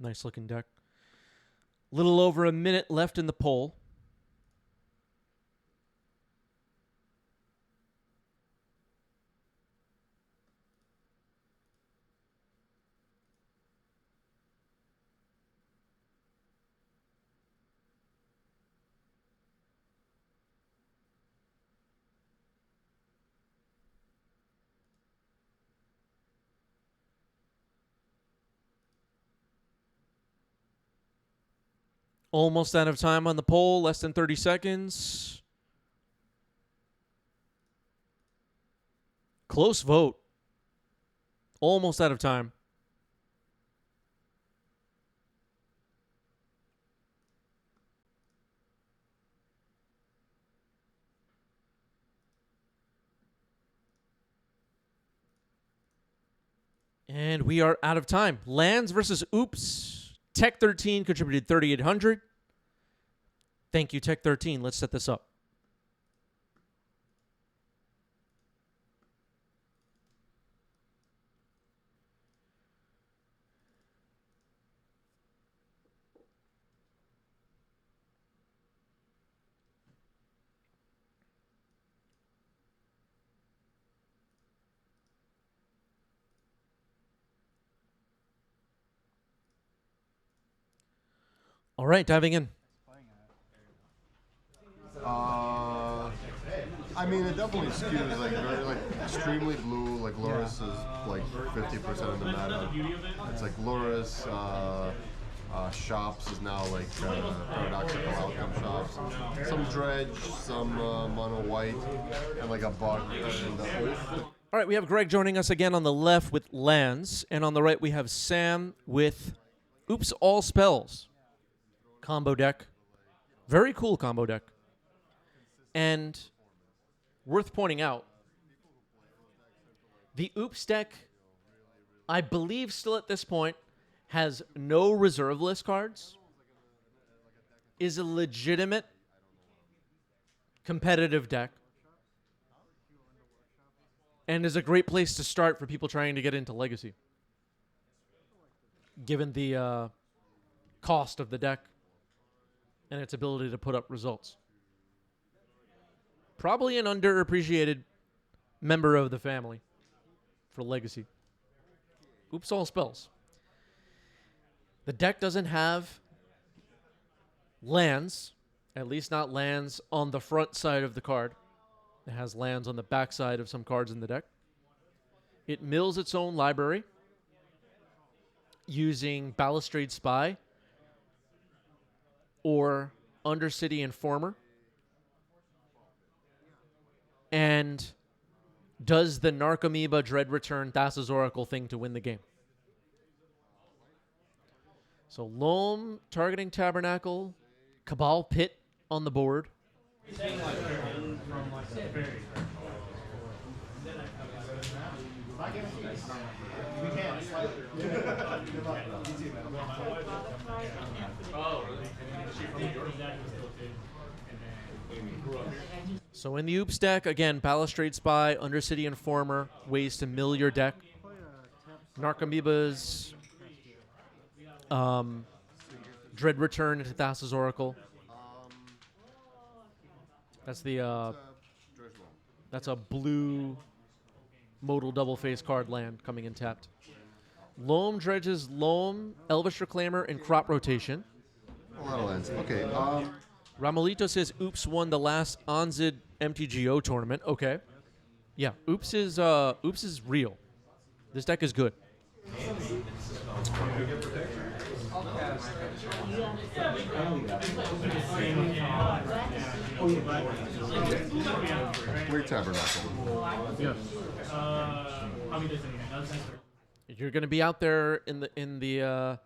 Nice looking deck. Little over a minute left in the poll. Almost out of time on the poll. Less than 30 seconds. Close vote. Almost out of time. And we are out of time. Lands versus Oops. Tech 13 contributed 3,800. Thank you, Tech 13. Let's set this up. All right, diving in. I I mean, it definitely skews like very like extremely blue. Like Loris is like 50% of the meta. It's like Loris. Shops is now like paradoxical outcome shops. Some dredge, some mono white, and like a bug. All right, we have Greg joining us again on the left with lands, and on the right we have Sam with Oops All Spells combo deck. Very cool combo deck. And worth pointing out, the Oops deck, I believe still at this point, has no reserve list cards, is a legitimate competitive deck, and is a great place to start for people trying to get into Legacy, given the cost of the deck and its ability to put up results. Probably an underappreciated member of the family for Legacy. Oops All Spells. The deck doesn't have lands, at least not lands on the front side of the card. It has lands on the back side of some cards in the deck. It mills its own library using Balustrade Spy or Undercity Informer, and does the Narcomoeba Dread Return Thassa's Oracle thing to win the game. So Loam targeting Tabernacle, Cabal Pit on the board. So in the Oops deck, again, Balustrade Spy, Undercity Informer, ways to mill your deck. Narcomoebas, Dread Return into Thassa's Oracle. That's the that's a blue modal double face card land coming in tapped. Loam dredges Loam, Elvish Reclaimer, and Crop Rotation. A lot of lands. Okay. Ramalito says Oops won the last Onzid MTGO tournament. Okay. Yeah, Oops is real. This deck is good. Great Tabernacle. Yes. You're going to be out there in the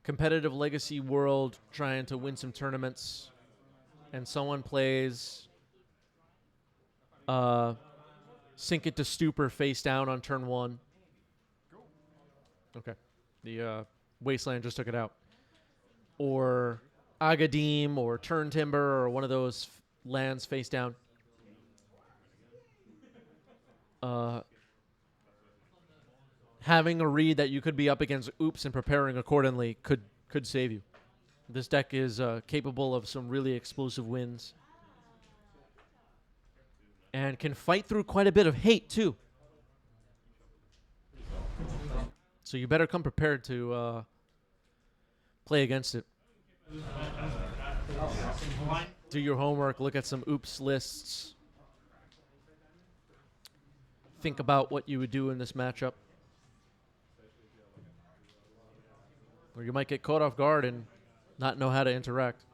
competitive Legacy world trying to win some tournaments, and someone plays Sink It to Stupor face down on turn 1. Okay. The Wasteland just took it out. Or Agadim or Turn Timber or one of those lands face down. Having a read that you could be up against Oops and preparing accordingly could save you. This deck is capable of some really explosive wins. And can fight through quite a bit of hate, too. So you better come prepared to play against it. Do your homework, look at some Oops lists. Think about what you would do in this matchup. Or you might get caught off guard and not know how to interact.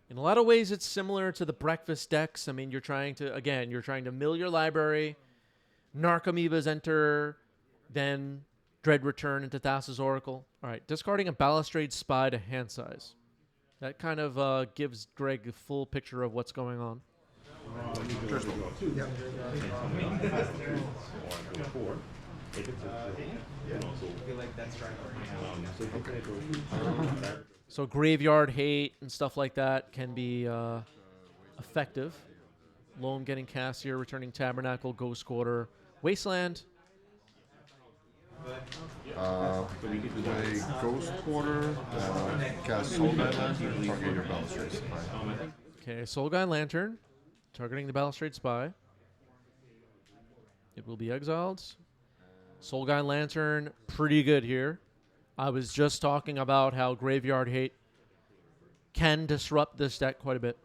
In a lot of ways, it's similar to the breakfast decks. I mean, you're trying to mill your library. Narcomoebas enter, then Dread Return into Thassa's Oracle. All right, discarding a Balustrade Spy to hand size. That kind of gives Greg a full picture of what's going on. So graveyard hate and stuff like that can be effective. Loam getting cast here, returning Tabernacle, Ghost Quarter, Wasteland. Play Ghost Quarter, cast Soul Guide Lantern, target your Balustrade Spy. Okay, Soul Guide Lantern, targeting the Balustrade Spy. It will be exiled. Soul Guide Lantern, pretty good here. I was just talking about how Graveyard Hate can disrupt this deck quite a bit.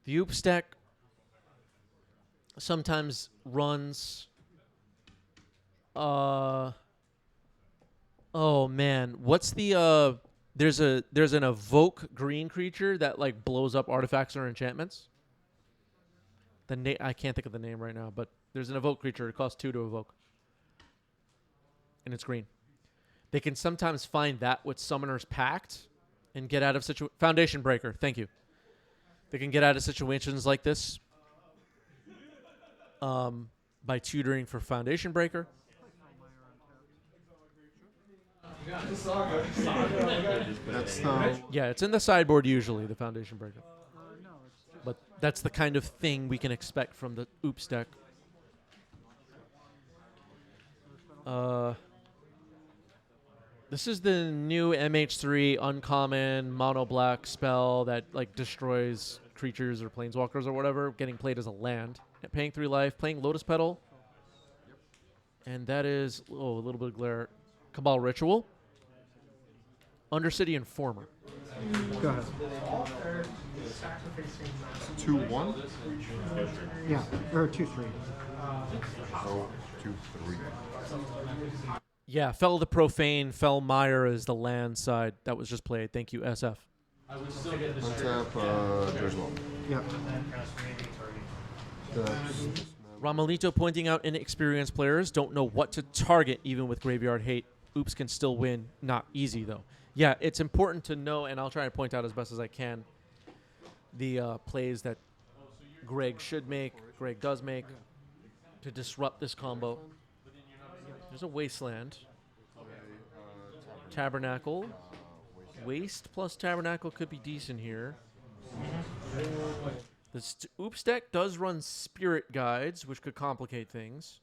The Oops deck sometimes runs. Oh man, what's the there's an evoke green creature that like blows up artifacts or enchantments. I can't think of the name right now, but there's an evoke creature. It costs 2 to evoke, and it's green. They can sometimes find that with Summoner's Pact and get out of Foundation Breaker. Thank you. They can get out of situations like this by tutoring for Foundation Breaker. Yeah, it's in the sideboard usually, the Foundation Breaker. But that's the kind of thing we can expect from the Oops deck. This is the new MH3 uncommon mono black spell that like destroys creatures or planeswalkers or whatever, getting played as a land. Paying 3 life, playing Lotus Petal. And that is a little bit of glare. Cabal Ritual. Undercity Informer. Go ahead. 2-1? Yeah, or 2-3. Oh, 2-3. Yeah, Fell the Profane, Fell Mire is the land side that was just played. Thank you, SF. Untap, Drizlo. Yep. Ramalito pointing out inexperienced players don't know what to target even with Graveyard Hate. Oops can still win. Not easy, though. Yeah, it's important to know, and I'll try to point out as best as I can, the plays that Greg should make, Greg does make, to disrupt this combo. There's a Wasteland. Tabernacle. Waste plus Tabernacle could be decent here. This Oops deck does run Spirit Guides, which could complicate things.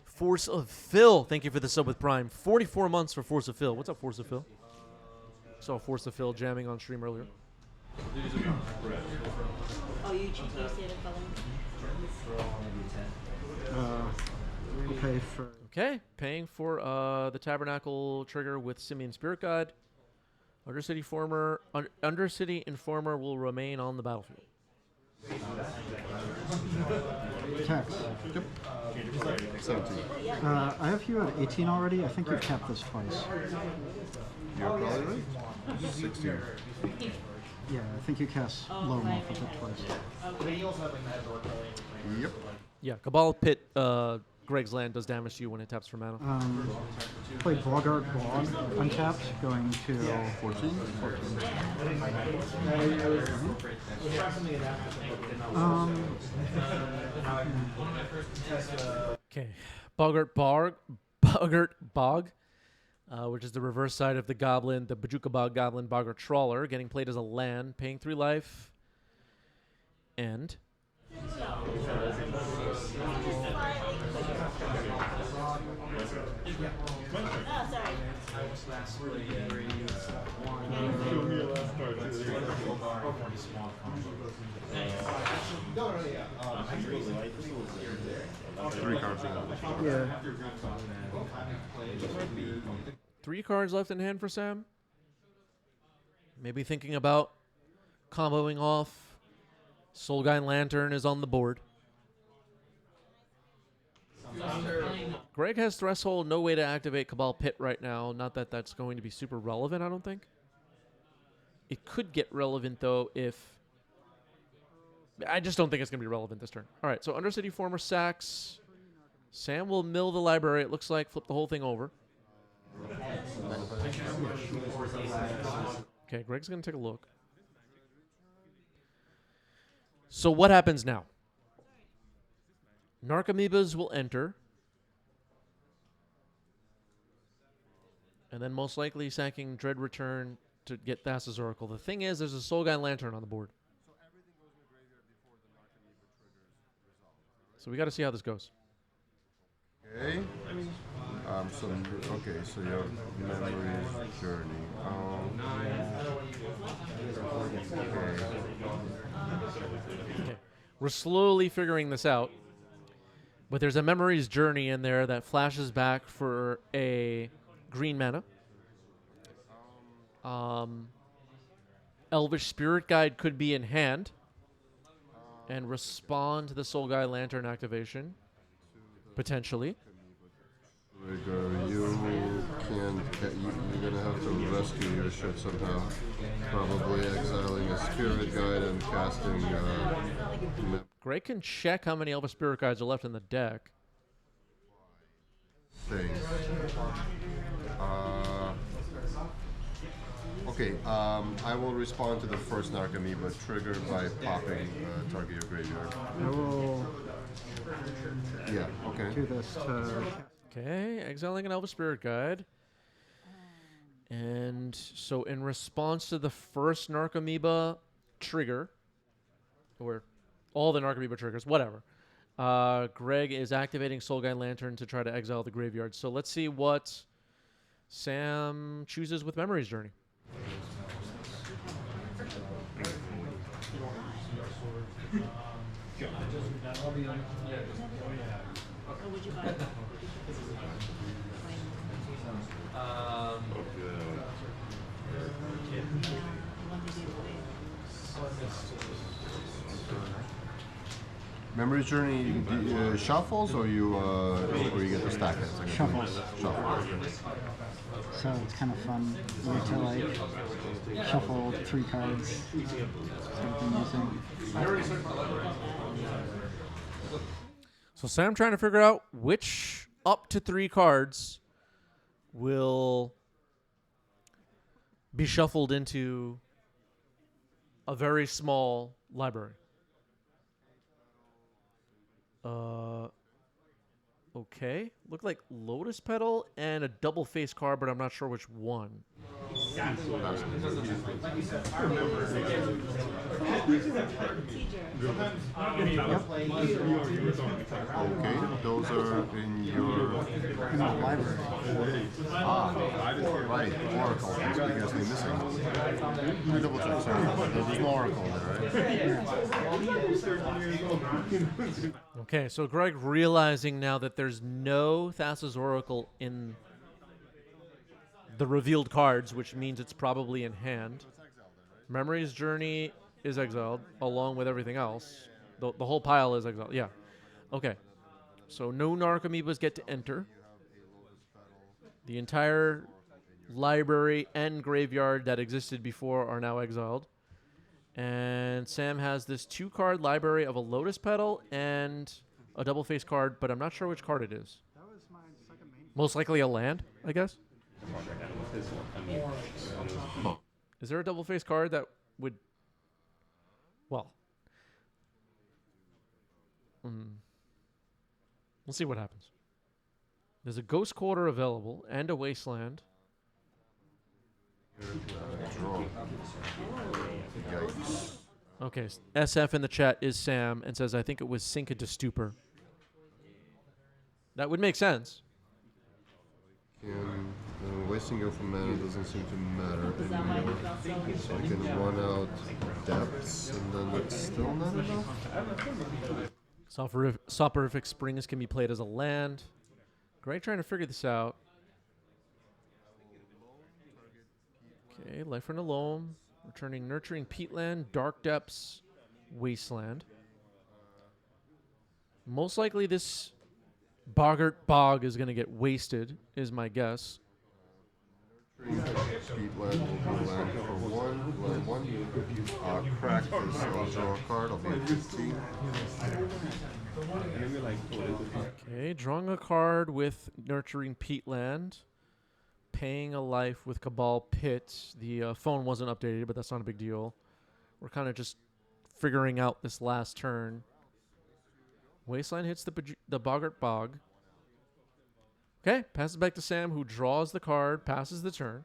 Force of Phil. Thank you for the sub with Prime. 44 months for Force of Phil. What's up, Force of Phil? Saw Force of Phil jamming on stream earlier. Oh, you see it We'll pay for. Okay, paying for the Tabernacle trigger with Simian Spirit Guide. Undercity Informer will remain on the battlefield. Tax. Yep. 17. I have you at 18 already. I think you've capped this twice. You're probably right. 16. Yeah, I think you cast low enough with it twice. Yep. Yeah, Cabal Pit, Greg's land does damage to you when it taps for mana. Play Boggart Bog, untapped, going to 14. Okay, Boggart Bog, which is the reverse side of the Goblin, the Bajuka Bog Goblin Boggart Trawler, getting played as a land, paying 3 life, and Three cards. Yeah. 3 cards left in hand for Sam. Maybe thinking about comboing off. Soulguide Lantern is on the board. Greg has Threshold, no way to activate Cabal Pit right now. Not that that's going to be super relevant, I don't think. It could get relevant, though, if... I just don't think it's going to be relevant this turn. All right, so Undercity Former sacks. Sam will mill the library, it looks like. Flip the whole thing over. Okay, Greg's going to take a look. So what happens now? Narcomoebas will enter. And then most likely sacking Dread Return to get Thassa's Oracle. The thing is, there's a Soulguide Lantern on the board. So we got to see how this goes. Okay. Okay, so your memories journey. Okay. We're slowly figuring this out. But there's a memories journey in there that flashes back for a green mana. Elvish Spirit Guide could be in hand and respond to the Soul Guide Lantern activation, potentially. Trigger, you're gonna have to rescue your ship somehow. Probably exiling a Spirit Guide and casting. Greg can check how many Elvish Spirit Guides are left in the deck. Things. Okay, I will respond to the first Narcomoeba trigger by popping target your graveyard. I will. Yeah. Okay. Do this to. Okay, exiling an Elvish Spirit Guide. And so in response to the first Narcomoeba trigger, or all the Narcomoeba triggers, whatever, Greg is activating Soul Guide Lantern to try to exile the graveyard. So let's see what Sam chooses with Memories Journey. Memory Journey shuffles, or you get to stack it? Like Shuffles. Shuffles. So it's kind of fun. You get to like shuffle 3 cards. So Sam trying to figure out which up to 3 cards will be shuffled into a very small library. Okay. Look like Lotus Petal and a double face card, but I'm not sure which one. Okay, those are in your library. Right, Oracle. That's because they're missing. Let me double check, sorry. There's no Oracle there, right? Okay, so Greg realizing now that there's no Thassa's Oracle in the revealed cards, which means it's probably in hand. Memories Journey is exiled, along with everything else. The whole pile is exiled. Yeah. Okay. So no Narcomoebas get to enter. The entire library and graveyard that existed before are now exiled. And Sam has this 2-card library of a Lotus Petal and a double face card, but I'm not sure which card it is. That was my second main. Most likely a land, I guess. Is there a double face card that would... Well. We'll see what happens. There's a Ghost Quarter available and a Wasteland. Okay, SF in the chat is Sam and says, I think it was Sink into Stupor. That would make sense. Wasting your mana doesn't seem to matter anymore. So I can run out depths, and then it's still not enough. Soporific Springs can be played as a land. Greg trying to figure this out. Okay, Life Run Alone. Returning Nurturing Peatland, Dark Depths, Wasteland. Most likely this Boggart Bog is going to get wasted, is my guess. Peatland will be land for 1. Crack this, I'll draw a card, I'll be at 15. Okay, drawing a card with Nurturing Peatland. Paying a life with Cabal Pit. The phone wasn't updated, but that's not a big deal. We're kind of just figuring out this last turn. Wasteland hits the Boggart Bog. Okay, passes back to Sam, who draws the card, passes the turn.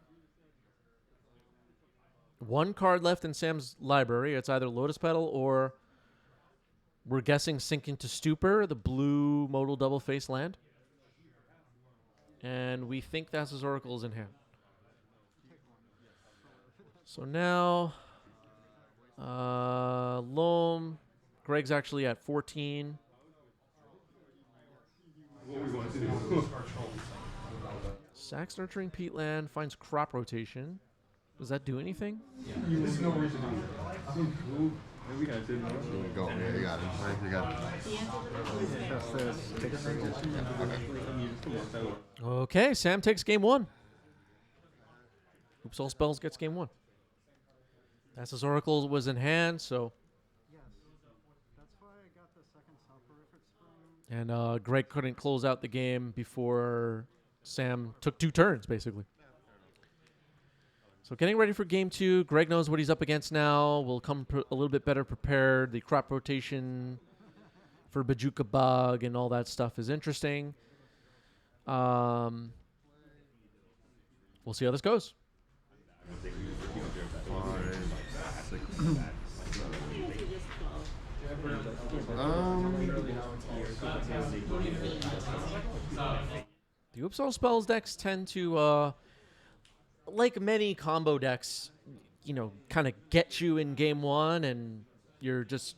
1 card left in Sam's library. It's either Lotus Petal or, we're guessing, Sink into Stupor, the blue modal double face land. And we think Thassa's Oracle is in hand. So now, Loam. Greg's actually at 14. Sacks Nurturing Peatland finds crop rotation. Does that do anything? There's no reason to do that. We got it. Go. Yeah, you got it. Right, you got it. Okay, Sam takes game 1. Oops, All Spells gets game 1. Thassa's Oracle was in hand, so. That's why I got the second soporific spring. And Greg couldn't close out the game before Sam took 2 turns, basically. So getting ready for game 2. Greg knows what he's up against now. Will come a little bit better prepared. The crop rotation for Bajuka Bug and all that stuff is interesting. We'll see how this goes. 5, 6. The Oops All Spells decks tend to, like many combo decks, kind of get you in game 1 and you're just,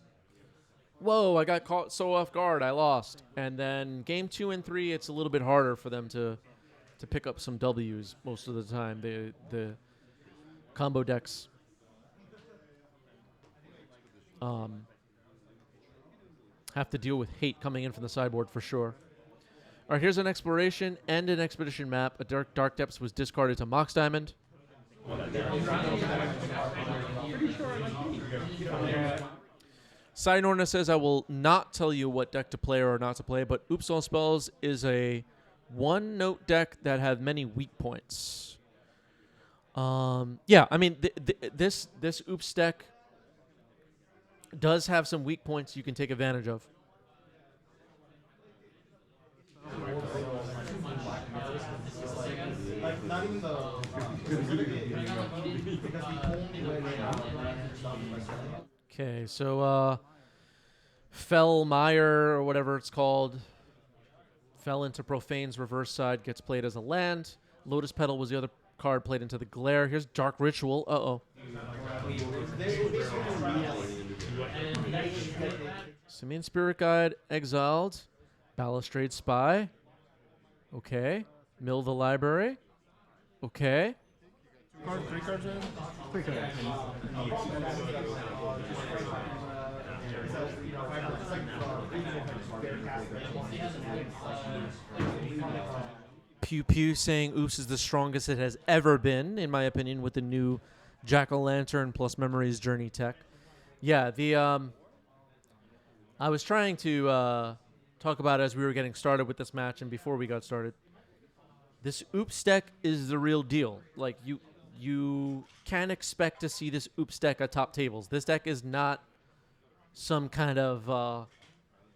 whoa, I got caught so off guard, I lost. And then game 2 and 3, it's a little bit harder for them to pick up some W's most of the time. The combo decks have to deal with hate coming in from the sideboard for sure. All right, here's an exploration and an expedition map. A Dark Depths was discarded to Mox Diamond. Sinorna says, I will not tell you what deck to play or not to play, but Oops All Spells is a one-note deck that had many weak points. Yeah, I mean, this Oops deck does have some weak points you can take advantage of. Not even Okay, so Fellmire or whatever it's called fell into Profane's reverse side, gets played as a land. Lotus Petal was the other card played into the Glare. Here's Dark Ritual. Uh-oh. Simian Spirit Guide exiled. Balustrade Spy. Okay. Mill the Library. Okay. 3 cards in? 3 cards. Pew Pew saying Oops is the strongest it has ever been, in my opinion, with the new Jack-O-Lantern plus Memories Journey tech. Yeah, I was trying to talk about it as we were getting started with this match and before we got started. This Oops deck is the real deal. Like, you can expect to see this Oops deck at top tables. This deck is not some kind of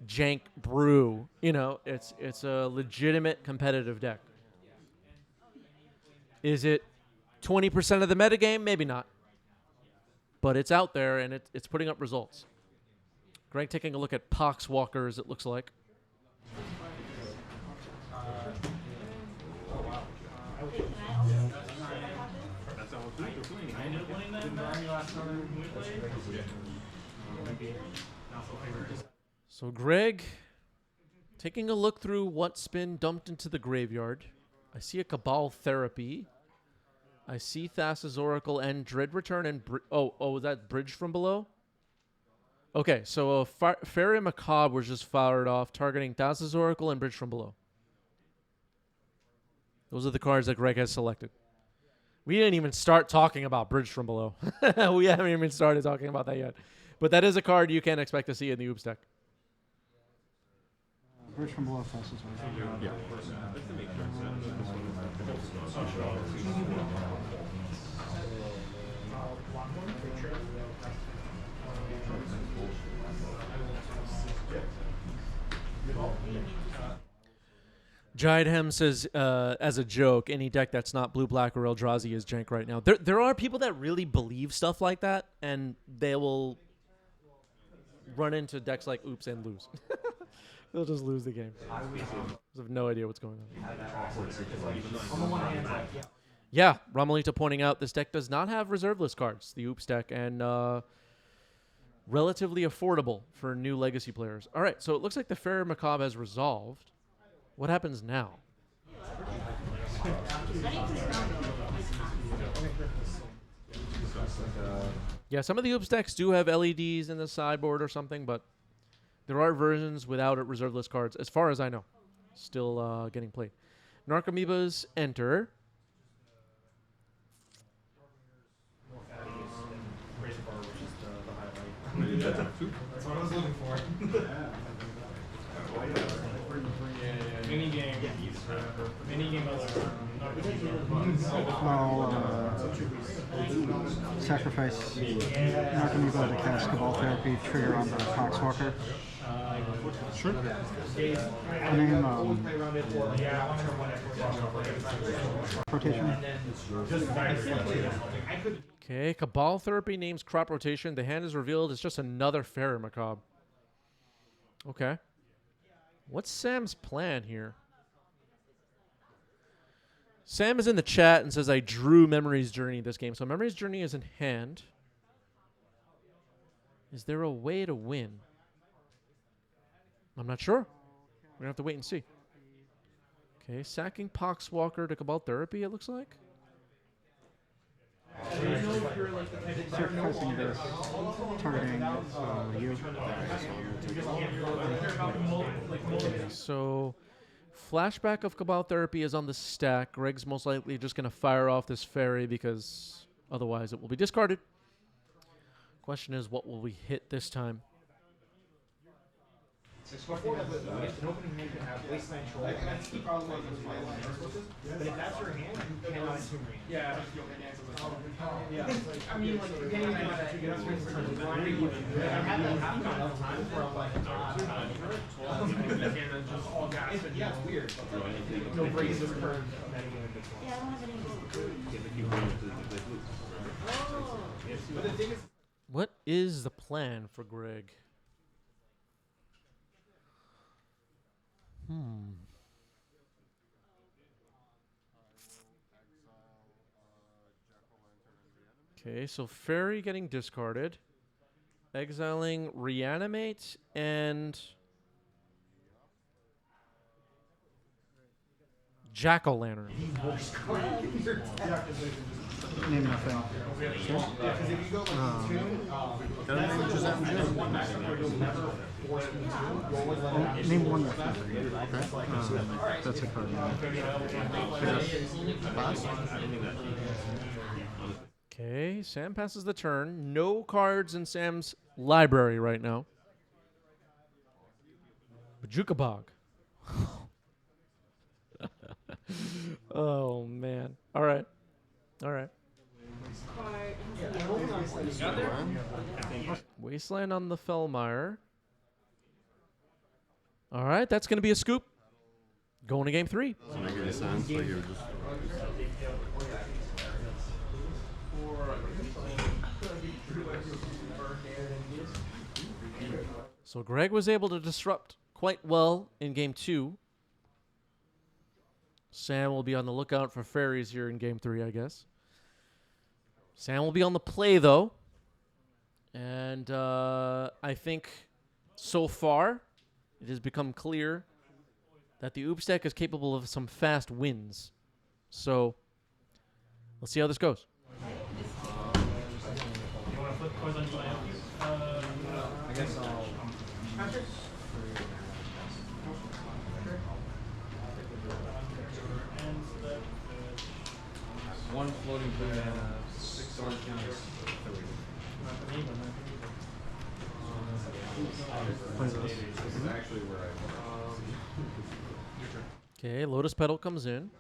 jank brew. It's a legitimate competitive deck. Is it 20% of the metagame? Maybe not. But it's out there, and it's putting up results. Greg taking a look at Poxwalkers, it looks like. So Greg, taking a look through what's been dumped into the graveyard. I see a Cabal Therapy. I see Thassa's Oracle and Dread Return and... is that Bridge from Below? Okay, so Fairy Macabre was just fired off, targeting Thassa's Oracle and Bridge from Below. Those are the cards that Greg has selected. We didn't even start talking about Bridge from Below. We haven't even started talking about that yet. But that is a card you can expect to see in the Oops deck. Bridge from Below Thassa's Oracle. Yeah. Jidhem says, as a joke, any deck that's not blue, black, or Eldrazi is jank right now. There are people that really believe stuff like that, and they will run into decks like Oops and lose. They'll just lose the game. I have no idea what's going on. Yeah, Ramalita pointing out this deck does not have reserve list cards, the Oops deck, and relatively affordable for new Legacy players. All right, so it looks like the Fairy Macabre has resolved. What happens now? Yeah, some of the Oops decks do have LEDs in the sideboard or something, but there are versions without reserve list cards, as far as I know. Still getting played. Narcomoebas enter. That's what I was looking for. Mini game. Mini game. Sacrifice Narcomoeba to cast Cabal Therapy, trigger on the Coxwalker. Sure. Name rotation. Okay, Cabal Therapy names Crop Rotation. The hand is revealed. It's just another Fairy Macabre. Okay. What's Sam's plan here? Sam is in the chat and says, I drew Memory's Journey this game. So Memory's Journey is in hand. Is there a way to win? I'm not sure. We're going to have to wait and see. Okay, sacking Poxwalker to Cabal Therapy, it looks like. Sacrificing this, targeting you. Okay, so flashback of Cabal Therapy is on the stack. Greg's most likely just going to fire off this fairy because otherwise it will be discarded. Question is, what will we hit this time? Before an opening hand can have wasteland troll. That's the problem with but if that's your hand, you cannot assume range. Yeah. I mean, like, you can't even have that. I had that happen all the time where I'm like, yeah, it's weird. No breaks this turn. Yeah, I don't have any. But the thing is, what is the plan for Greg? Okay, so Fairy getting discarded. Exiling Reanimate and Jack-o'-lantern. Name nothing. Name one more. That's a card. Okay, Sam passes the turn. No cards in Sam's library right now. Bajukabog. Oh, man. All right. All right. Wasteland on the Fellmire. All right, that's going to be a scoop. Going to game 3. Doesn't make any sense. Like you're just. So Greg was able to disrupt quite well in game 2. Sam will be on the lookout for fairies here in game 3, I guess. Sam will be on the play, though. And I think so far it has become clear that the Oops deck is capable of some fast wins. So let's see how this goes. I guess I'll. One floating blue mana, 6 sword counters, 3. This is actually where I. Okay, Lotus Petal comes in.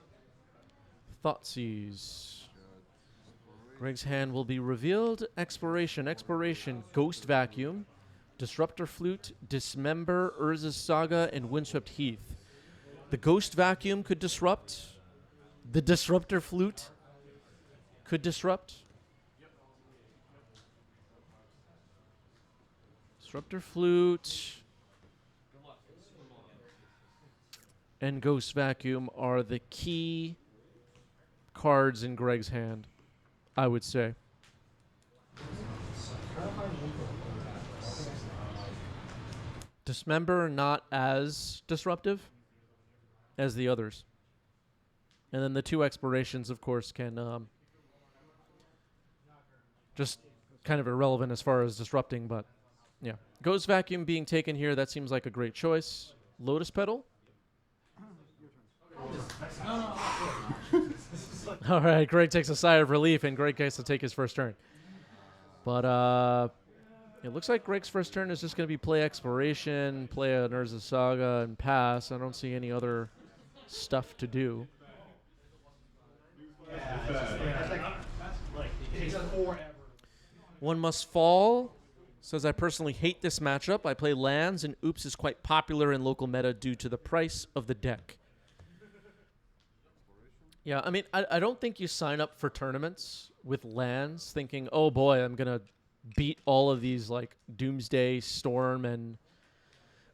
Thoughtseize. Greg's hand will be revealed. Exploration, Ghost Vacuum, Disruptor Flute, Dismember, Urza's Saga, and Windswept Heath. The Ghost Vacuum could disrupt. The Disruptor Flute could disrupt. Disruptor Flute. and Ghost Vacuum are the key cards in Greg's hand, I would say. Dismember not as disruptive as the others. And then the 2 expirations, of course, can just kind of irrelevant as far as disrupting, but yeah. Ghost Vacuum being taken here, that seems like a great choice. Lotus Petal. All right, Greg takes a sigh of relief, and Greg gets to take his first turn. But it looks like Greg's first turn is just going to be play Exploration, play a Urza Saga, and pass. I don't see any other stuff to do. One Must Fall says, I personally hate this matchup. I play lands, and Oops is quite popular in local meta due to the price of the deck. Yeah, I mean, I don't think you sign up for tournaments with lands thinking, oh boy, I'm going to beat all of these like Doomsday, Storm, and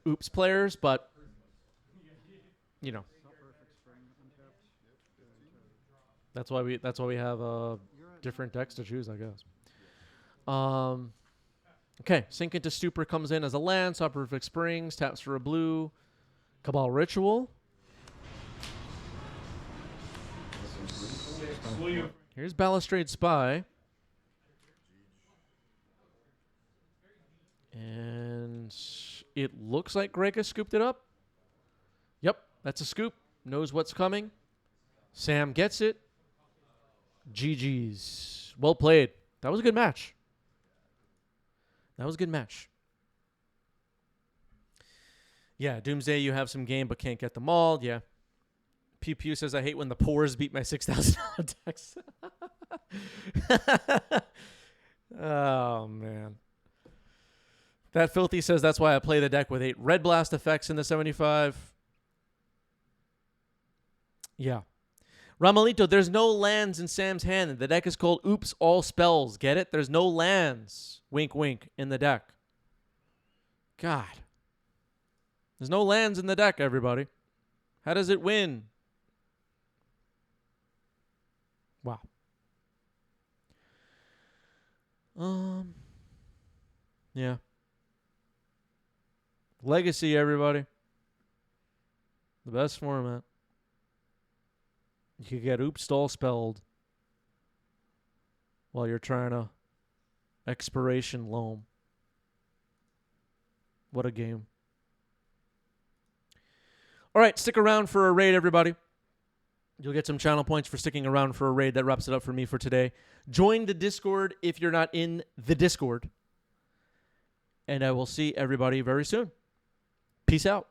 Oops players, but, you know. That's why we have different decks to choose, I guess. Okay, Sink into Stupor comes in as a land, Soporific Springs, taps for a blue, Cabal Ritual. Here's Balustrade Spy. And it looks like Greg has scooped it up. Yep, that's a scoop. Knows what's coming. Sam gets it. GG's. Well played. That was a good match. Yeah, Doomsday, you have some game but can't get them all. Yeah. Pew Pew says, I hate when the pores beat my $6,000 decks. Oh, man. That Filthy says, that's why I play the deck with 8 Red Blast effects in the 75. Yeah. Ramalito, there's no lands in Sam's hand. The deck is called Oops All Spells. Get it? There's no lands, wink wink, in the deck. God. There's no lands in the deck, everybody. How does it win? Wow. Yeah. Legacy, everybody. The best format. You could get Oops All Spelled while you're trying to Expiration Loam. What a game. All right, stick around for a raid, everybody. You'll get some channel points for sticking around for a raid. That wraps it up for me for today. Join the Discord if you're not in the Discord. And I will see everybody very soon. Peace out.